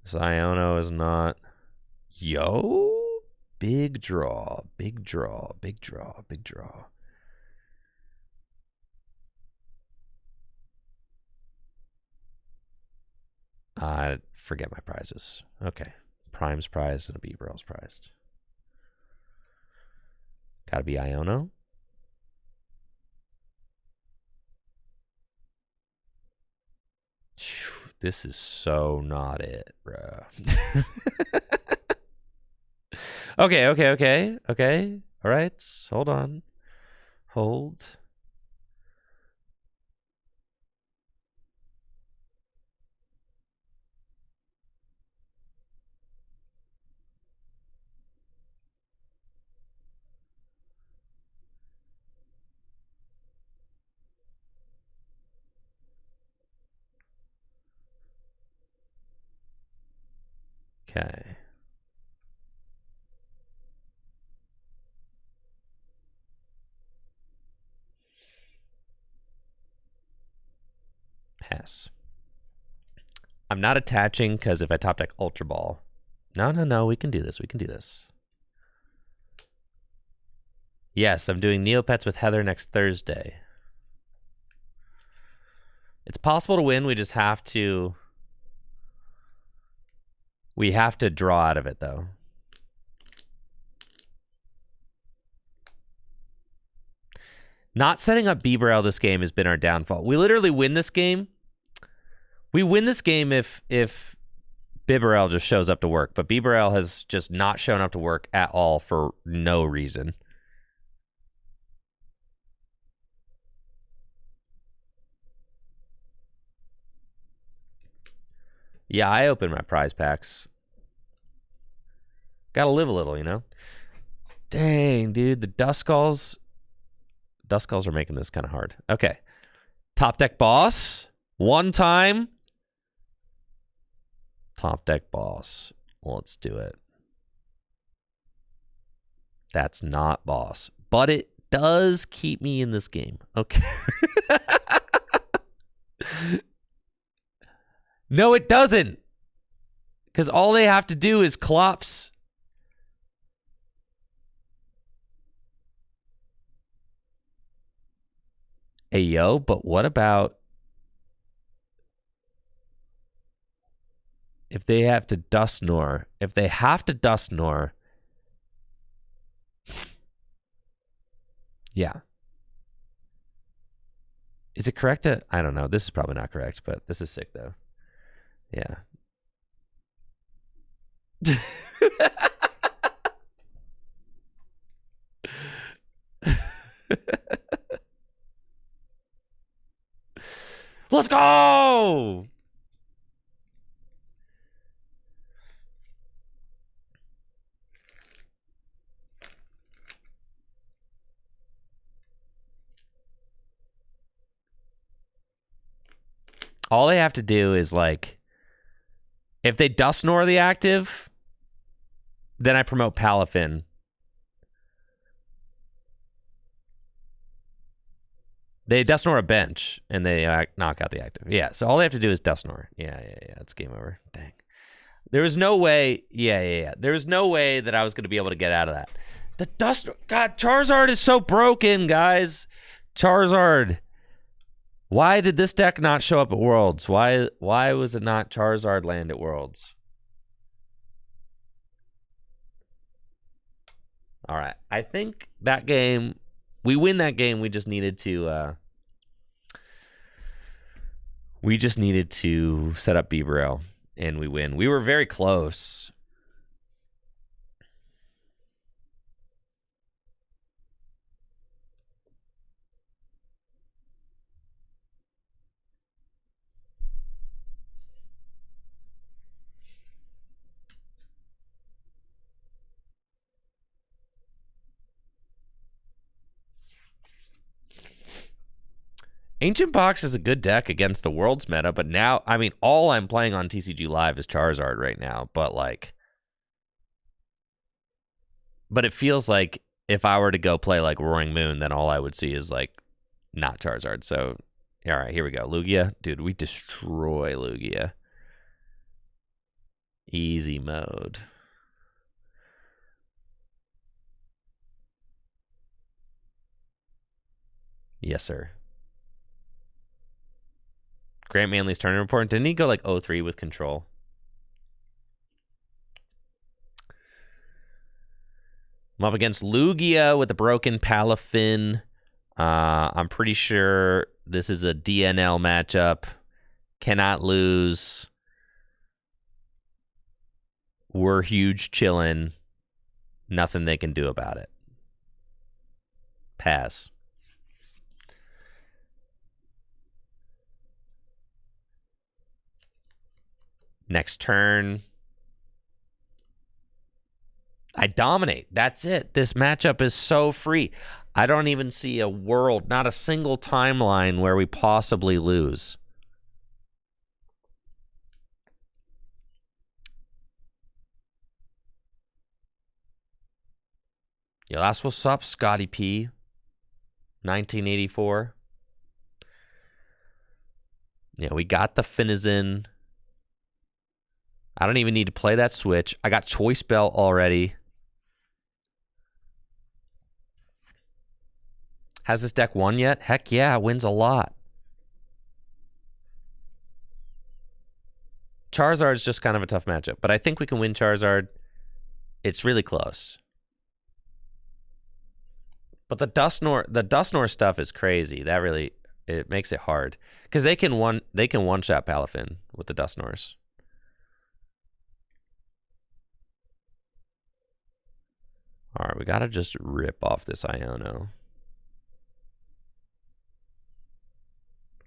Speaker 1: Ziono is not. Yo, big draw, big draw, big draw, big draw. I forget my prizes. Okay, Prime's prize and a Beaverell's prized. Gotta be Iono. This is so not it, bro. Okay. All right, hold on. Hold. Okay. Pass. I'm not attaching because if I top deck Ultra Ball. No. We can do this. We can do this. Yes, I'm doing Neopets with Heather next Thursday. It's possible to win. We just have to... We have to draw out of it, though. Not setting up Bibarel this game has been our downfall. We literally win this game. We win this game if Bibarel just shows up to work. But Bibarel has just not shown up to work at all for no reason. Yeah, I open my prize packs. Gotta live a little, you know? Dang, dude. The Duskulls... Duskulls are making this kind of hard. Okay. Top deck boss. One time. Top deck boss. Let's do it. That's not boss. But it does keep me in this game. Okay. No, it doesn't. Because all they have to do is Klops. Hey, yo, but what about if they have to Dusknoir? If they have to Dusknoir, yeah. Is it correct to... I don't know. This is probably not correct, but this is sick, though. Yeah. Let's go! All they have to do is, like, if they Dusknoir the active, then I promote Palafin. They Dusknoir a bench, and they knock out the active. Yeah, so all they have to do is Dusknoir. Yeah, it's game over. Dang. There was no way... Yeah. There was no way that I was going to be able to get out of that. The Dusknoir... God, Charizard is so broken, guys. Charizard. Why did this deck not show up at Worlds? Why was it not Charizard land at Worlds? All right. I think that game... We win that game. We just needed to... set up Bibarel, and we win. We were very close. Ancient Box is a good deck against the World's meta, but now, I mean, all I'm playing on TCG Live is Charizard right now, but, like... But it feels like if I were to go play, like, Roaring Moon, then all I would see is, like, not Charizard. So, all right, here we go. Lugia. Dude, we destroy Lugia. Easy mode. Yes, sir. Grant Manley's tournament report. Didn't he go like 0-3 with control? I'm up against Lugia with a broken Palafin. I'm pretty sure this is a DNL matchup. Cannot lose. We're huge chillin'. Nothing they can do about it. Pass. Next turn. I dominate. That's it. This matchup is so free. I don't even see a world, not a single timeline where we possibly lose. Yo, that's what's up, Scotty P. 1984. Yeah, we got the Finizen. I don't even need to play that switch. I got Choice Belt already. Has this deck won yet? Heck yeah, it wins a lot. Charizard's just kind of a tough matchup, but I think we can win Charizard. It's really close. But the Dusknoir stuff is crazy. That really, it makes it hard because they can one shot Palafin with the Dusknoirs. All right, we gotta just rip off this Iono.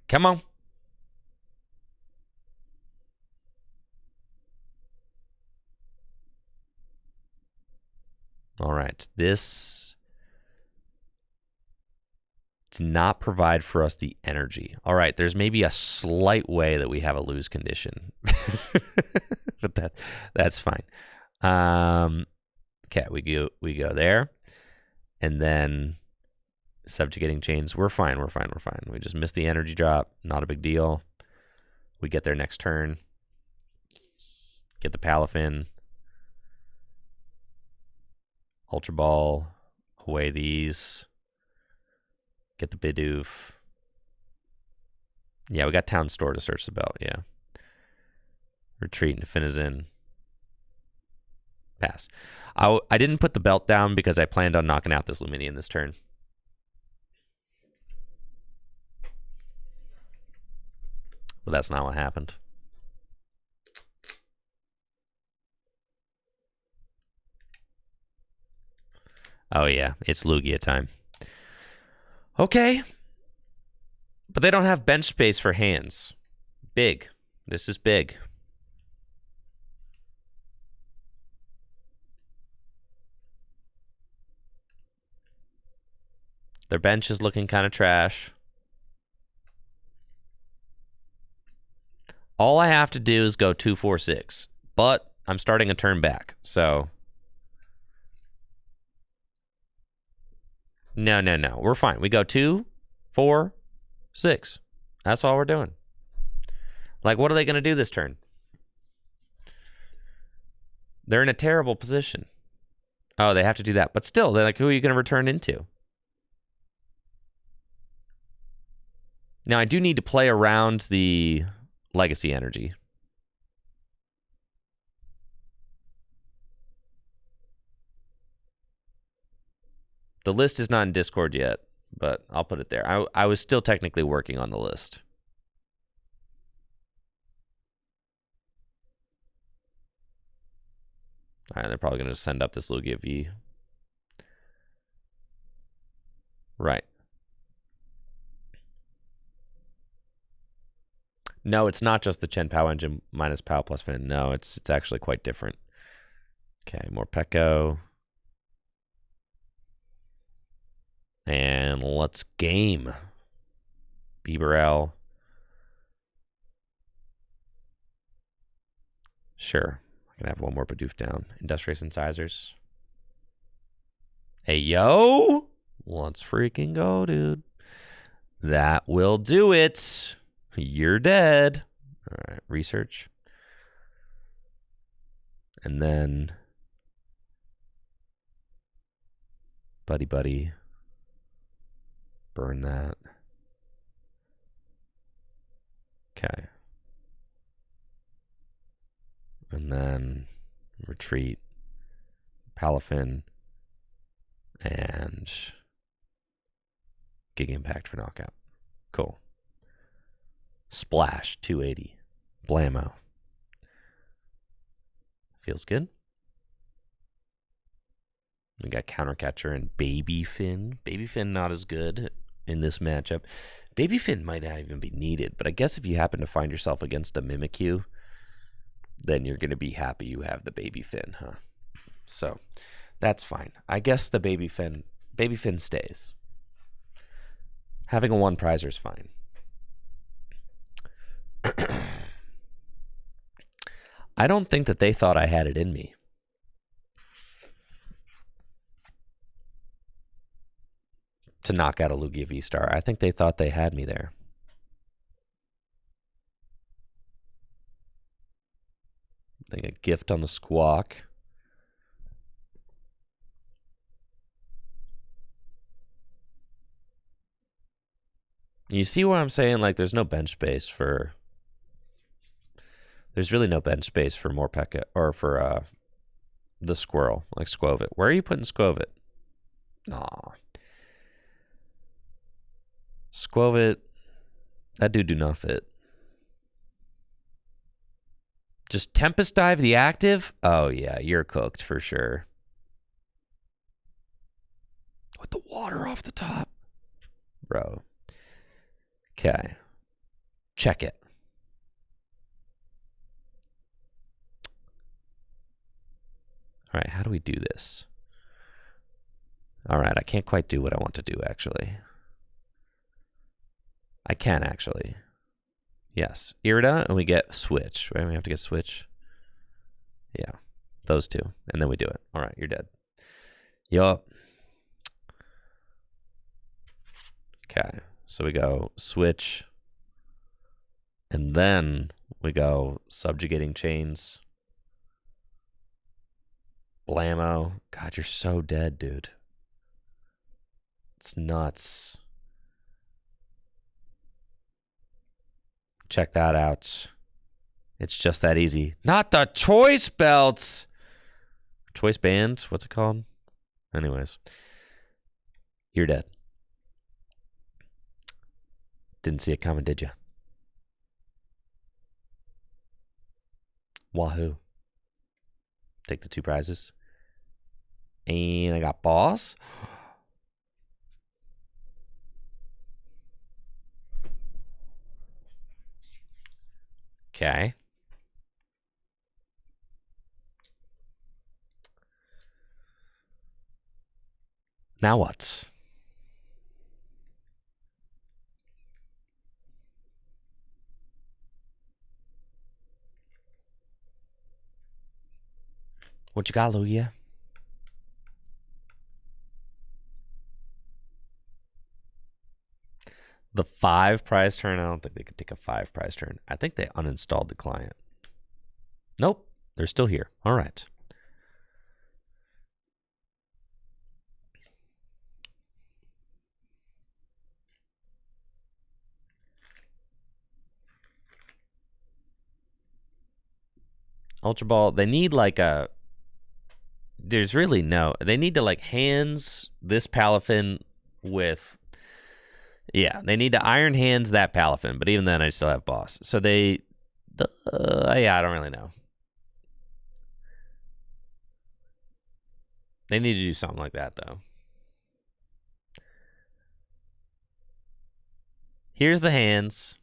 Speaker 1: Come on. All right, this does not provide for us the energy. All right, there's maybe a slight way that we have a lose condition, but that's fine. Okay, we go there, and then subjugating chains. We're fine. We just missed the energy drop. Not a big deal. We get there next turn. Get the Palafin. Ultra Ball. Away these. Get the Bidoof. Yeah, we got Town Store to search the belt. Yeah. Retreat into Finizen. Pass. I didn't put the belt down because I planned on knocking out this Luminian this turn. But that's not what happened. Oh yeah, it's Lugia time. Okay. But they don't have bench space for hands. Big. This is big. Their bench is looking kind of trash. All I have to do is go 2, 4, 6. But I'm starting a turn back, so... No. We're fine. We go 2, 4, 6. That's all we're doing. Like, what are they going to do this turn? They're in a terrible position. Oh, they have to do that. But still, they're like, who are you going to return into? Now, I do need to play around the legacy energy. The list is not in Discord yet, but I'll put it there. I was still technically working on the list. All right, they're probably going to send up this Lugia V. Right. No, it's not just the Chen Pao engine minus Pao plus Fin. No, it's actually quite different. Okay, more Pekko. And let's game. Bibarel. Sure. I can have one more Bidoof down. Industrious Incisors. Hey, yo! Let's freaking go, dude. That will do it. You're dead. All right, research. And then... Buddy. Burn that. Okay. And then retreat, Palafin, and Giga Impact for knockout. Cool. Splash, 280. Blammo. Feels good. We got Countercatcher and Baby Finn. Baby Finn not as good in this matchup. Baby Finn might not even be needed, but I guess if you happen to find yourself against a Mimikyu, then you're going to be happy you have the Baby Finn, huh? So, that's fine. I guess the Baby Finn stays. Having a 1 prizer is fine. I don't think that they thought I had it in me. To knock out a Lugia V-Star. I think they thought they had me there. I think a gift on the Squawk. You see what I'm saying? Like, there's no bench space for There's really no bench space for Morpeka or for the squirrel, like Squovit. Where are you putting Squovit? Aw. Squovit, that dude do not fit. Just Tempest Dive the active? Oh, yeah, you're cooked for sure. With the water off the top. Bro. Okay. Check it. All right, how do we do this? All right, I can't quite do what I want to do, actually. I can, actually. Yes. Irida, and we get Switch, right? We have to get Switch. Yeah, those two. And then we do it. All right, you're dead. Yup. Okay, so we go Switch. And then we go Subjugating Chains. Blammo. God, you're so dead, dude. It's nuts. Check that out. It's just that easy. Not the choice belts. Choice band? What's it called? Anyways. You're dead. Didn't see it coming, did you? Wahoo. Take the 2 prizes. And I got boss. Okay. Now what? What you got, Lugia? The 5 prize turn? I don't think they could take a 5 prize turn. I think they uninstalled the client. Nope. They're still here. All right. Ultra Ball, they need like a... There's really no... They need to like hands this Palafin with... Yeah, they need to Iron Hands that Palafin, but even then I still have boss. So they... yeah, I don't really know. They need to do something like that, though. Here's the hands.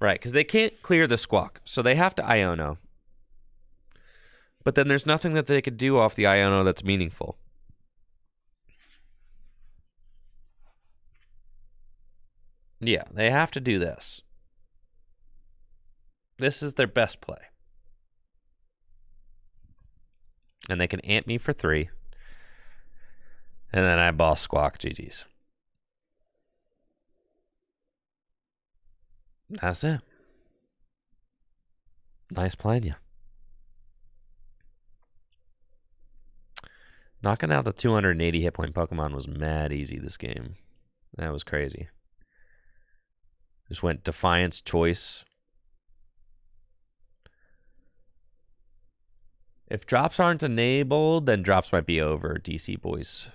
Speaker 1: Right, because they can't clear the Squawk, so they have to Iono. But then there's nothing that they could do off the Iono that's meaningful. Yeah, they have to do this. This is their best play. And they can amp me for 3. And then I boss Squawk. GG's. That's it. Nice playing you. Knocking out the 280 hit point Pokemon was mad easy this game. That was crazy. Just went Defiance Choice. If drops aren't enabled, then drops might be over, DC boys.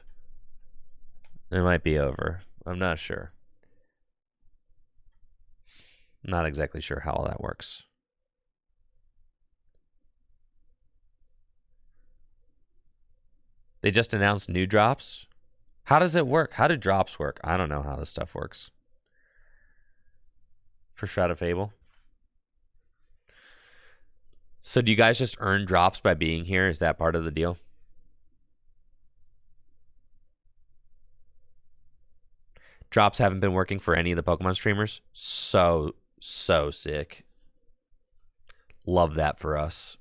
Speaker 1: It might be over. I'm not sure. Not exactly sure how all that works. They just announced new drops. How does it work? How do drops work? I don't know how this stuff works. For Shroud of Fable. So do you guys just earn drops by being here? Is that part of the deal? Drops haven't been working for any of the Pokemon streamers. So sick. Love that for us.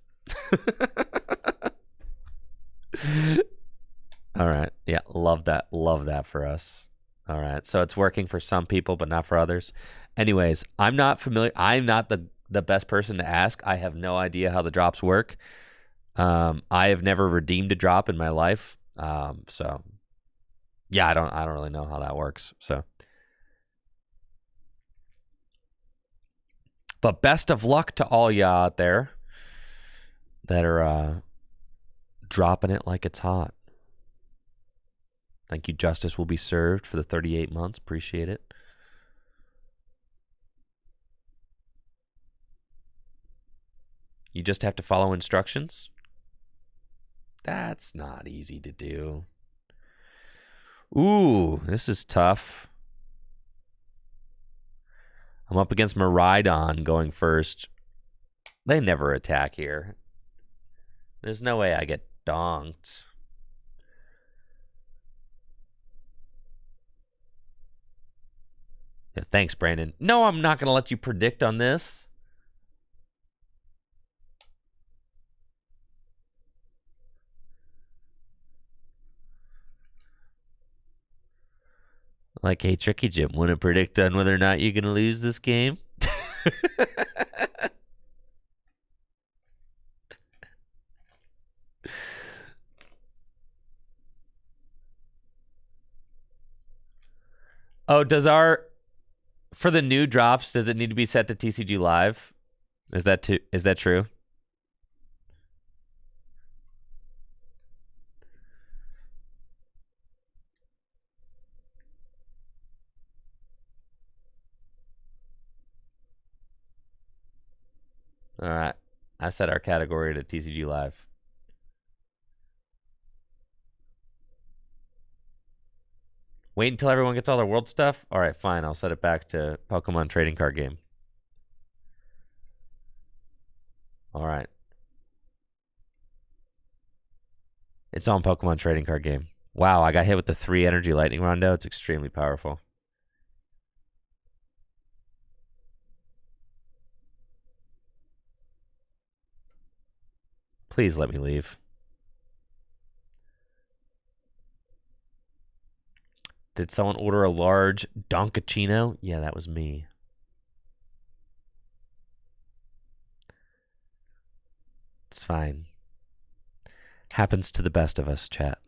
Speaker 1: All right. Yeah, love that. Love that for us. All right. So it's working for some people, but not for others. Anyways, I'm not familiar. I'm not the best person to ask. I have no idea how the drops work. I have never redeemed a drop in my life. So yeah, I don't really know how that works. So But best of luck to all y'all out there that are dropping it like it's hot. Thank you. Justice will be served for the 38 months. Appreciate it. You just have to follow instructions. That's not easy to do. Ooh, this is tough. I'm up against Miraidon going first. They never attack here. There's no way I get donked. Yeah, thanks, Brandon. No, I'm not going to let you predict on this. Like, hey, Tricky Jim, want to predict on whether or not you're going to lose this game? Oh, for the new drops, does it need to be set to TCG Live? Is that true? All right. I set our category to TCG Live. Wait until everyone gets all their world stuff? All right, fine. I'll set it back to Pokemon trading card game. All right. It's on Pokemon trading card game. Wow, I got hit with the 3 energy lightning rondo. It's extremely powerful. Please let me leave. Did someone order a large Donkachino? Yeah, that was me. It's fine. Happens to the best of us, chat.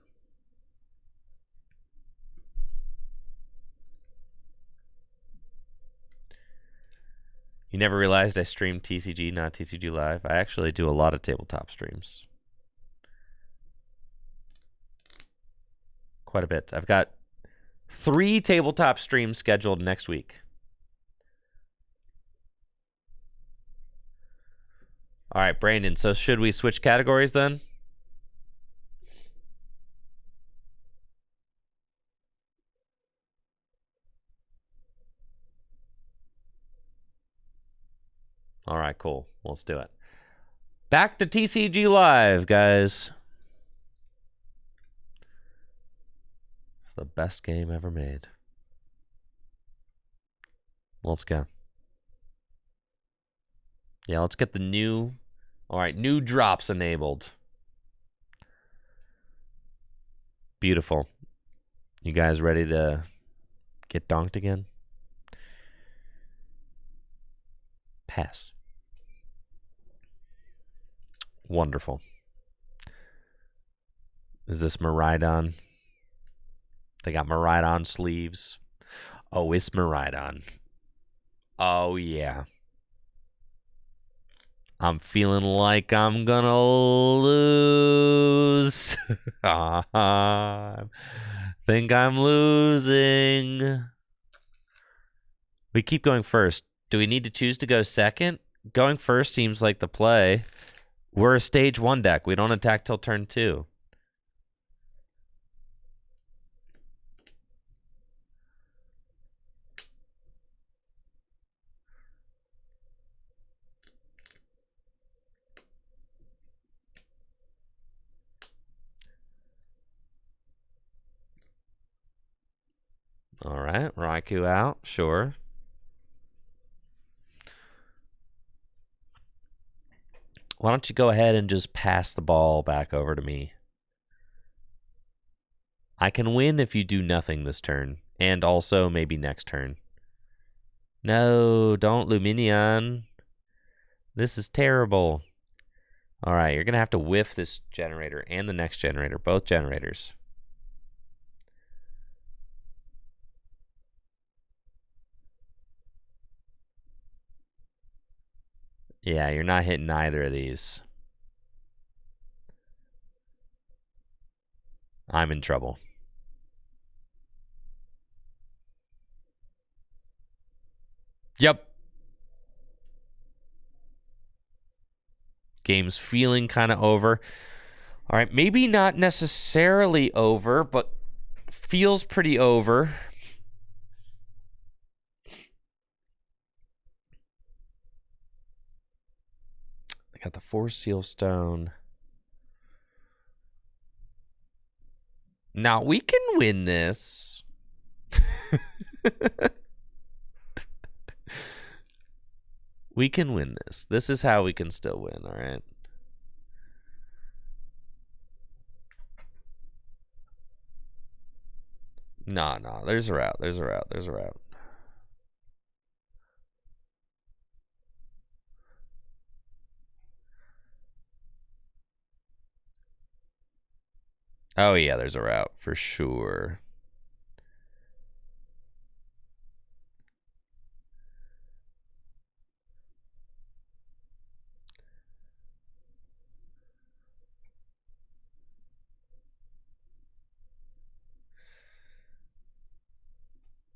Speaker 1: You never realized I stream TCG, not TCG Live? I actually do a lot of tabletop streams. Quite a bit. I've got 3 tabletop streams scheduled next week. All right, Brandon, so should we switch categories then? All right, cool. Let's do it. Back to TCG Live, guys. It's the best game ever made. Let's go. Yeah, let's get the new... All right, new drops enabled. Beautiful. You guys ready to get donked again? Pass. Wonderful. Is this Miraidon? They got Miraidon sleeves. Oh, it's Miraidon. Oh, yeah. I'm feeling like I'm gonna lose. Think I'm losing. We keep going first. Do we need to choose to go second? Going first seems like the play. We're a stage 1 deck. We don't attack till turn 2. All right, Raikou out, sure. Why don't you go ahead and just pass the ball back over to me? I can win if you do nothing this turn, and also maybe next turn. No, don't Luminion. This is terrible. All right, you're going to have to whiff this generator and the next generator, both generators. Yeah, you're not hitting either of these. I'm in trouble. Yep. Game's feeling kind of over. All right, maybe not necessarily over, but feels pretty over. I got the 4 seal stone. Now we can win this. We can win this. This is how we can still win, all right? No. There's a route. There's a route. There's a route. Oh, yeah, there's a route for sure.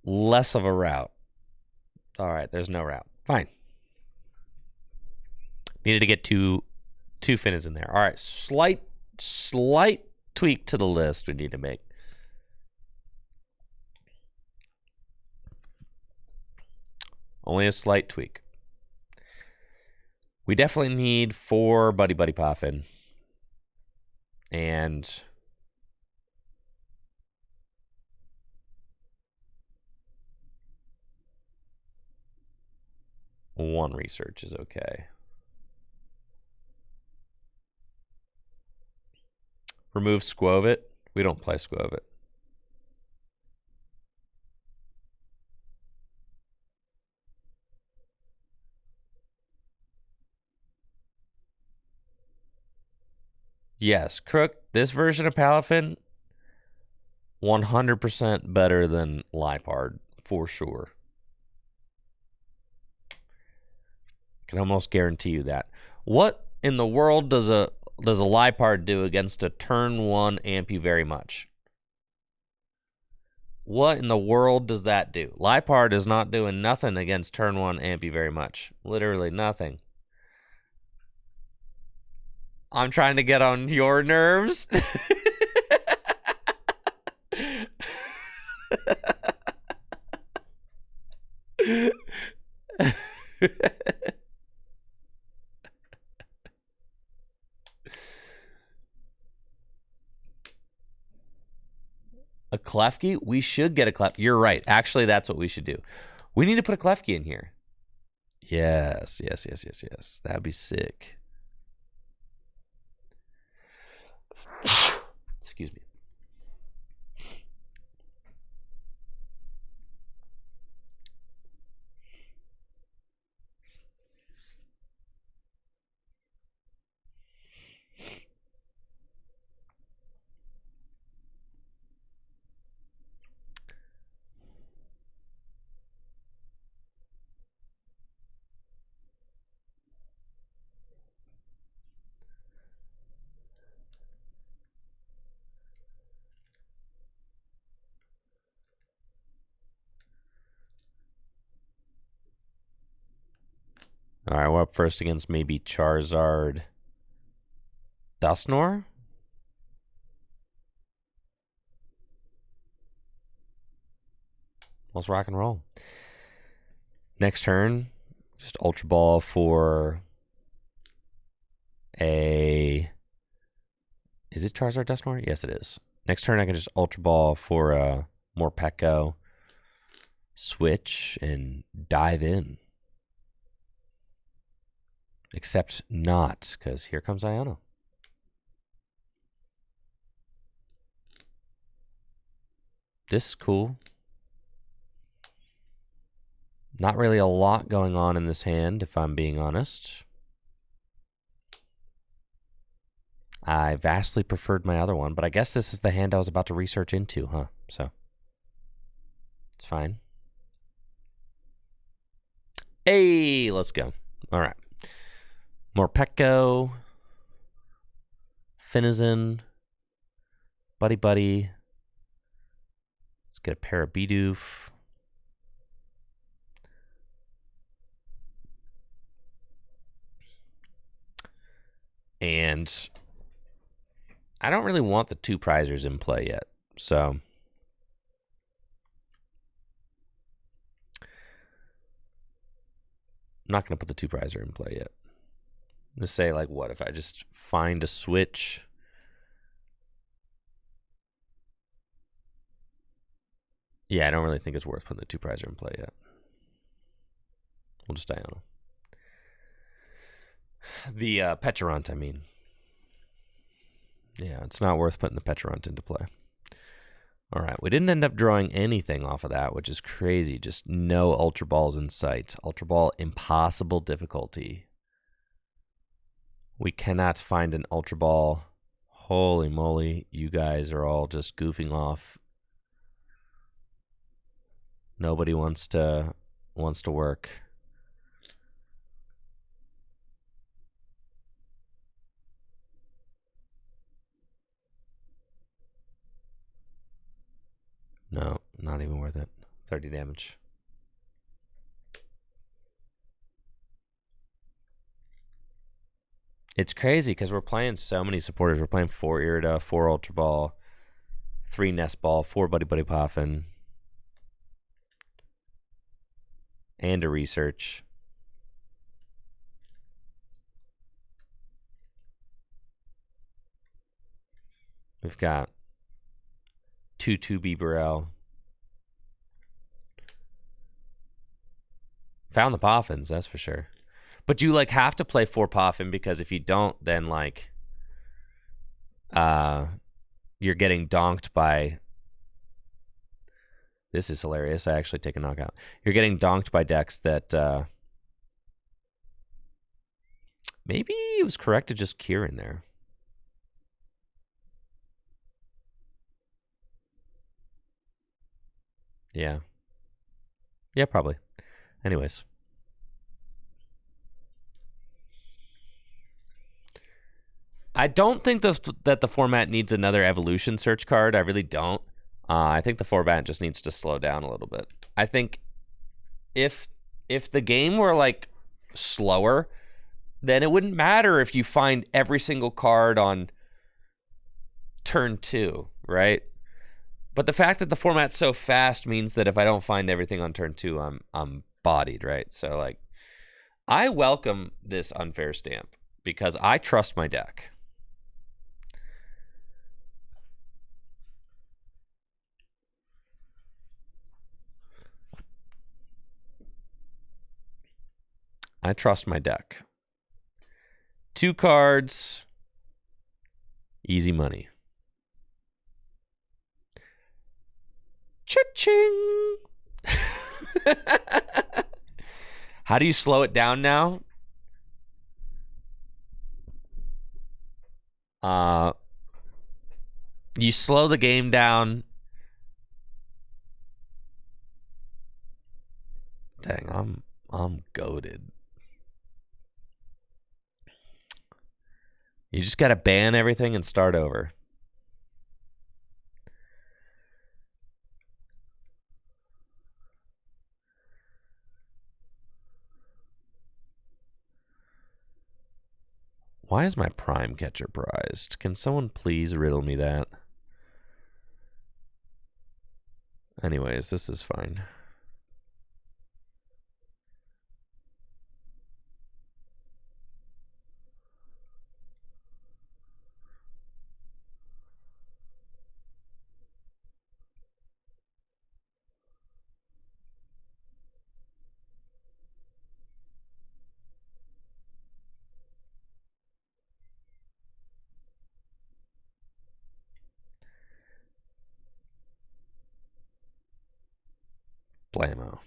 Speaker 1: Less of a route. All right, there's no route. Fine. Needed to get two Finnas in there. All right, slight tweak to the list we need to make. Only a slight tweak. We definitely need 4 Buddy Palafin. And one research is okay. Remove Squovit. We don't play Squovit. Yes, Crook, this version of Palafin, 100% better than Lipard, for sure. Can almost guarantee you that. What in the world does a Lipard do against a turn 1 amp you very much? What in the world does that do? Lipard is not doing nothing against turn 1 amp you very much. Literally nothing. I'm trying to get on your nerves. A Klefki? We should get a Klefki. You're right. Actually, that's what we should do. We need to put a Klefki in here. Yes. That'd be sick. Excuse me. All right, we're up first against maybe Charizard. Dusknoir? Let's rock and roll. Next turn, just Ultra Ball for a... Is it Charizard Dusknoir? Yes, it is. Next turn, I can just Ultra Ball for a Morpeko, switch, and dive in. Except not, because here comes Iono. This is cool. Not really a lot going on in this hand, if I'm being honest. I vastly preferred my other one, but I guess this is the hand I was about to research into, huh? So, it's fine. Hey, let's go. All right. Morpeko, Finizen, Buddy Buddy. Let's get a pair of Bidoof. And I don't really want the 2 prizers in play yet, so I'm not going to put the 2 prizer in play yet. I'm going to say, like, what if I just find a switch? Yeah, I don't really think it's worth putting the 2 prizer in play yet. We'll just die on them. The Petarant, I mean. Yeah, it's not worth putting the Petarant into play. All right, we didn't end up drawing anything off of that, which is crazy. Just no Ultra Balls in sight. Ultra Ball, impossible difficulty. We cannot find an Ultra Ball. Holy moly, you guys are all just goofing off. Nobody wants to work. No, not even worth it. 30 damage. It's crazy because we're playing so many supporters. We're playing 4 Irida, 4 Ultra Ball, 3 Nest Ball, 4 Buddy Buddy Palafin, and a Research. We've got 2 2B Burrell. Found the Poffins, that's for sure. But you like have to play 4 Poffin because if you don't, then like you're getting donked by. This is hilarious. I actually take a knockout. You're getting donked by decks that maybe it was correct to just cure in there. Yeah. Yeah, probably. Anyways. I don't think that the format needs another evolution search card. I really don't. I think the format just needs to slow down a little bit. I think if the game were like slower, then it wouldn't matter if you find every single card on turn 2, right? But the fact that the format's so fast means that if I don't find everything on turn 2, I'm bodied, right? So like I welcome this unfair stamp because I trust my deck. I trust my deck. 2 cards, easy money. Cha-ching! How do you slow it down now? You slow the game down. Dang, I'm goated. You just gotta ban everything and start over. Why is my prime catcher prized? Can someone please riddle me that? Anyways, this is fine. Blammo.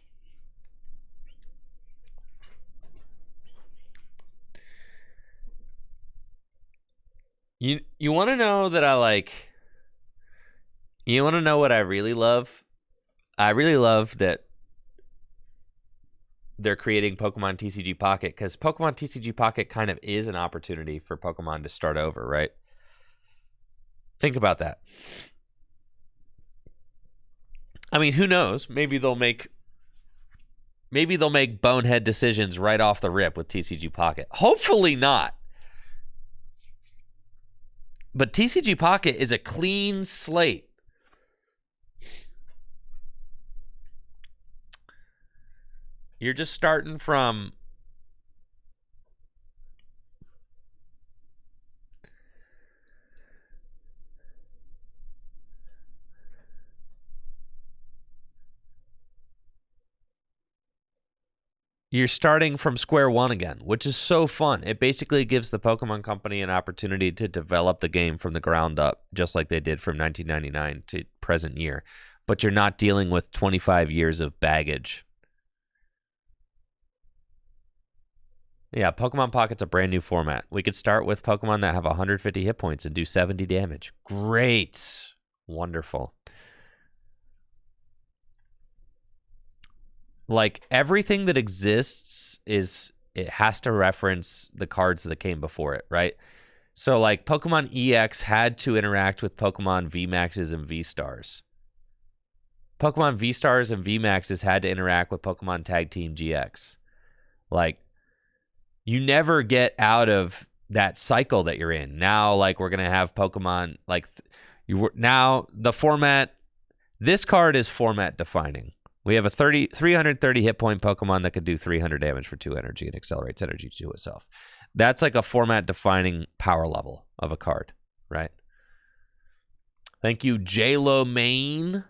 Speaker 1: You want to know that I like. You want to know what I really love? I really love that they're creating Pokemon TCG Pocket, because Pokemon TCG Pocket kind of is an opportunity for Pokemon to start over, right? Think about that. I mean, who knows? Maybe they'll make bonehead decisions right off the rip with TCG Pocket. Hopefully not. But TCG Pocket is a clean slate. You're just starting from square one again, which is so fun. It basically gives the Pokemon Company an opportunity to develop the game from the ground up, just like they did from 1999 to present year. But you're not dealing with 25 years of baggage. Yeah, Pokemon Pocket's a brand new format. We could start with Pokemon that have 150 hit points and do 70 damage. Great. Wonderful. Like, everything that exists it has to reference the cards that came before it, right? So, like, Pokemon EX had to interact with Pokemon VMAXs and V-Stars. Pokemon V-Stars and VMAXs had to interact with Pokemon Tag Team GX. Like, you never get out of that cycle that you're in. Now, like, we're going to have Pokemon, like, now the format, this card is format defining. We have a 330 hit point Pokemon that could do 300 damage for 2 energy and accelerates energy to itself. That's like a format defining power level of a card, right? Thank you, J-Lo Main,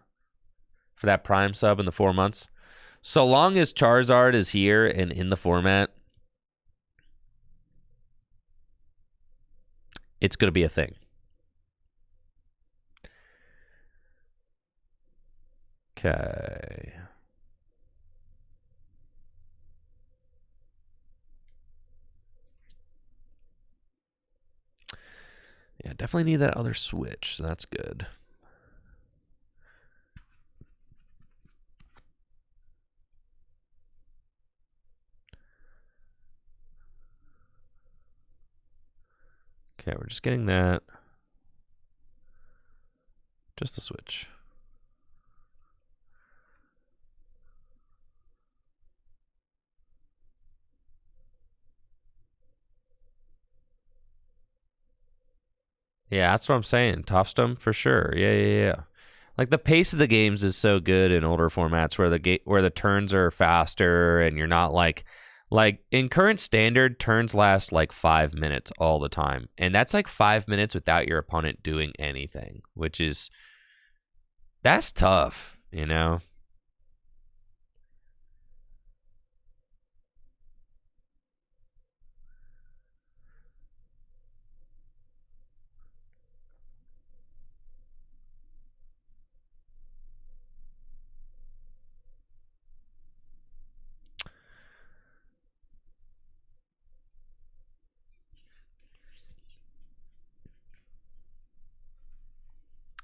Speaker 1: for that Prime sub in the 4 months. So long as Charizard is here and in the format, it's going to be a thing. Okay. Yeah, definitely need that other switch, so that's good. Okay, we're just getting that. Just the switch. Yeah, that's what I'm saying. Topstum for sure. Yeah. Like, the pace of the games is so good in older formats where the turns are faster and you're not like in current standard, turns last like 5 minutes all the time. And that's like 5 minutes without your opponent doing anything, that's tough, you know?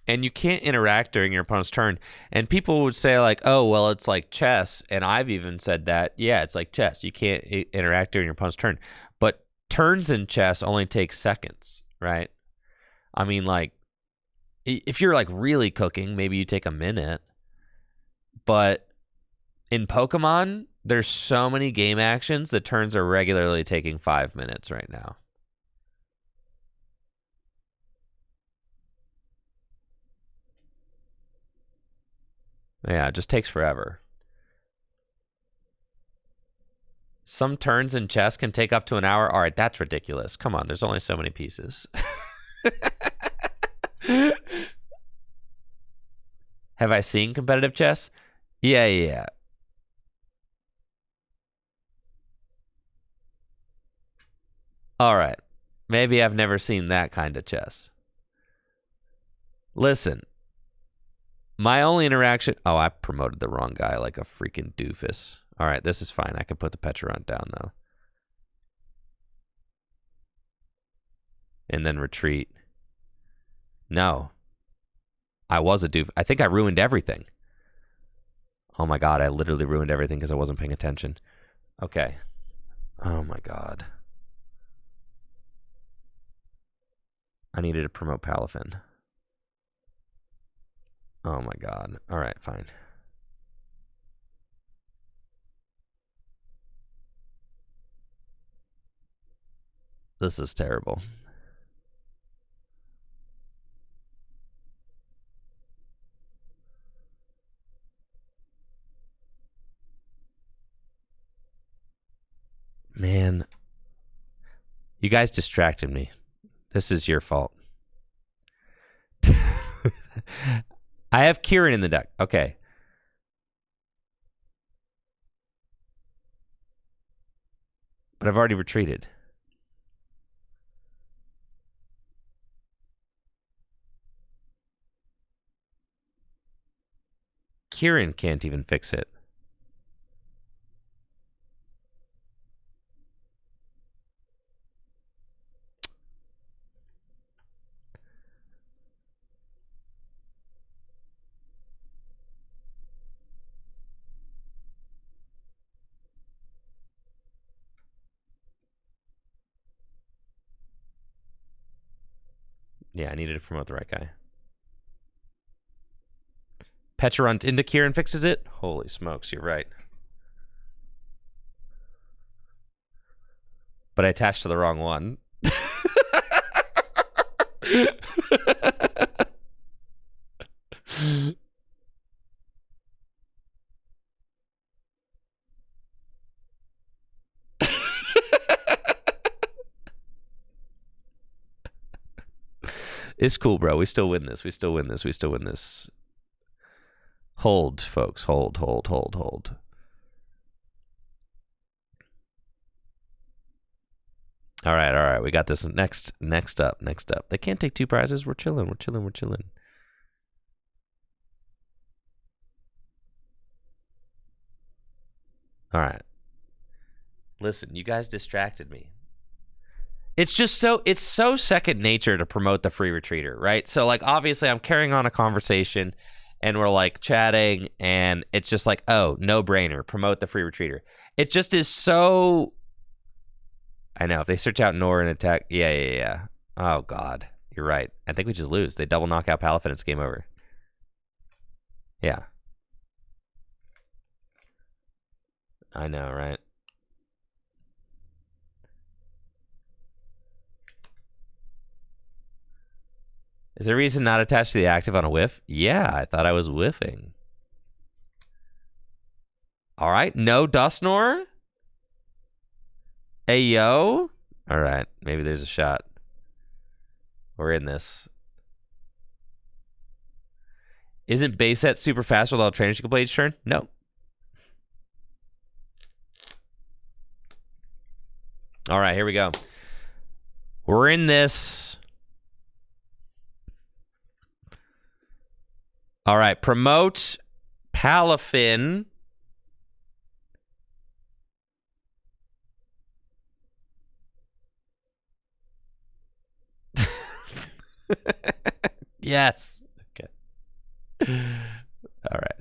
Speaker 1: And you can't interact during your opponent's turn. And people would say, like, oh, well, it's like chess. And I've even said that, yeah, it's like chess. You can't interact during your opponent's turn. But turns in chess only take seconds, right? I mean, like, if you're, like, really cooking, maybe you take a minute. But in Pokemon, there's so many game actions that turns are regularly taking 5 minutes right now. Yeah, it just takes forever. Some turns in chess can take up to an hour. All right, that's ridiculous. Come on, there's only so many pieces. Have I seen competitive chess? Yeah. All right. Maybe I've never seen that kind of chess. Listen. My only interaction... Oh, I promoted the wrong guy like a freaking doofus. All right, this is fine. I can put the Pecharunt down, though. And then retreat. No. I was a doof. I think I ruined everything. Oh my god, I literally ruined everything because I wasn't paying attention. Okay. Oh my god. I needed to promote Palafin. Oh my god. Alright, fine. This is terrible. Man. You guys distracted me. This is your fault. I have Kieran in the deck. Okay. But I've already retreated. Kieran can't even fix it. Yeah, I needed to promote the right guy. Pecharunt into Kieran fixes it? Holy smokes, you're right. But I attached to the wrong one. It's cool, bro. We still win this. We still win this. We still win this. Hold, folks. Hold, hold, hold, hold. All right, all right. We got this. Next up. They can't take 2 prizes. We're chilling. We're chilling. We're chilling. All right. Listen, you guys distracted me. It's just it's so second nature to promote the free retreater, right? So like obviously I'm carrying on a conversation and we're like chatting and it's just like, oh, no brainer, promote the free retreater. It just is so, I know, if they search out Nor and attack, yeah. Oh god, you're right. I think we just lose. They double knock out Palafin, it's game over. Yeah. I know, right? Is there a reason not attached to the active on a whiff? Yeah, I thought I was whiffing. All right, no Dustnor. Hey, yo. All right, maybe there's a shot. We're in this. Isn't base set super fast with all trainers you can play each turn? No. All right, here we go. We're in this. All right, promote Palafin. Yes. Okay. All right.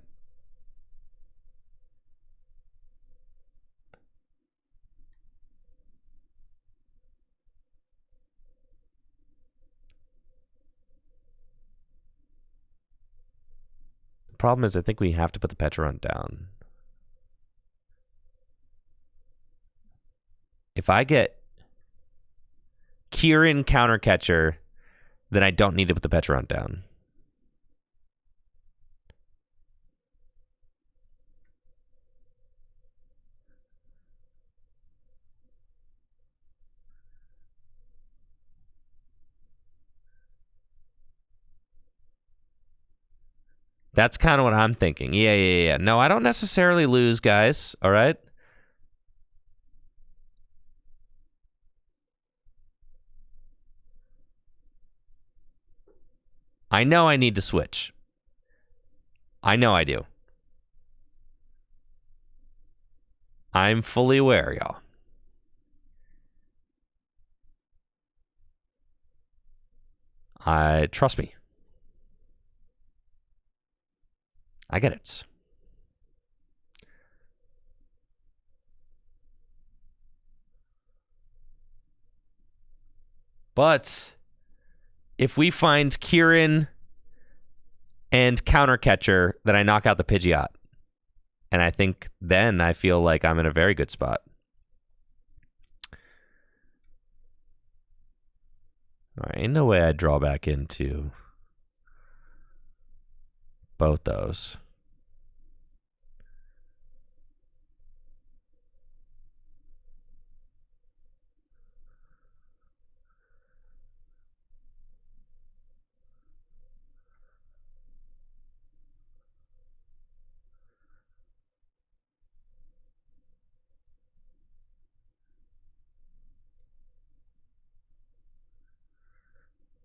Speaker 1: The problem is I think we have to put the Pecharunt down. If I get Kieran counter catcher, then I don't need to put the Pecharunt down. That's kind of what I'm thinking. Yeah. No, I don't necessarily lose, guys. All right? I know I need to switch. I know I do. I'm fully aware, y'all. Trust me. I get it. But if we find Kieran and Countercatcher, then I knock out the Pidgeot. And I think then I feel like I'm in a very good spot. All right, ain't no way I'd draw back into both those.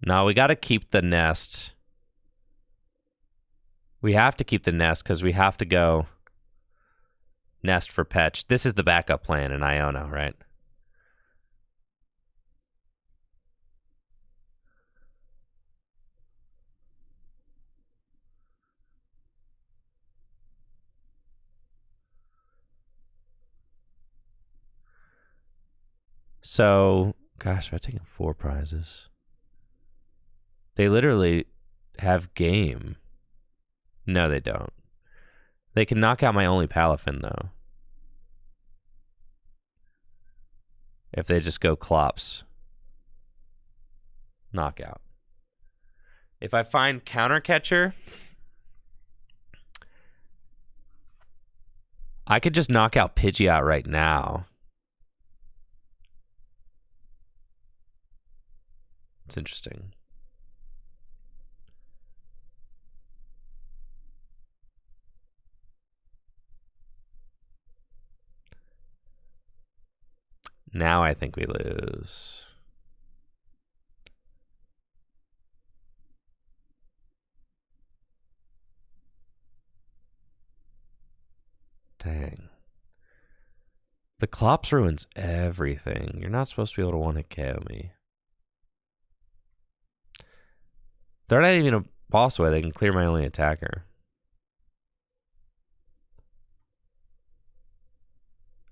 Speaker 1: No, we got to keep the nest. We have to keep the nest because we have to go nest for Petch. This is the backup plan in Iono, right? So, gosh, I've taken 4 prizes. They literally have game. No, they don't. They can knock out my only Palafin, though. If they just go Clops. Knockout. If I find Countercatcher, I could just knock out Pidgeot right now. It's interesting. Now I think we lose. Dang. The Clops ruins everything. You're not supposed to be able to one-hit KO me. They're not even a boss away. They can clear my only attacker.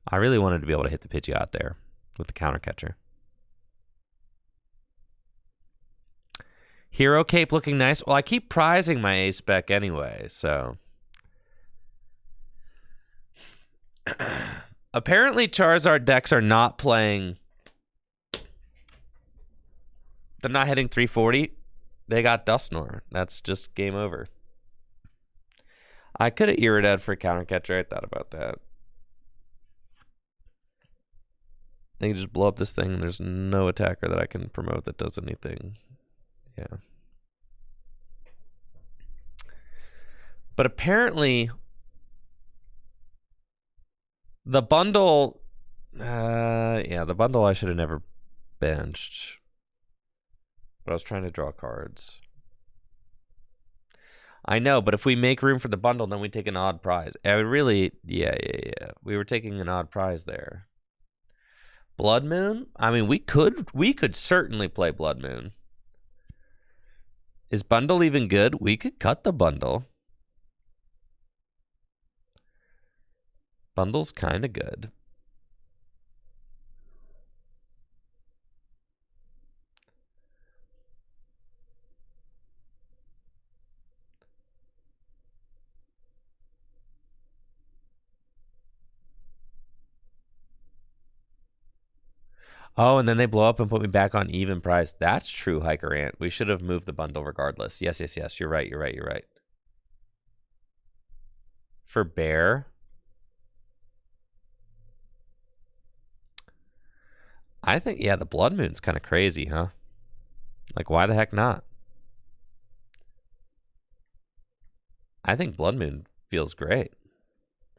Speaker 1: I really wanted to be able to hit the Pidgeot there with the Countercatcher. Hero Cape looking nice. Well, I keep prizing my ace spec anyway, so. Apparently, Charizard decks are not playing. They're not hitting 340. They got Dusknoir. That's just game over. I could have Iridad for a Countercatcher. I thought about that. I can just blow up this thing, and there's no attacker that I can promote that does anything. Yeah. But apparently, the bundle... yeah, the bundle I should have never benched. But I was trying to draw cards. I know, but if we make room for the bundle, then we take an odd prize. I would really... Yeah. We were taking an odd prize there. Blood Moon? I mean, we could certainly play Blood Moon. Is bundle even good? We could cut the bundle. Bundle's kind of good. Oh, and then they blow up and put me back on even price. That's true, Hiker Ant. We should have moved the bundle regardless. Yes. You're right. For Bear, I think, yeah, the Blood Moon's kind of crazy, huh? Like, why the heck not? I think Blood Moon feels great.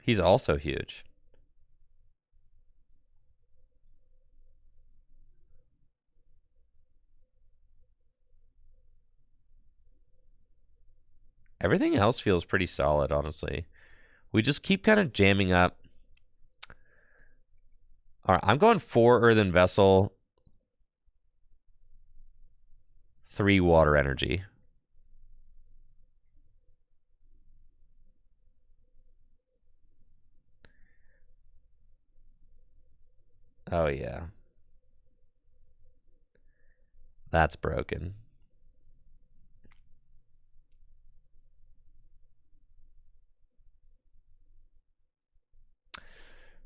Speaker 1: He's also huge. Everything else feels pretty solid, honestly. We just keep kind of jamming up. All right, I'm going 4 Earthen Vessel, 3 Water Energy. Oh, yeah. That's broken.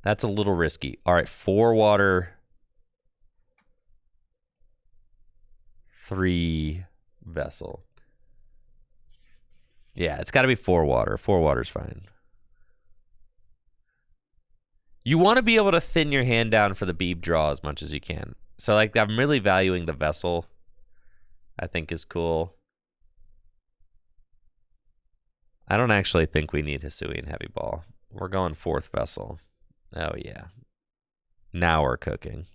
Speaker 1: That's a little risky. All right, 4 water, 3 vessel. Yeah, it's got to be 4 water. 4 water's fine. You want to be able to thin your hand down for the beeb draw as much as you can. So, like, I'm really valuing the vessel. I think is cool. I don't actually think we need Hisui and Heavy Ball. We're going 4th vessel. Oh, yeah. Now we're cooking.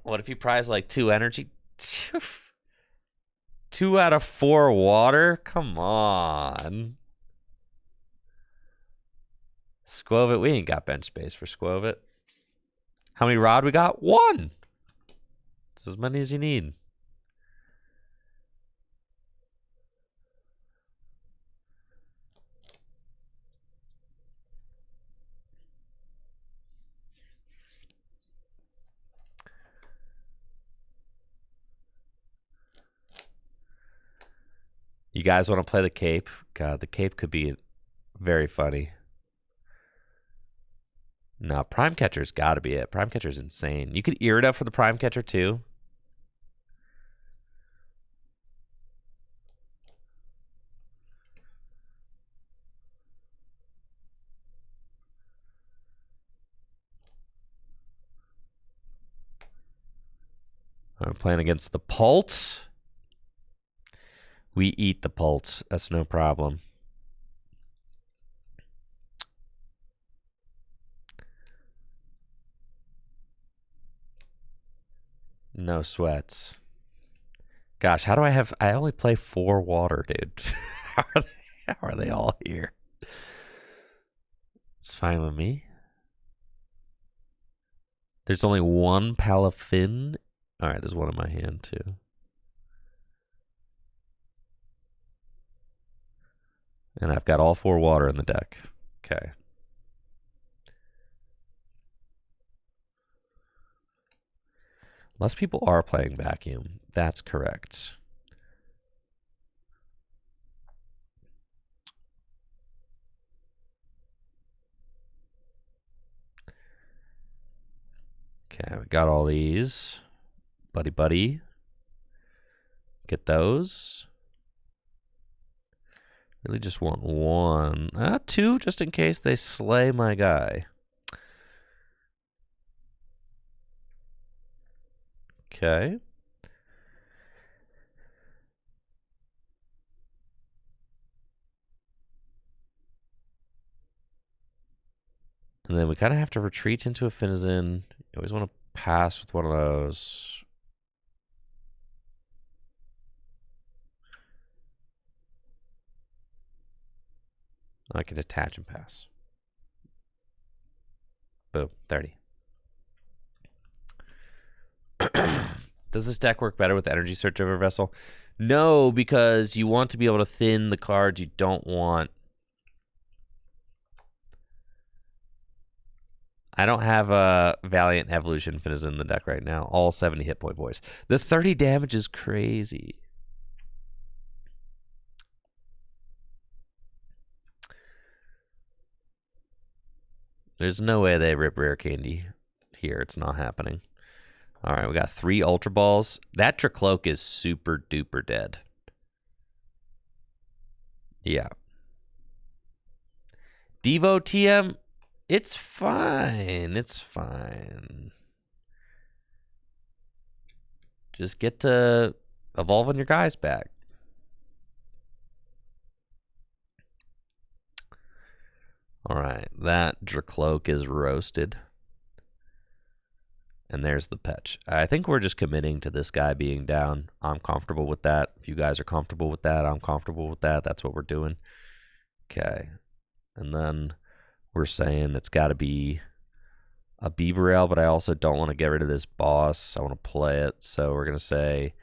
Speaker 1: What if you prize like 2 energy? 2 out of 4 water? Come on. Squovit, we ain't got bench space for Squovit. How many rod we got? 1. It's as many as you need. You guys want to play the cape? God, the cape could be very funny. No, Prime Catcher's got to be it. Prime Catcher's insane. You could Irida for the Prime Catcher too. I'm playing against the Pulse. We eat the Pulse. That's no problem. No sweats. Gosh, how do I have... I only play 4 water, dude. How are they all here? It's fine with me. There's only 1 Palafin. All right, there's 1 in my hand, too. And I've got all 4 water in the deck. Okay. Less people are playing vacuum. That's correct. Okay, we got all these. Buddy. Get those. Really just want 1. 2, just in case they slay my guy. Okay. And then we kind of have to retreat into a Finizen. You always want to pass with one of those. I can attach and pass. Boom, 30. Does this deck work better with Energy Search over Vessel? No, because you want to be able to thin the cards you don't want. I don't have a Valiant Evolution Finizen in the deck right now. All 70 hit point boys. The 30 damage is crazy. There's no way they rip Rare Candy here. It's not happening. All right, we got 3 Ultra Balls. That Tricloak is super duper dead. Yeah. Devo TM, it's fine. It's fine. Just get to evolving your guys back. All right, that Tricloak is roasted. And there's the Petch. I think we're just committing to this guy being down. I'm comfortable with that. If you guys are comfortable with that, I'm comfortable with that. That's what we're doing. Okay. And then we're saying it's got to be a Beaverell, but I also don't want to get rid of this boss. I want to play it. So we're going to say,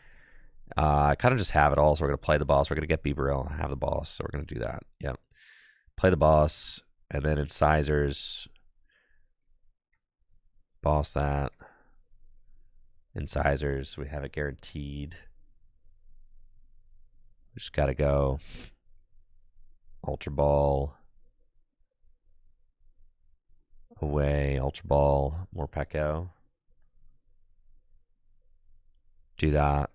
Speaker 1: I kind of just have it all. So we're going to play the boss. We're going to get Beaverell, have the boss. So we're going to do that. Yep. Play the boss. And then incisors. Boss that. Incisors, we have it guaranteed. We just gotta go. Ultra Ball. Away, Ultra Ball, more Pecco. Do that.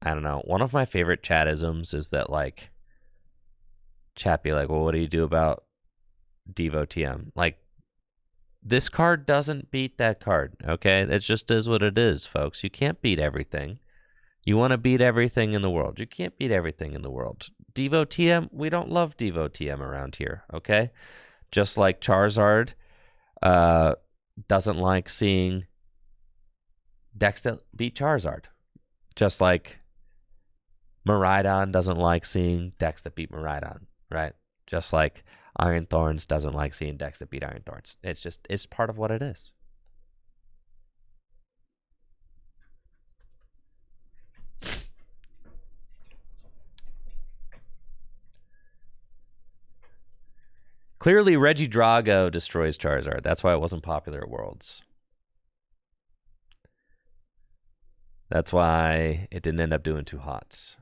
Speaker 1: I don't know. One of my favorite chat-isms is that, like, chat be like, well, what do you do about Devo TM? Like, this card doesn't beat that card, okay? It just is what it is, folks. You can't beat everything. You want to beat everything in the world. You can't beat everything in the world. Devo TM, we don't love Devo TM around here, okay? Just like Charizard doesn't like seeing decks that beat Charizard. Just like Miraidon doesn't like seeing decks that beat Miraidon, right? Just like Iron Thorns doesn't like seeing decks that beat Iron Thorns. It's part of what it is. Clearly, Regidrago destroys Charizard. That's why it wasn't popular at Worlds. That's why it didn't end up doing too hot.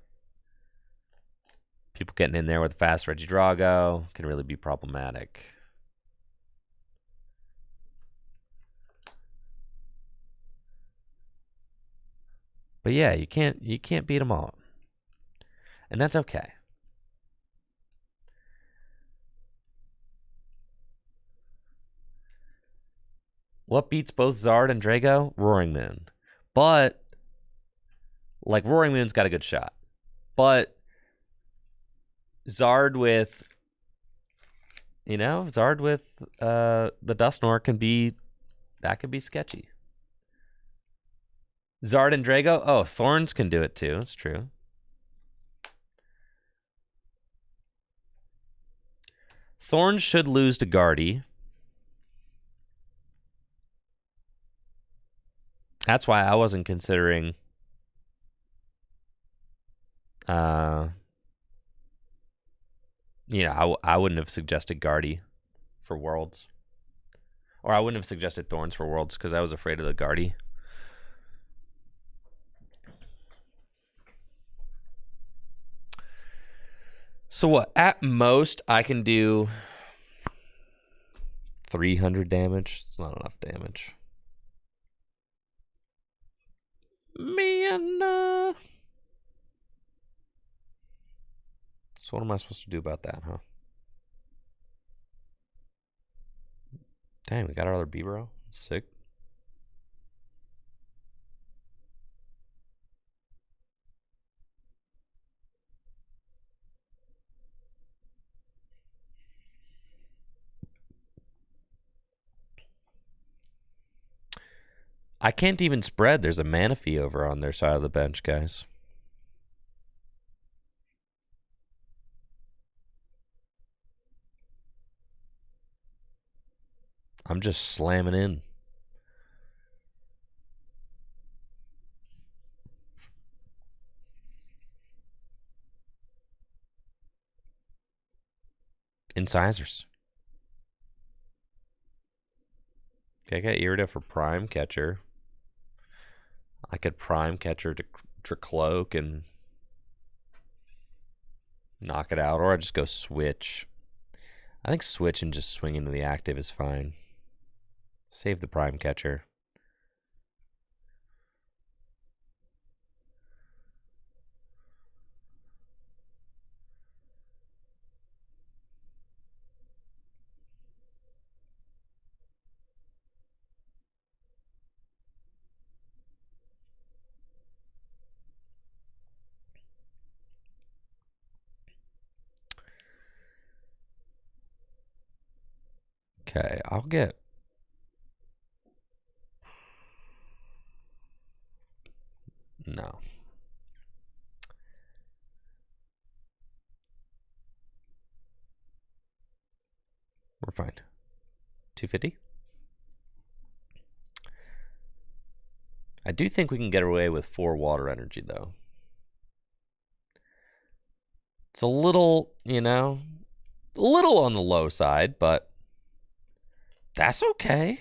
Speaker 1: People getting in there with fast Regidrago can really be problematic. But yeah, you can't beat them all. And that's okay. What beats both Zard and Drago? Roaring Moon. But, like, Roaring Moon's got a good shot. But Zard with, Zard with the Dusknoir can be sketchy. Zard and Drago? Oh, Thorns can do it too. It's true. Thorns should lose to Guardy. That's why I wasn't considering I wouldn't have suggested Guardy for Worlds. Or I wouldn't have suggested Thorns for Worlds because I was afraid of the Guardy. So what? At most, I can do 300 damage. It's not enough damage. Man. So what am I supposed to do about that, huh? Dang, we got our other Bibero. Sick. I can't even spread. There's a Manaphy over on their side of the bench, guys. I'm just slamming in. Incisors. Okay, I got Irida for Prime Catcher. I could Prime Catcher to Tricloak and knock it out, or I just go Switch. I think Switch and just swing into the active is fine. Save the Prime Catcher. Okay, I'll get... No. We're fine. 250? I do think we can get away with 4 water energy, though. It's a little, a little on the low side, but That's okay.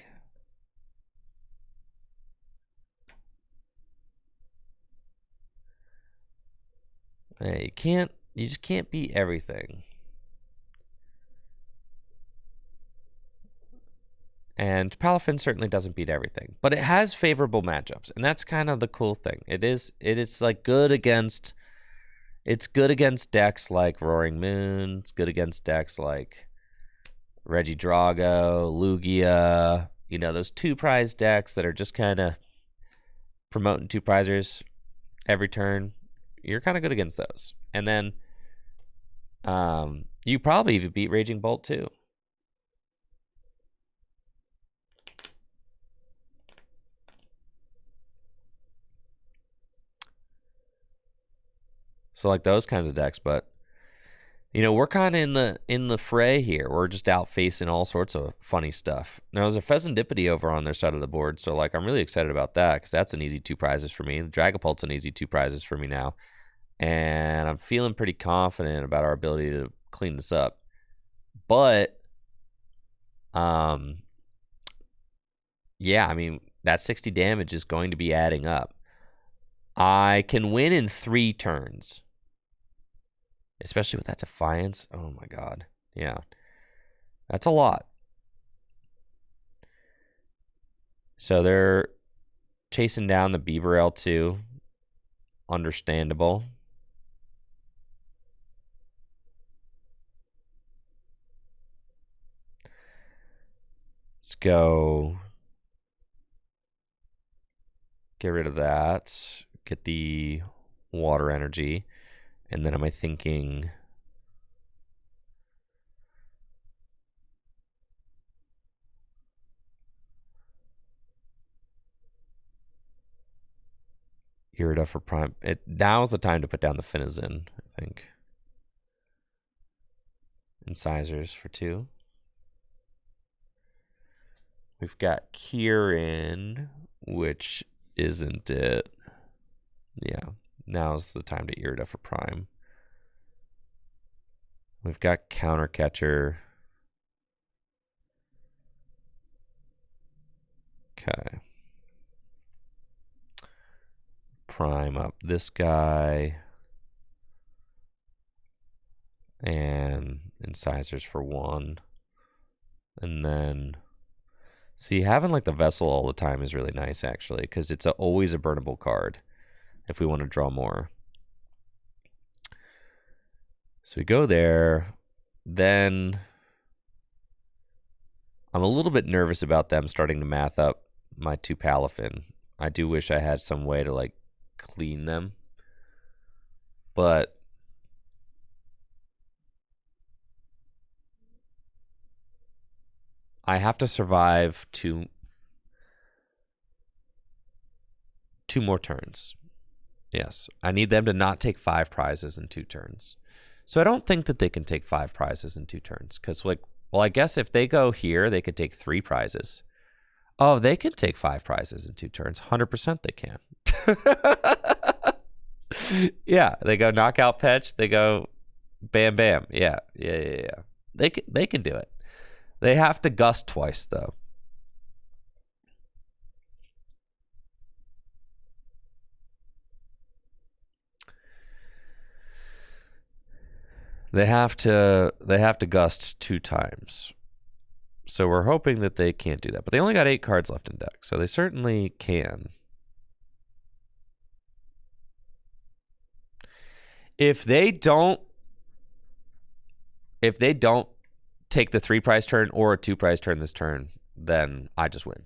Speaker 1: Hey, you just can't beat everything. And Palafin certainly doesn't beat everything, but it has favorable matchups, and that's kind of the cool thing. It is like good against. It's good against decks like Roaring Moon. It's good against decks like Regidrago, Lugia. You know, those 2-prize decks that are just kind of promoting 2-prizers every turn. You're kind of good against those. And then you probably even beat Raging Bolt too. So like those kinds of decks, but you know, we're kind of in the fray here. We're just out facing all sorts of funny stuff. Now, there's a Pheasantipity over on their side of the board, so like I'm really excited about that because that's an easy 2 prizes for me. Dragapult's an easy 2 prizes for me now, and I'm feeling pretty confident about our ability to clean this up. But, yeah, I mean that 60 damage is going to be adding up. I can win in 3 turns. Especially with that Defiance. Oh my god. Yeah. That's a lot. So they're chasing down the Beaver L2. Understandable. Let's go. Get rid of that. Get the water energy. And then am I thinking... Irida for prime. Now's the time to put down the Finizen, I think. Incisors for 2. We've got Kieran, which isn't it. Yeah, now's the time to Irida for prime. We've got Counter Catcher. Okay. Prime up this guy. And Incisors for 1. And then... See, having like the Vessel all the time is really nice, actually, because it's always a burnable card if we want to draw more. So we go there. Then I'm a little bit nervous about them starting to math up my 2 Palafin. I do wish I had some way to like clean them. But I have to survive 2 more turns. Yes, I need them to not take 5 prizes in 2 turns. So I don't think that they can take 5 prizes in 2 turns. Because, like, well, I guess if they go here, they could take 3 prizes. Oh, they can take 5 prizes in 2 turns. 100% they can. Yeah, they go knockout Petch. They go bam, bam. Yeah. They can do it. They have to gust twice, though. They have to gust 2 times. So we're hoping that they can't do that. But they only got 8 cards left in deck, so they certainly can. If they don't take the 3 prize turn or a 2 prize turn this turn, then I just win.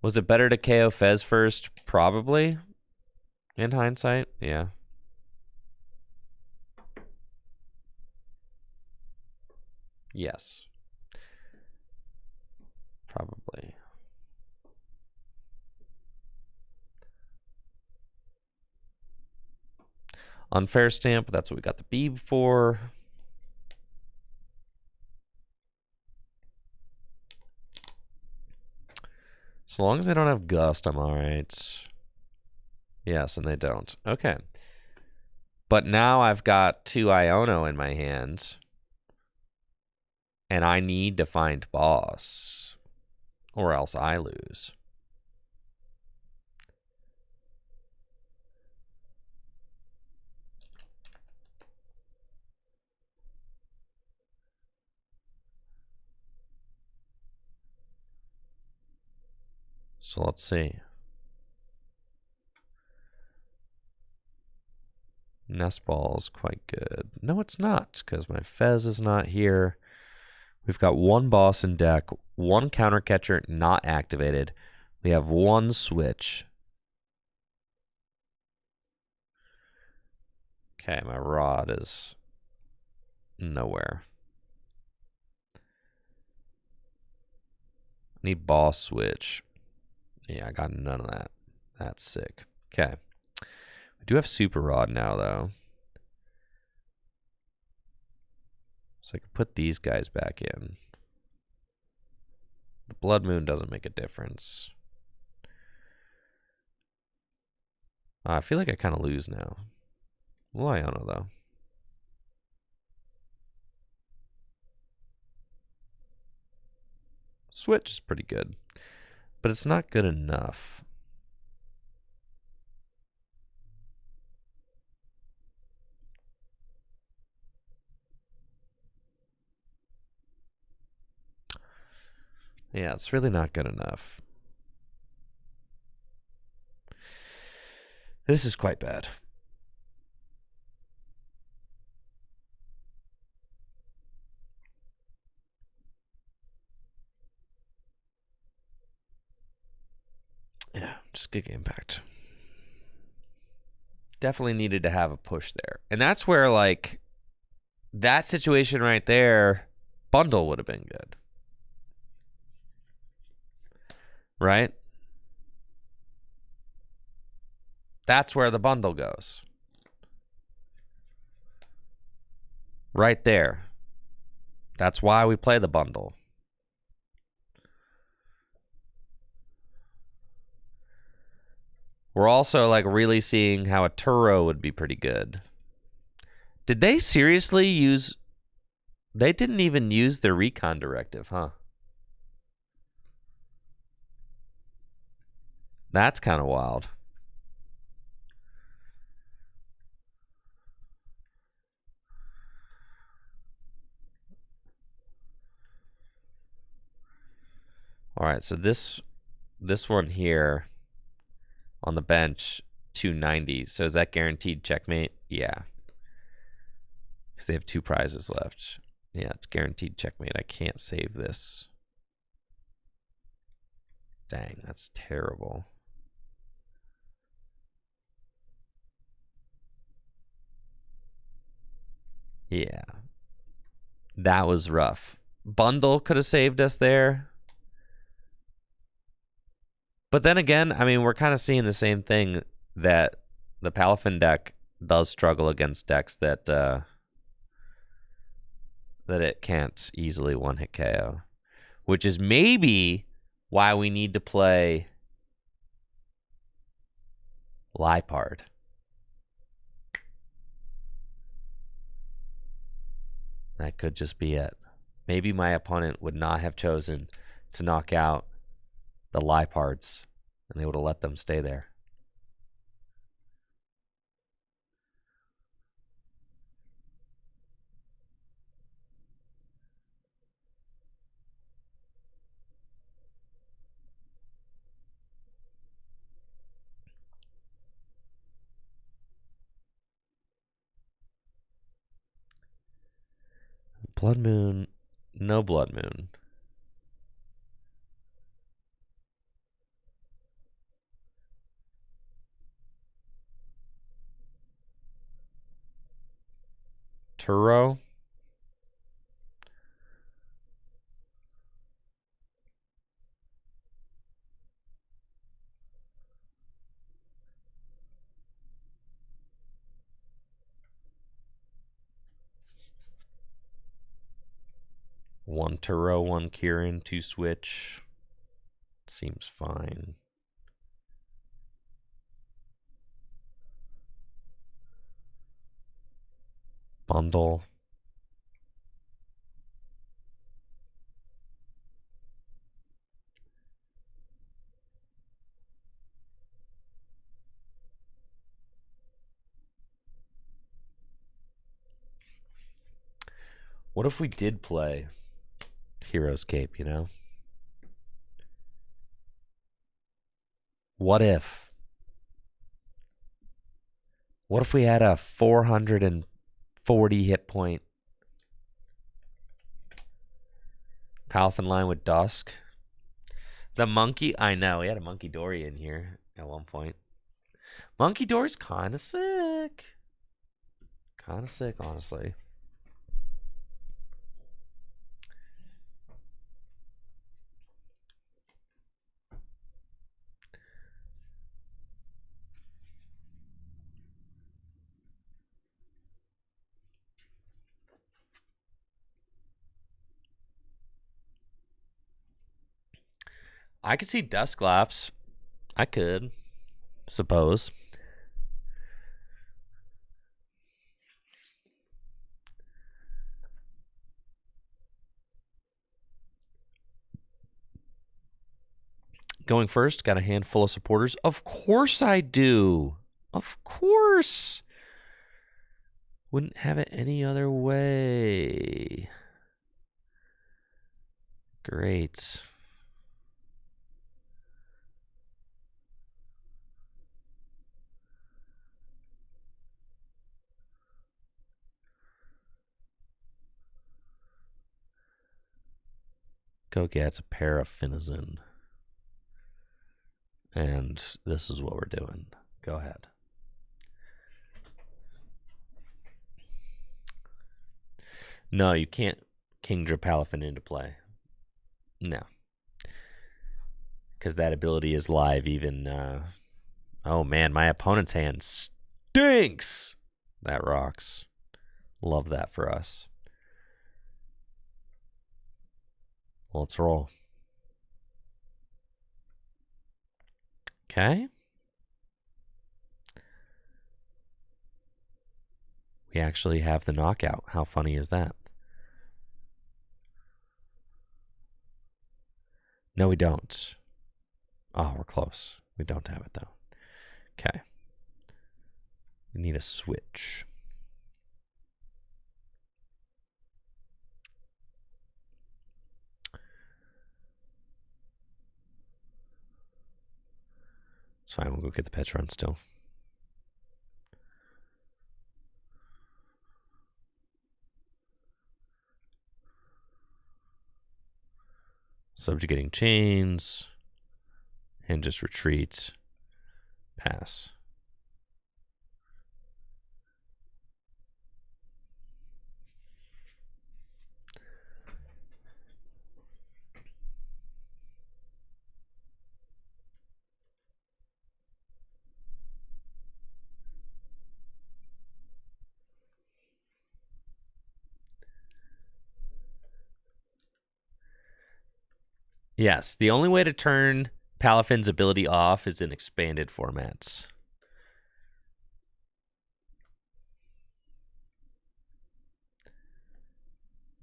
Speaker 1: Was it better to KO Fez first? Probably. In hindsight, yeah. Yes. Probably. Unfair stamp, that's what we got the Beeb for. So long as they don't have Gust, I'm alright. Yes, and they don't. Okay. But now I've got 2 Iono in my hand. And I need to find boss, or else I lose. So let's see. Nest Ball is quite good. No, it's not, because my Fez is not here. We've got one boss in deck, one counter catcher not activated. We have one switch. Okay, my rod is nowhere. Need boss switch. Yeah, I got none of that. That's sick. Okay. We do have super rod now, though. So I can put these guys back in. The Blood Moon doesn't make a difference. I feel like I kind of lose now. Lionel, though. Switch is pretty good, but it's not good enough. Yeah, it's really not good enough. This is quite bad. Yeah, just Giga Impact. Definitely needed to have a push there. And that's where, like, that situation right there, bundle would have been good. Right? That's where the bundle goes. Right there. That's why we play the bundle. We're also, like, really seeing how a Turo would be pretty good. Did they seriously use... They didn't even use their recon directive, huh? That's kind of wild. All right, so this one here on the bench, 290. So is that guaranteed checkmate? Yeah. Because they have 2 prizes left. Yeah, it's guaranteed checkmate. I can't save this. Dang, that's terrible. Yeah. That was rough. Bundle could have saved us there. But then again, I mean, we're kind of seeing the same thing, that the Palafin deck does struggle against decks that it can't easily one-hit KO. Which is maybe why we need to play Lipard. That could just be it. Maybe my opponent would not have chosen to knock out the Lipards, and they would have let them stay there. Blood Moon, no Blood Moon. Turo. One Turo, one Kieran, 2 switch. Seems fine. Bundle. What if we did play Hero's Cape, you know? What if? What if we had a 440 hit point Palafin line with Dusk? The monkey, I know, he had a Monkey Dory in here at one point. Monkey Dory's kind of sick. Kind of sick, honestly. I could see Dusclops. I could, suppose. Going first, got a handful of supporters. Of course I do. Of course. Wouldn't have it any other way. Great. Go get a pair of Finizen. And this is what we're doing. Go ahead. No, you can't Kingdra Palafin into play. No. Because that ability is live even... oh, man, my opponent's hand stinks! That rocks. Love that for us. Let's roll. Okay. We actually have the knockout. How funny is that? No, we don't. Oh, we're close. We don't have it, though. Okay. We need a switch. It's fine. We'll go get the pitch run still. Subjugating chains. And just retreat. Pass. Yes, the only way to turn Palafin's ability off is in expanded formats.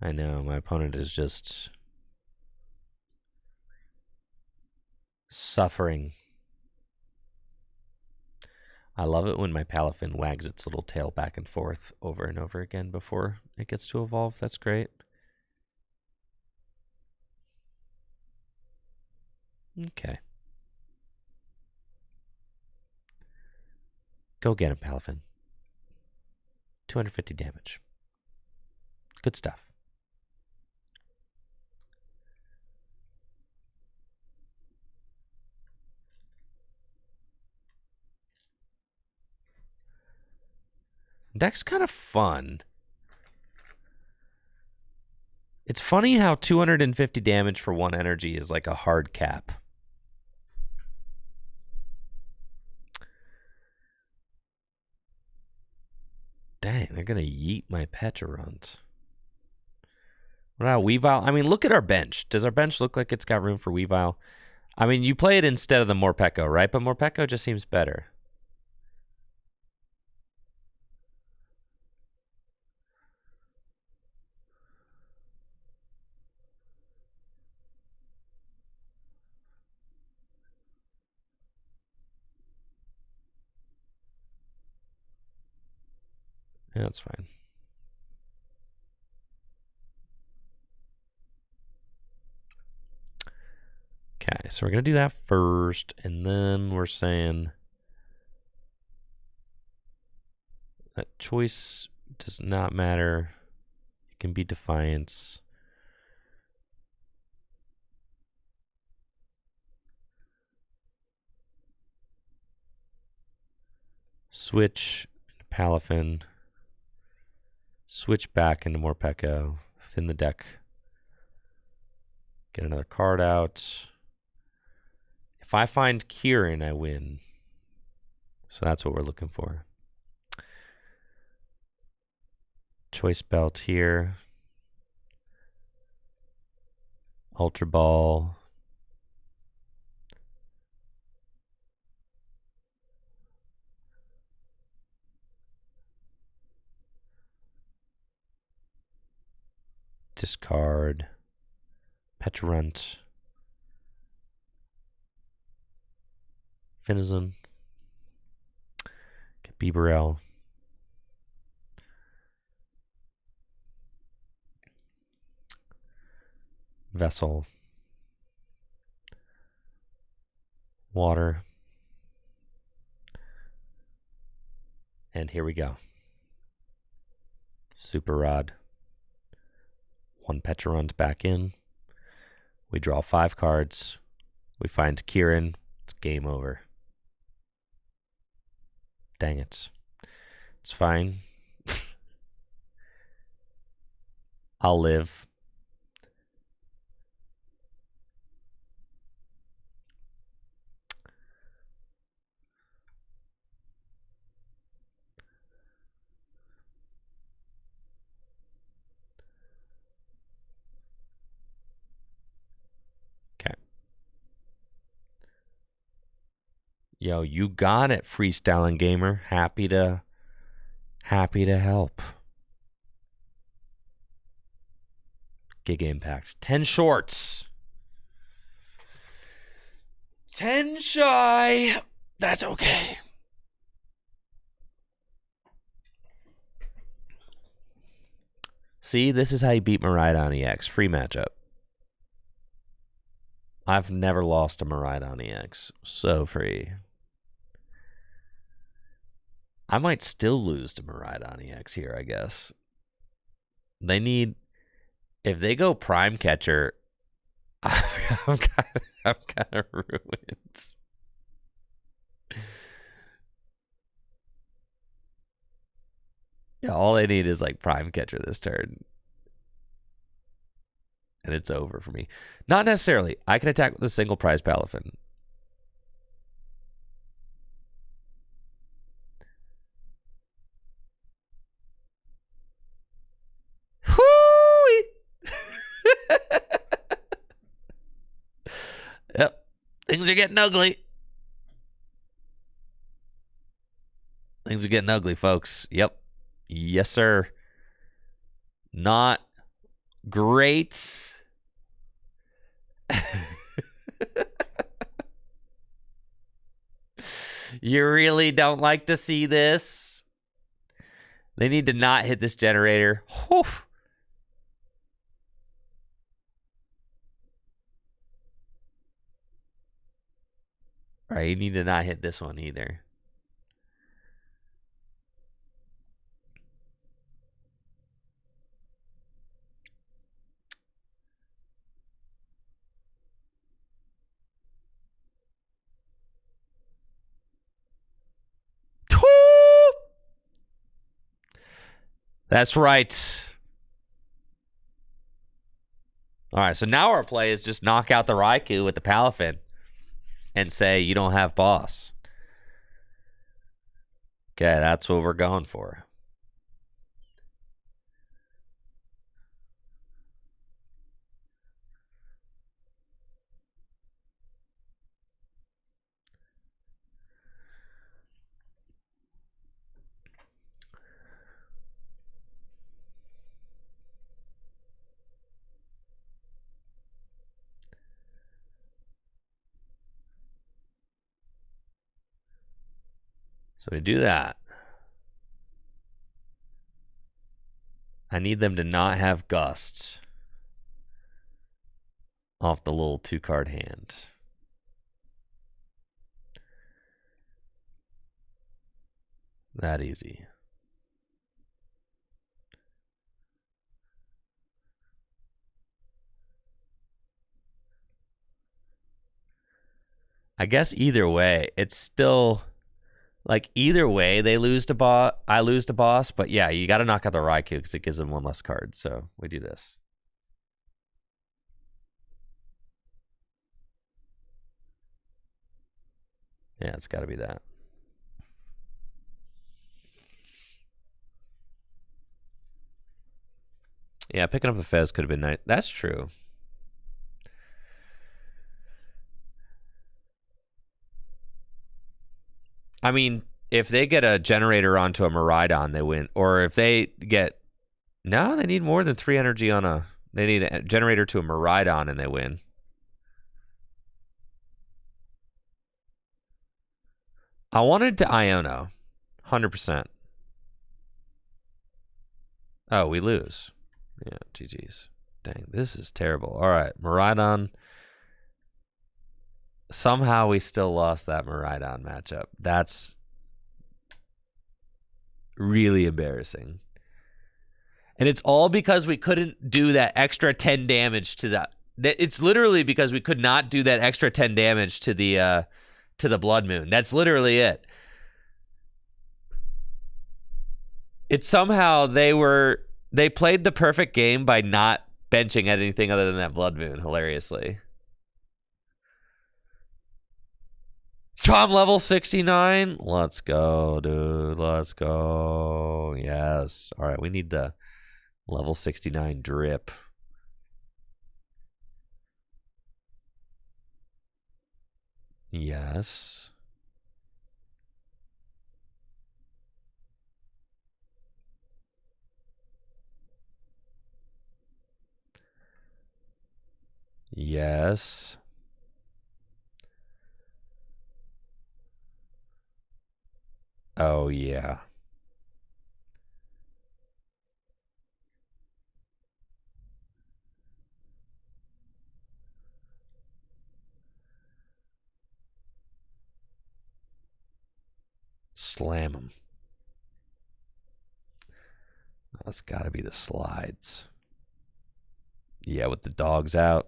Speaker 1: I know, my opponent is just suffering. I love it when my Palafin wags its little tail back and forth over and over again before it gets to evolve. That's great. Okay. Go get him, Palafin. 250 damage. Good stuff. Deck's kind of fun. It's funny how 250 damage for one energy is like a hard cap. Dang, they're going to yeet my Pecharunt. What about Weavile? I mean, look at our bench. Does our bench look like it's got room for Weavile? I mean, you play it instead of the Morpeko, right? But Morpeko just seems better. Yeah, that's fine. so we're going to do that first, and then we're saying that choice does not matter. It can be Defiance. Switch into Palafin. Switch back into Morpeko. Thin the deck. Get another card out. If I find Kieran, I win. So that's what we're looking for. Choice Belt here. Ultra Ball. Discard. Petulant. Finizen. Get Bibarel. Vessel. Water. And here we go. Super Rod. One Petulant back in. We draw 5 cards. We find Kieran. It's game over. Dang it. It's fine. I'll live. Okay. Yo, you got it, Freestyling Gamer. Happy to help. Gig Impact. 10 shorts. 10 shy. That's okay. See, this is how you beat Miraidon EX. Free matchup. I've never lost to Miraidon EX. So free. I might still lose to Miraidon EX here, I guess. They need... If they go Prime Catcher, I'm kind of ruined. Yeah, all they need is like Prime Catcher this turn. And it's over for me. Not necessarily. I can attack with a single prize Palafin. Yep. Things are getting ugly. Things are getting ugly, folks. Yep. Yes, sir. Not great. You really don't like to see this? They need to not hit this generator. Whew. All right, you need to not hit this one either. That's right. All right, so now our play is just knock out the Raikou with the Palafin and say you don't have boss. Okay, that's what we're going for. So we do that. I need them to not have Gust off the little 2-card hand. That easy. I guess either way, it's still like either way they lose to boss. I lose to boss, but yeah, you got to knock out the Raikou because it gives them one less card. So we do this. Yeah, it's got to be that. Yeah, picking up the Fez could have been nice. That's true. I mean, if they get a generator onto a Miraidon, they win. Or if they get... No, they need more than 3 energy on a... They need a generator to a Miraidon and they win. I wanted to Iono. 100%. Oh, we lose. Yeah, GG's. Dang, this is terrible. All right, Miraidon. Somehow we still lost that Miraidon matchup. That's really embarrassing. And it's all because we couldn't do that extra 10 damage to that. It's literally because we could not do that extra 10 damage to the Blood Moon. That's literally it. It's somehow they played the perfect game by not benching at anything other than that Blood Moon, hilariously. Chom level 69. Let's go, dude. Let's go. Yes. All right, we need the level 69 drip. Yes. Yes. Oh, yeah. Slam them. That's got to be the slides. Yeah, with the dogs out.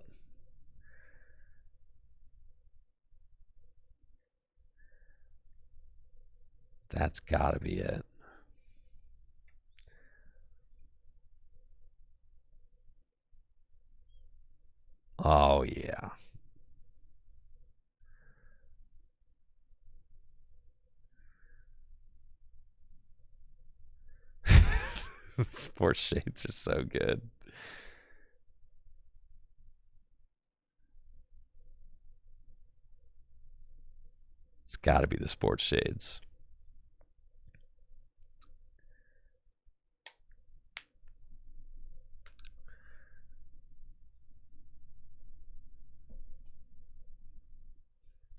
Speaker 1: That's got to be it. Oh, yeah. Sports shades are so good. It's got to be the sports shades.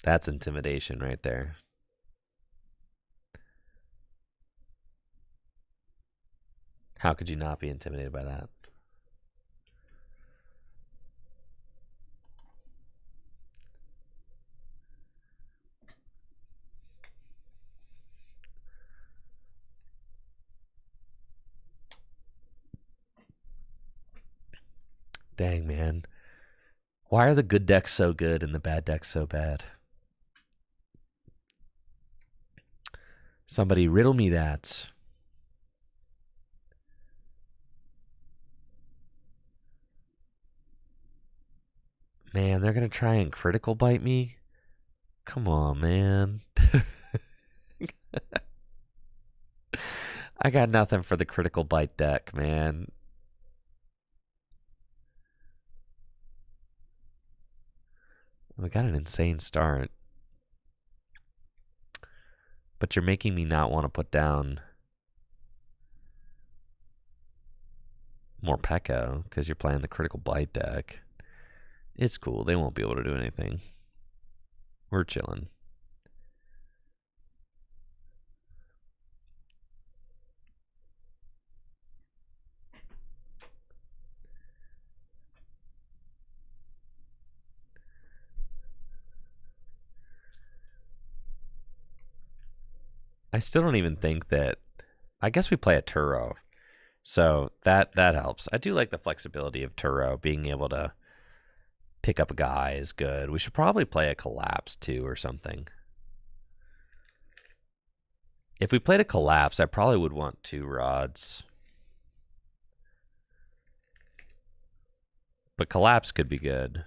Speaker 1: That's intimidation right there. How could you not be intimidated by that? Dang, man. Why are the good decks so good and the bad decks so bad? Somebody riddle me that. Man, they're going to try and critical bite me? Come on, man. I got nothing for the critical bite deck, man. We got an insane start. But you're making me not want to put down more Pekka because you're playing the critical bite deck. It's cool. They won't be able to do anything. We're chilling. I still don't even think that. I guess we play a Turo, so that helps. I do like the flexibility of Turo, being able to pick up a guy is good. We should probably play a Collapse too or something. If we played a Collapse, I probably would want 2 rods. But Collapse could be good.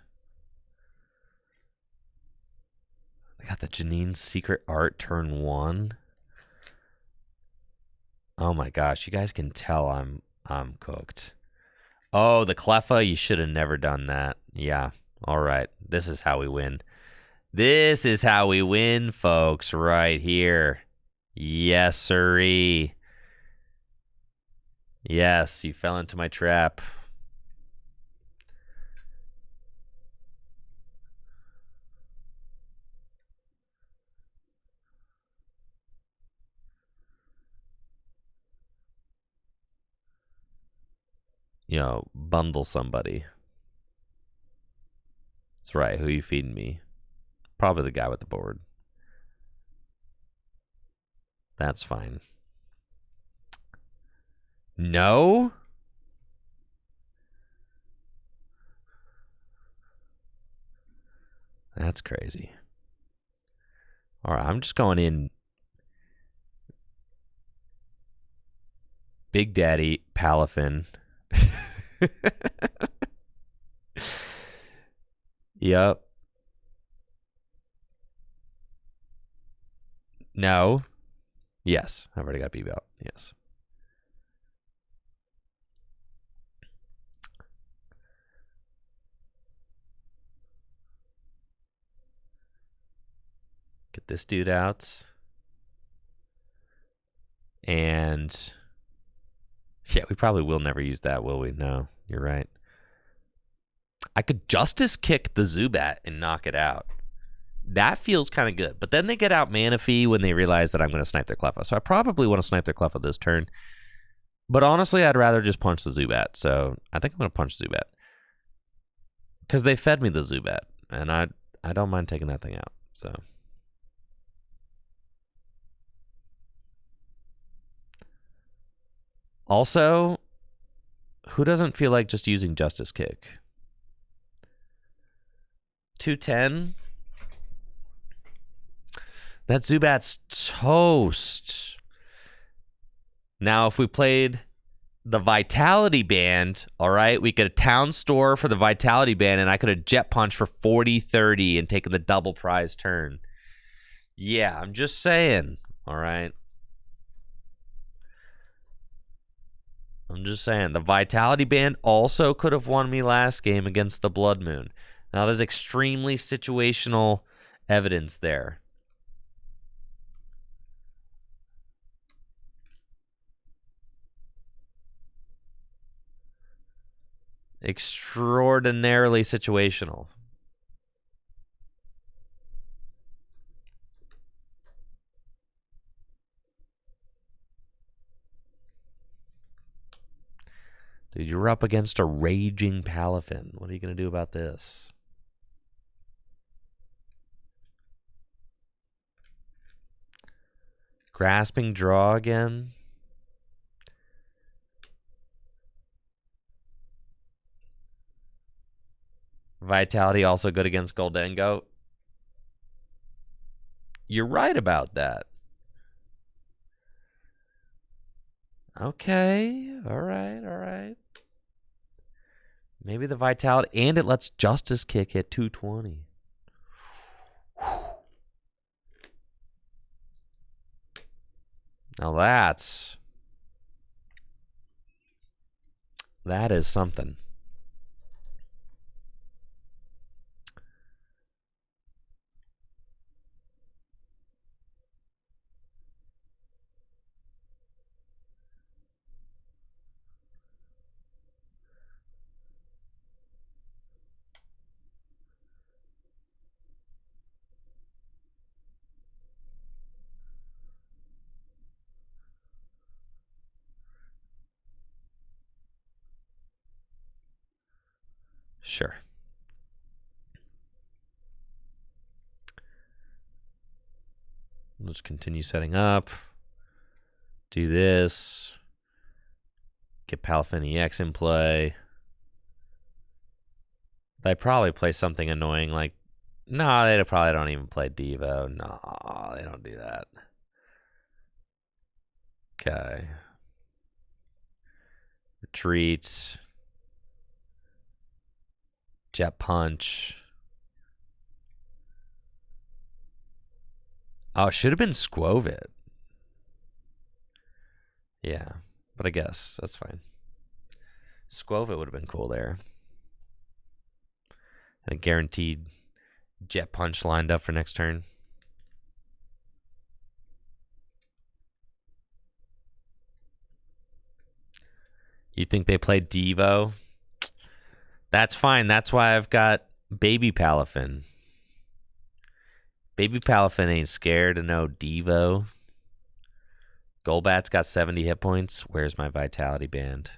Speaker 1: I got the Janine's Secret Art turn 1. Oh my gosh, you guys can tell I'm cooked. Oh, the Cleffa, you should have never done that. Yeah. All right. This is how we win. This is how we win, folks, right here. Yes, sirree. Yes, you fell into my trap. You know, bundle somebody. That's right. Who you feeding me? Probably the guy with the board. That's fine. No? That's crazy. All right, I'm just going in Big Daddy Palafin. Yep. No. Yes. I've already got BB out. Yes. Get this dude out. And yeah, we probably will never use that, will we? No, you're right. I could Justice Kick the Zubat and knock it out. That feels kind of good. But then they get out Manaphy when they realize that I'm going to snipe their Cleffa. So I probably want to snipe their Cleffa this turn. But honestly, I'd rather just punch the Zubat. So I think I'm going to punch Zubat. Because they fed me the Zubat. And I don't mind taking that thing out. So also, who doesn't feel like just using Justice Kick? 210. That Zubat's toast. Now, if we played the Vitality Band, all right, we could town store for the Vitality Band, and I could have Jet Punch for 40-30 and taken the double prize turn. Yeah, I'm just saying, all right? I'm just saying. The Vitality Band also could have won me last game against the Blood Moon. Now, there's extremely situational evidence there. Extraordinarily situational. Dude, you're up against a raging Palafin. What are you going to do about this? Grasping draw again. Vitality also good against Goldengo. You're right about that. Okay. All right. Maybe the Vitality, and it lets Justice Kick hit 220. Now that is something. Sure. We'll just continue setting up. Do this. Get Palafin EX in play. They probably play something annoying like... No, they probably don't even play Devo. No, they don't do that. Okay. Retreats. Jet Punch. Oh, it should have been Squovit. Yeah, but I guess that's fine. Squovit would have been cool there. And a guaranteed Jet Punch lined up for next turn. You think they play Devo? That's fine. That's why I've got Baby Palafin. Baby Palafin ain't scared of no Devo. Golbat's got 70 hit points. Where's my Vitality Band?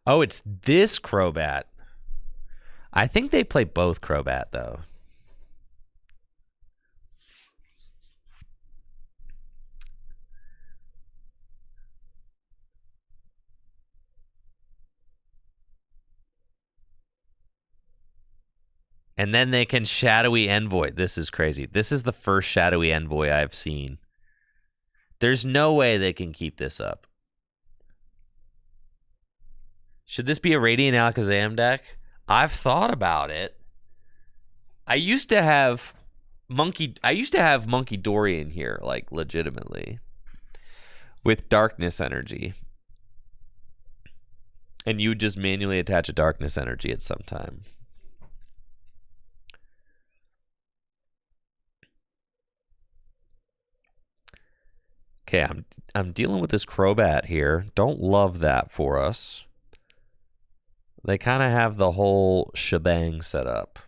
Speaker 1: Oh, it's this Crobat. I think they play both Crobat, though. And then they can Shadowy Envoy. This is crazy. This is the first Shadowy Envoy I've seen. There's no way they can keep this up. Should this be a Radiant Alakazam deck? I've thought about it. I used to have Monkey Dory in here, like, legitimately. With Darkness Energy. And you would just manually attach a Darkness Energy at some time. Okay, I'm dealing with this Crobat here. Don't love that for us. They kind of have the whole shebang set up.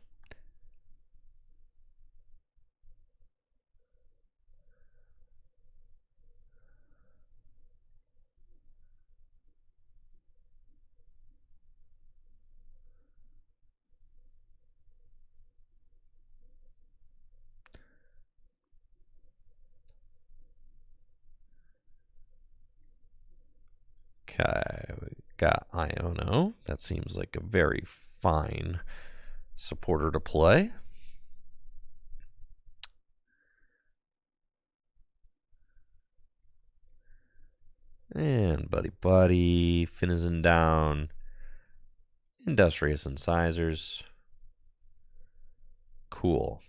Speaker 1: Okay, we got Iono. That seems like a very fine supporter to play. And Buddy, Finizen down. Industrious Incisors. Cool.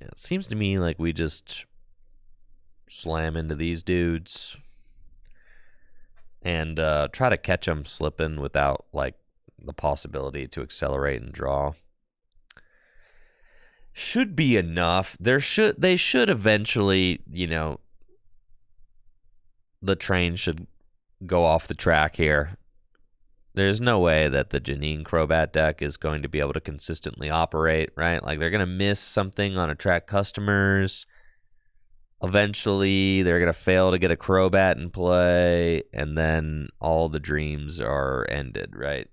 Speaker 1: Yeah, it seems to me like we just slam into these dudes and try to catch them slipping without like the possibility to accelerate and draw. Should be enough. They should eventually, you know, the train should go off the track here. There's no way that the Janine Crobat deck is going to be able to consistently operate, right? Like, they're going to miss something on attract customers. Eventually, they're going to fail to get a Crobat in play, and then all the dreams are ended, right?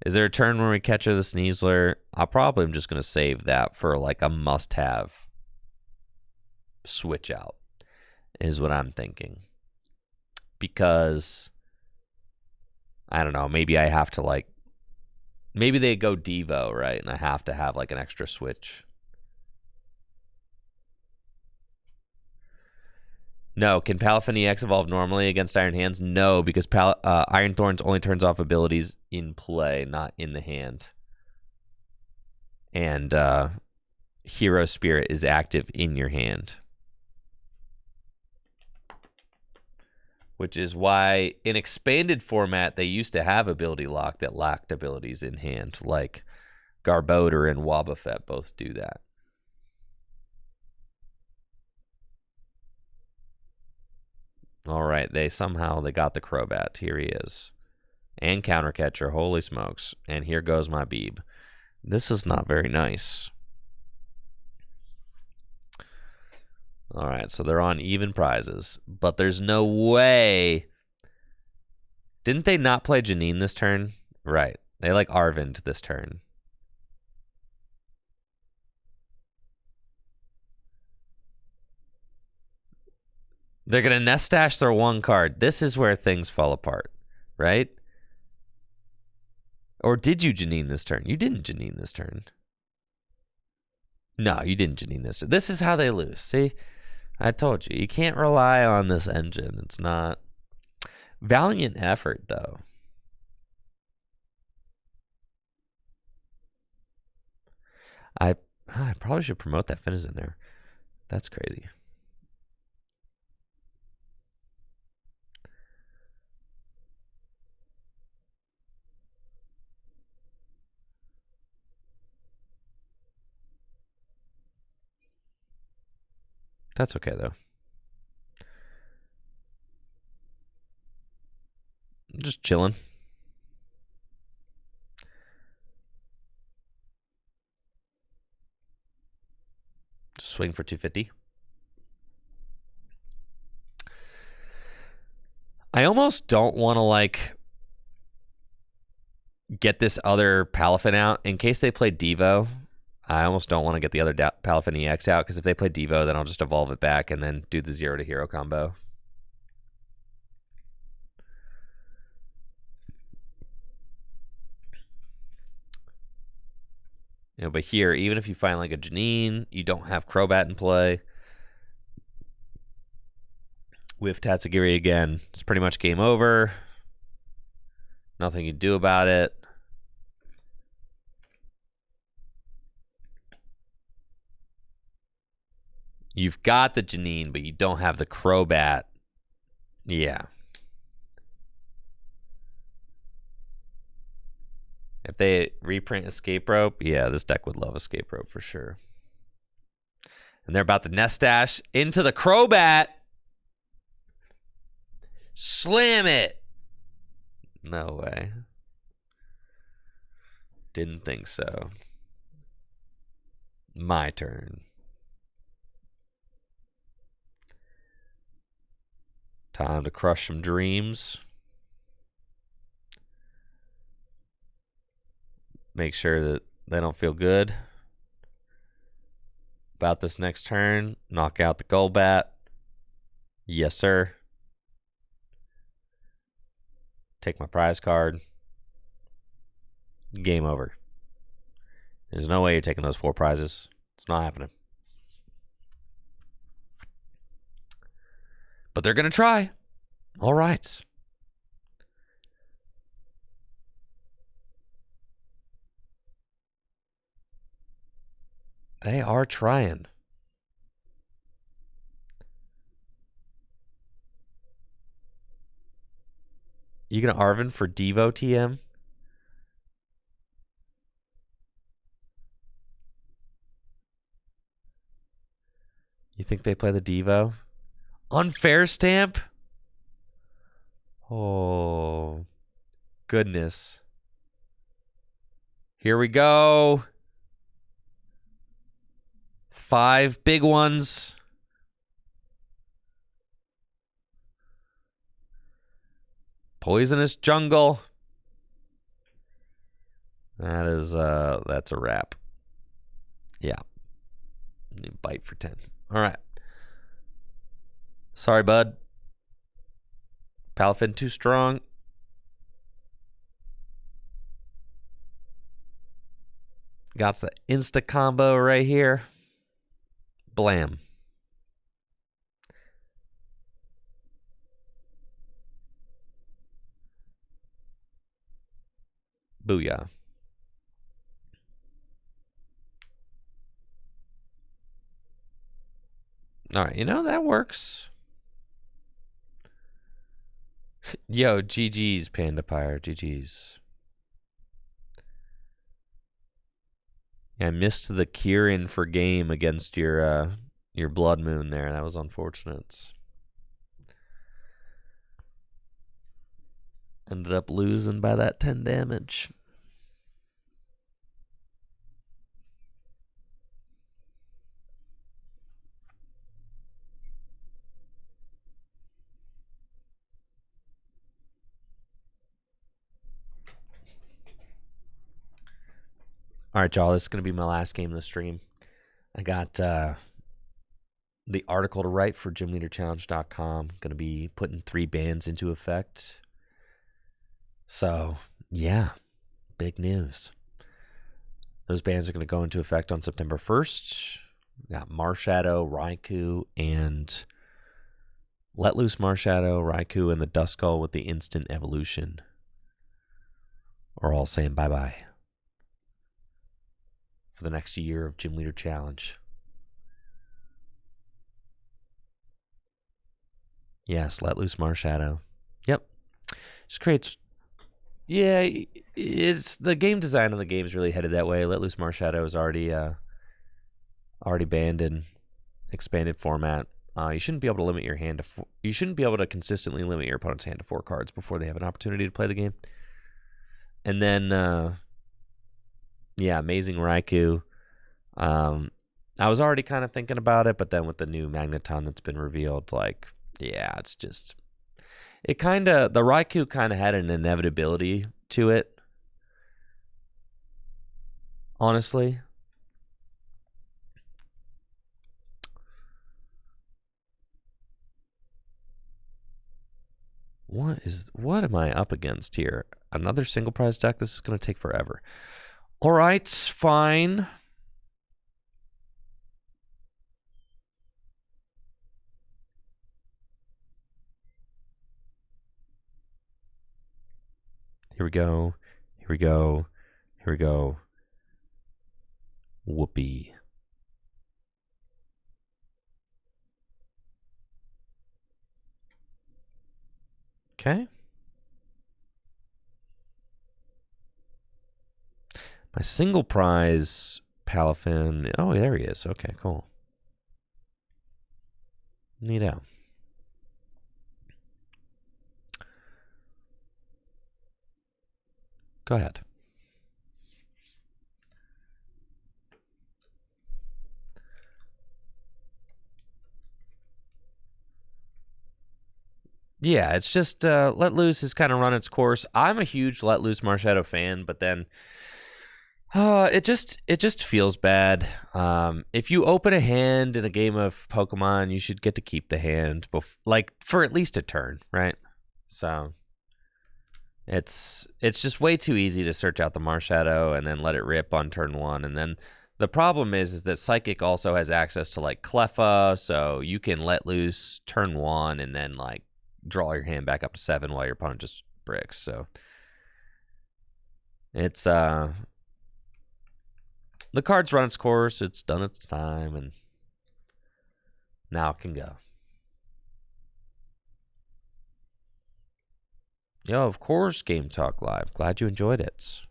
Speaker 1: Is there a turn where we catch her the Sneasler? I probably am just going to save that for, like, a must-have switch out, is what I'm thinking. Because, I don't know, maybe I have to, like, maybe they go Devo, right? And I have to have, like, an extra switch. No, can Palafin EX evolve normally against Iron Hands? No, because Iron Thorns only turns off abilities in play, not in the hand. And Hero Spirit is active in your hand. Which is why in expanded format, they used to have ability lock that lacked abilities in hand, like Garbodor and Wobbuffet both do that. All right, they got the Crobat. Here he is. And Countercatcher, holy smokes. And here goes my Beeb. This is not very nice. All right, so they're on even prizes. But there's no way Didn't they not play Janine this turn? Right. They like Arvind this turn. They're going to nest stash their one card. This is where things fall apart, right? Or did you Janine this turn? You didn't Janine this turn. No, you didn't Janine this turn. This is how they lose. See? I told you. You can't rely on this engine. It's not. Valiant effort, though. I probably should promote that Finn is in there. That's crazy. That's okay, though. I'm just chilling. Just swing for 250. I almost don't want to, like, get this other Palafin out in case they play Devo. I almost don't want to get the other Palafin EX out because if they play Devo, then I'll just evolve it back and then do the 0 to hero combo. You know, but here, even if you find like a Janine, you don't have Crobat in play. With Tatsugiri again, it's pretty much game over. Nothing you can do about it. You've got the Janine, but you don't have the Crobat. Yeah. If they reprint Escape Rope, yeah, this deck would love Escape Rope for sure. And they're about to nest dash into the Crobat. Slam it. No way. Didn't think so. My turn. Time to crush some dreams. Make sure that they don't feel good about this next turn. Knock out the Golbat. Yes, sir. Take my prize card. Game over. There's no way you're taking those 4 prizes. It's not happening. But they're going to try. All right. They are trying. You gonna Arvin for Devo TM? You think they play the Devo? Unfair stamp? Oh, goodness. Here we go. 5 big ones. Poisonous Jungle. That is, that's a wrap. Yeah. Bite for 10. All right. Sorry, bud. Palafin too strong. Got the insta combo right here. Blam. Booyah. All right, you know, that works. Yo, GG's, Panda Pyre. GG's. Yeah, I missed the Kieran for game against your Blood Moon there. That was unfortunate. Ended up losing by that 10 damage. All right, y'all. This is going to be my last game of the stream. I got the article to write for gymleaderchallenge.com. Going to be putting 3 bans into effect. So, yeah, big news. Those bans are going to go into effect on September 1st. We got Marshadow, Raikou, and Let Loose Marshadow, Raikou, and the Duskull with the instant evolution are all saying bye-bye for the next year of Gym Leader Challenge. Yes, Let Loose Marshadow. Yep. Just creates... Yeah, it's the game design of the game is really headed that way. Let Loose Marshadow is already banned in expanded format. You shouldn't be able to limit your hand to you shouldn't be able to consistently limit your opponent's hand to 4 cards before they have an opportunity to play the game. And then, yeah, Amazing Raikou. I was already kind of thinking about it, but then with the new Magneton that's been revealed, like, yeah, it's just... the Raikou kind of had an inevitability to it, honestly. What am I up against here? Another single prize deck? This is going to take forever. All right, fine. Here we go. Here we go. Here we go. Whoopee. Okay. My single prize Palafin. Oh, there he is. Okay, cool. Neato. Go ahead. Yeah, it's just Let Loose has kind of run its course. I'm a huge Let Loose Marshadow fan, but then it just feels bad. If you open a hand in a game of Pokemon, you should get to keep the hand like for at least a turn, right? So it's just way too easy to search out the Marshadow and then let it rip on turn 1, and then the problem is that Psychic also has access to like Cleffa, so you can let loose turn 1 and then like draw your hand back up to 7 while your opponent just bricks. So it's the card's run its course, it's done its time, and now it can go. Yo, of course, Game Talk Live. Glad you enjoyed it.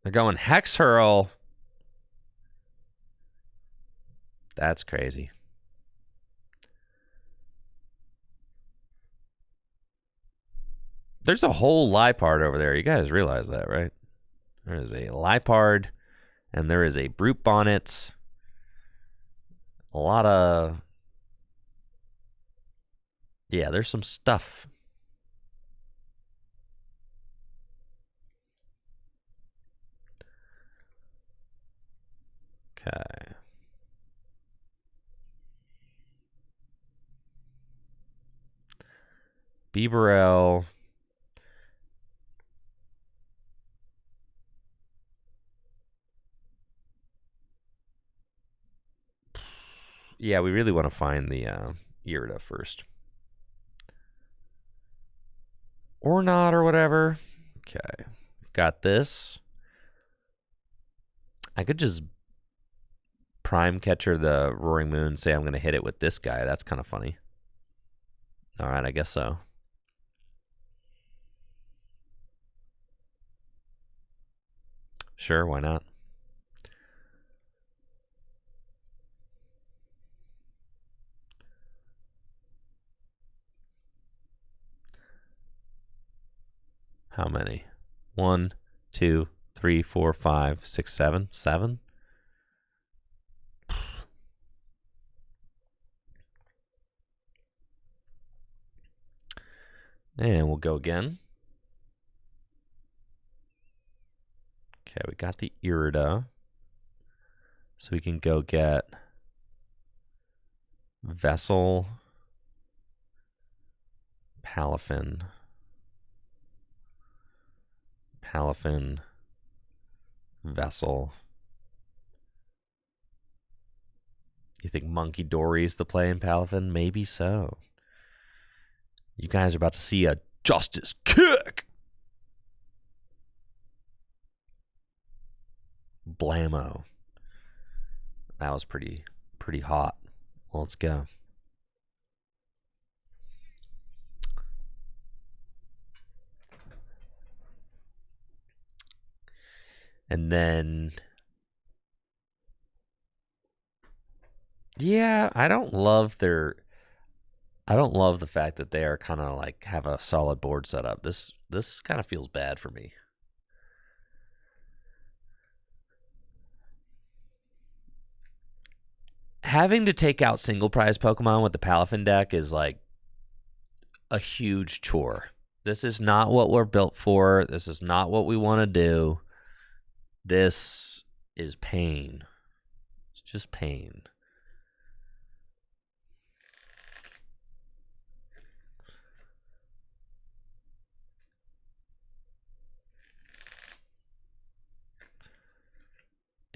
Speaker 1: They're going Hex Hurl. That's crazy. There's a whole Lipard over there. You guys realize that, right? There is a Lipard, and there is a Brute Bonnet. A lot of... yeah, there's some stuff. Okay. Bieberell. Yeah, we really want to find the Irida first. Or not, or whatever. Okay. Got this. I could just Prime Catcher the Roaring Moon, say I'm going to hit it with this guy. That's kind of funny. All right, I guess so. Sure, why not? How many? 1, 2, 3, 4, 5, 6, 7. 7? And we'll go again. Okay, we got the Irida. So we can go get Vessel, Palafin, Vessel. You think Monkey Dory's the play in Palafin? Maybe so. You guys are about to see a Justice Kick. Blammo. That was pretty hot. Well, let's go. And then, yeah, I don't love the fact that they are kind of like have a solid board setup. This kind of feels bad for me. Having to take out single prize Pokemon with the Palafin deck is like a huge chore. This is not what we're built for. This is not what we want to do. This is pain. It's just pain.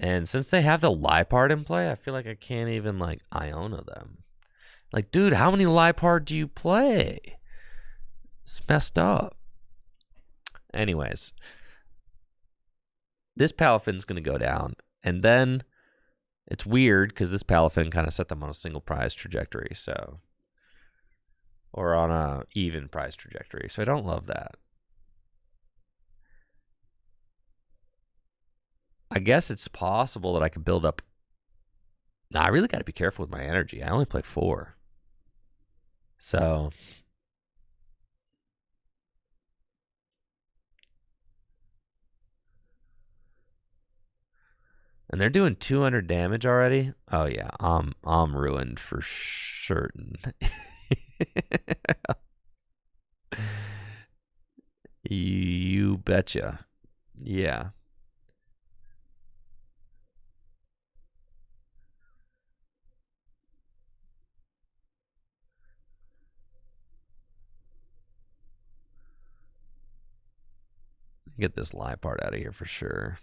Speaker 1: And since they have the Liepard in play, I feel like I can't even like Iona them. Like, dude, how many Liepard do you play? It's messed up. Anyways, this Palafin's going to go down. And then it's weird because this Palafin kind of set them on a single prize trajectory. So, or on a even prize trajectory. So I don't love that. I guess it's possible that I could build up. Nah, I really got to be careful with my energy. I only play 4. So. And they're doing 200 damage already? Oh yeah, I'm ruined for certain. You betcha. Yeah. Get this Liepard out of here for sure.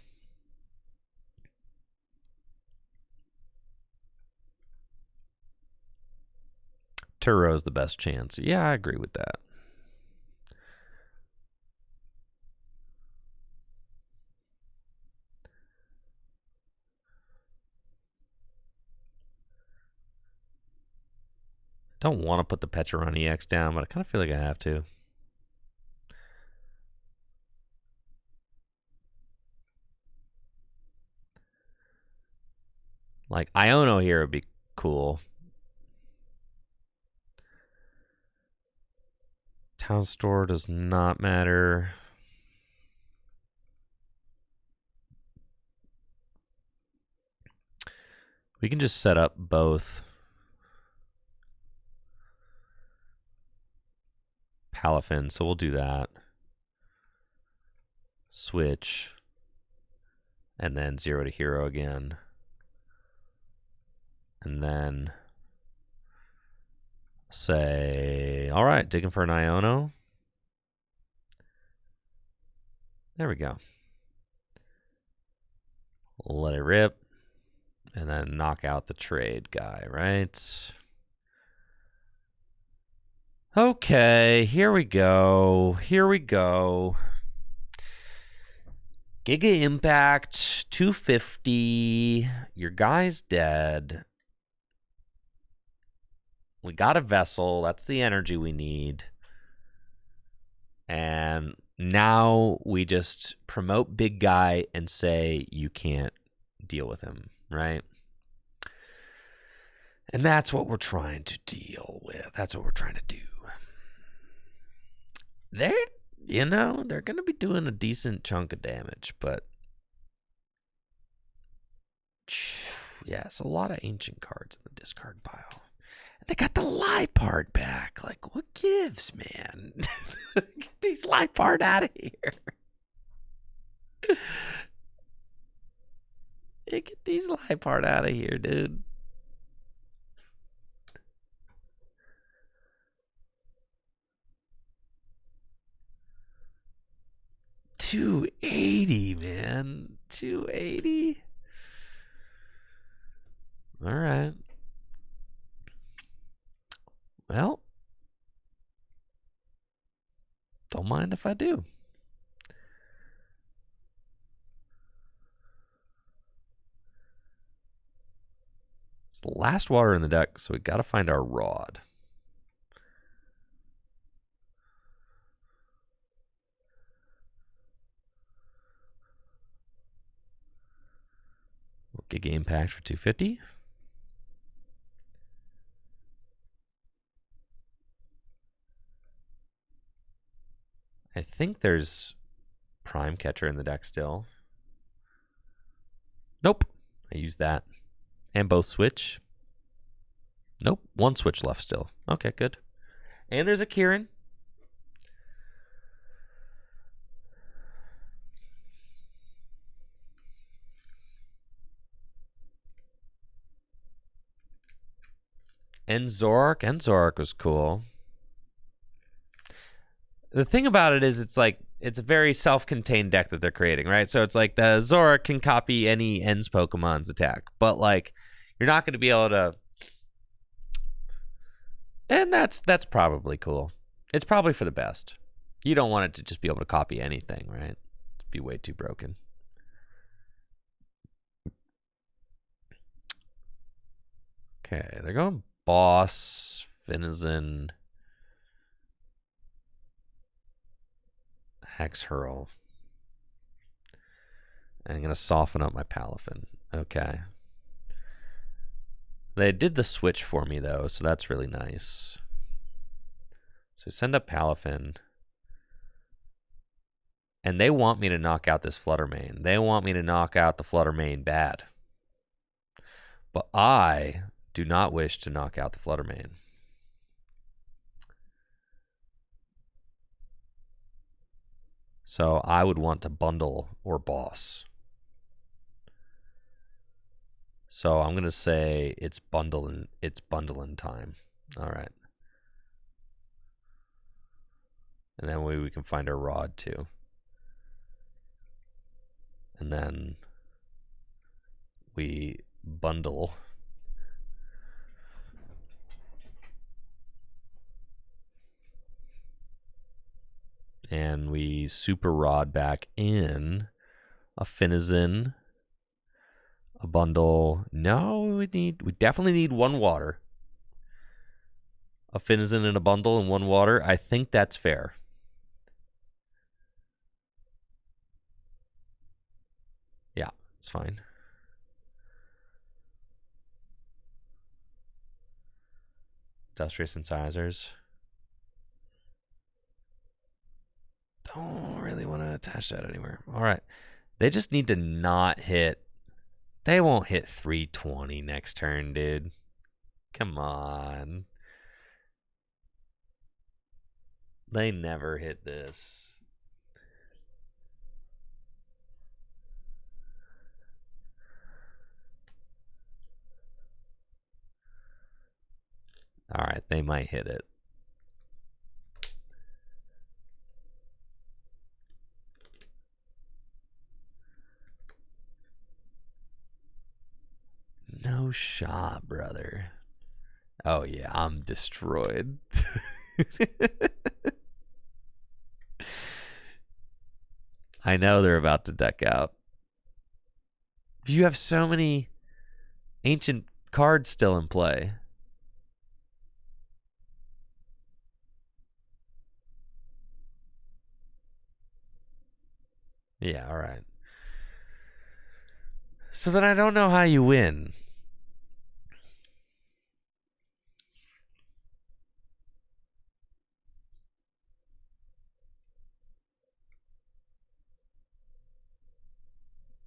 Speaker 1: Turo's the best chance. Yeah, I agree with that. Don't want to put the Petron EX down, but I kind of feel like I have to. Like, Iono here would be cool. Town Store does not matter. We can just set up both Palafin, so we'll do that. Switch. And then 0 to hero again. And then say, all right, digging for an Iono. There we go. Let it rip. And then knock out the trade guy, right? Okay, here we go. Here we go. Giga Impact, 250. Your guy's dead. We got a Vessel. That's the energy we need. And now we just promote big guy and say you can't deal with him, right? And that's what we're trying to deal with. That's what we're trying to do. They're going to be doing a decent chunk of damage, but yeah, it's a lot of ancient cards in the discard pile. They got the Liepard back. Like, what gives, man? Get these Liepard out of here. Hey, get these Liepard out of here, dude. $280, man. $280. All right. Well, don't mind if I do. It's the last water in the deck, so we got to find our rod. We'll get game packed for 250. I think there's Prime Catcher in the deck still. Nope. I used that. And both switch. Nope. One switch left still. Okay, good. And there's a Kieran. And Zorak. And Zorak was cool. The thing about it is it's like it's a very self-contained deck that they're creating, right? So it's like the Zorak can copy any Ends Pokemon's attack, but like you're not going to be able to. And that's probably cool. It's probably for the best. You don't want it to just be able to copy anything, right? It'd be way too broken. Okay, they're going Boss, Finizen, Hex Hurl. I'm going to soften up my Palafin. Okay. They did the switch for me, though, so that's really nice. So send up Palafin. And they want me to knock out this Fluttermane. They want me to knock out the Fluttermane bad. But I do not wish to knock out the Fluttermane. So I would want to bundle or boss. So I'm going to say it's bundling time. All right. And then we can find our rod too. And then we bundle. And we super rod back in a Finizen, a bundle. No, we definitely need one water. A Finizen in a bundle and one water. I think that's fair. Yeah, it's fine. Industrious Incisors. Don't really want to attach that anywhere. All right. They just need to not hit. They won't hit 320 next turn, dude. Come on. They never hit this. All right, they might hit it. No shot, brother. Oh, yeah, I'm destroyed. I know they're about to deck out. You have so many ancient cards still in play. Yeah, all right. So then I don't know how you win.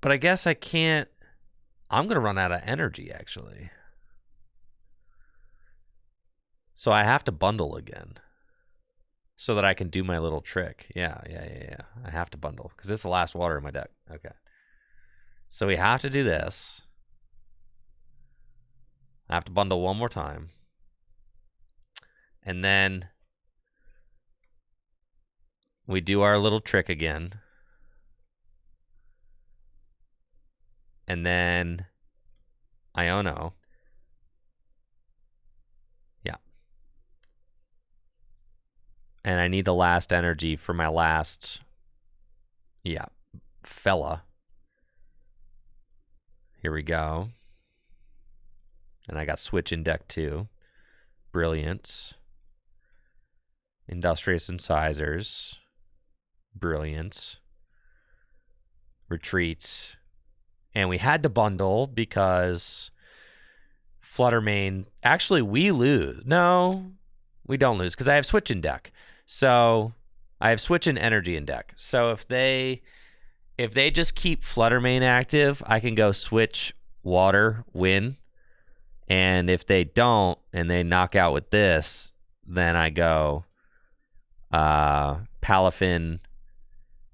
Speaker 1: But I guess I can't. I'm going to run out of energy, actually. So I have to bundle again. So that I can do my little trick. Yeah. I have to bundle. Because it's the last water in my deck. Okay. So we have to do this. I have to bundle one more time. And then we do our little trick again. And then Iono. Yeah. And I need the last energy for my last, yeah, fella. Here we go. And I got Switch in deck too. Brilliant. Industrious Incisors. Brilliant. Retreats. And we had to bundle because Fluttermane... Actually, we lose. No, we don't lose because I have Switch in deck. So I have Switch and Energy in deck. So if they just keep Fluttermane active, I can go Switch, Water, win. And if they don't, and they knock out with this, then I go Palafin,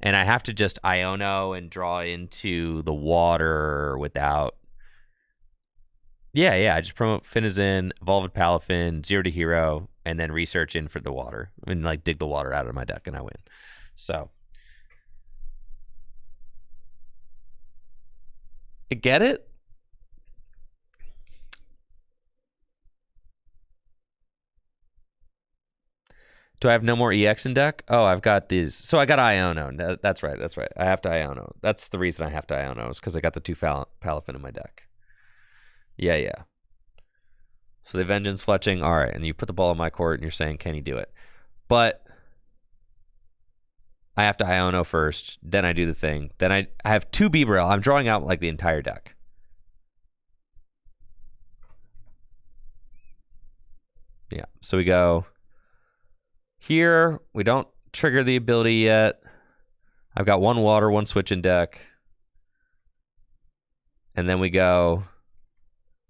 Speaker 1: and I have to just Iono and draw into the water without... Yeah, I just promote Finizen, Evolved Palafin, 0 to hero, and then research in for the water. And like dig the water out of my deck, and I win. So... Get it? Do I have no more EX in deck? Oh, I've got these. So I got Iono. That's right. I have to Iono. That's the reason I have to Iono, is because I got the 2 Palafin in my deck. Yeah. So the Vengeance Fletching. All right. And you put the ball in my court and you're saying, can he do it? But I have to Iono first. Then I do the thing. Then I have 2 Beaverell. I'm drawing out like the entire deck. Yeah. So we go... Here, we don't trigger the ability yet. I've got 1 water, 1 switch in deck. And then we go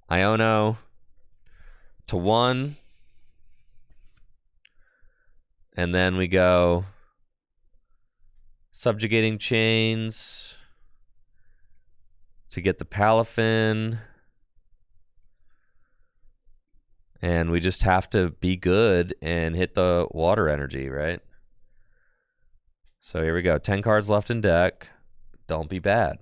Speaker 1: Iono to 1. And then we go Subjugating Chains to get the Palafin. And we just have to be good and hit the water energy, right? So here we go. 10 cards left in deck. Don't be bad.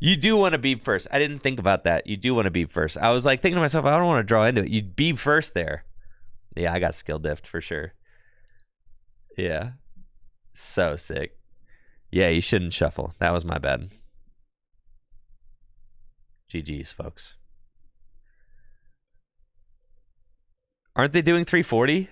Speaker 1: You do want to beep first. I didn't think about that. You do want to beep first. I was like thinking to myself, I don't want to draw into it. You beep first there. Yeah, I got skill diff for sure. Yeah. So sick. Yeah, you shouldn't shuffle. That was my bad. GG's, folks. Aren't they doing 340?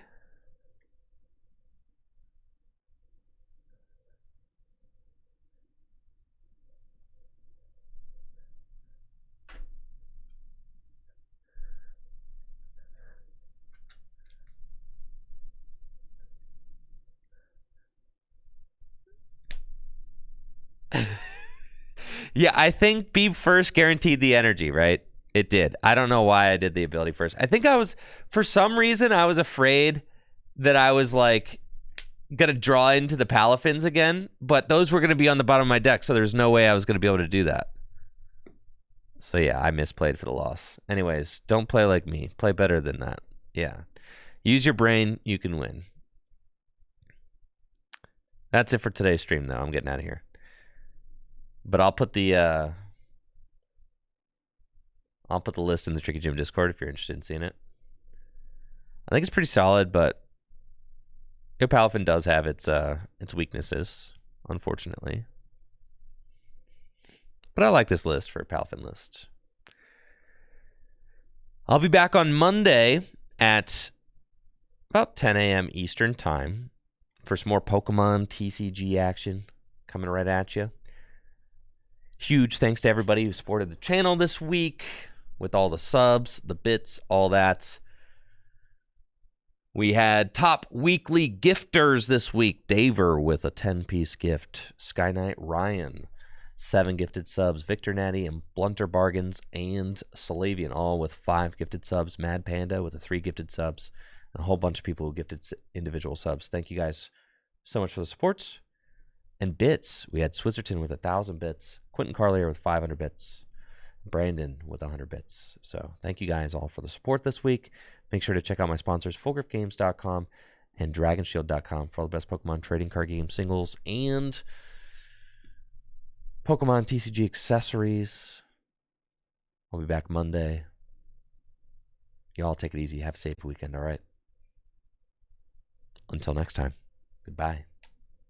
Speaker 1: Yeah, I think beep first guaranteed the energy, right? It did. I don't know why I did the ability first. I think I was, for some reason, I was afraid that I was like gonna draw into the Palafins again, but those were gonna be on the bottom of my deck, so there's no way I was gonna be able to do that. So yeah, I misplayed for the loss. Anyways, don't play like me. Play better than that. Yeah. Use your brain, you can win. That's it for today's stream, though. I'm getting out of here. But I'll put the list in the Tricky Gym Discord if you're interested in seeing it. I think it's pretty solid, but Palafin does have its weaknesses, unfortunately. But I like this list for a Palafin list. I'll be back on Monday at about 10 a.m. Eastern time for some more Pokemon TCG action coming right at you. Huge thanks to everybody who supported the channel this week with all the subs, the bits, all that. We had top weekly gifters this week. Daver with a 10-piece gift. Sky Knight Ryan 7 gifted subs. Victor Natty and Blunter Bargains and Salavian, all with 5 gifted subs. Mad Panda with 3 gifted subs. And a whole bunch of people who gifted individual subs. Thank you guys so much for the support. And bits, we had Swizzerton with 1,000 bits. Quentin Carlier with 500 bits. Brandon with 100 bits. So thank you guys all for the support this week. Make sure to check out my sponsors, FullGripGames.com and DragonShield.com for all the best Pokemon trading card game singles and Pokemon TCG accessories. I'll be back Monday. Y'all take it easy. Have a safe weekend, all right? Until next time, goodbye.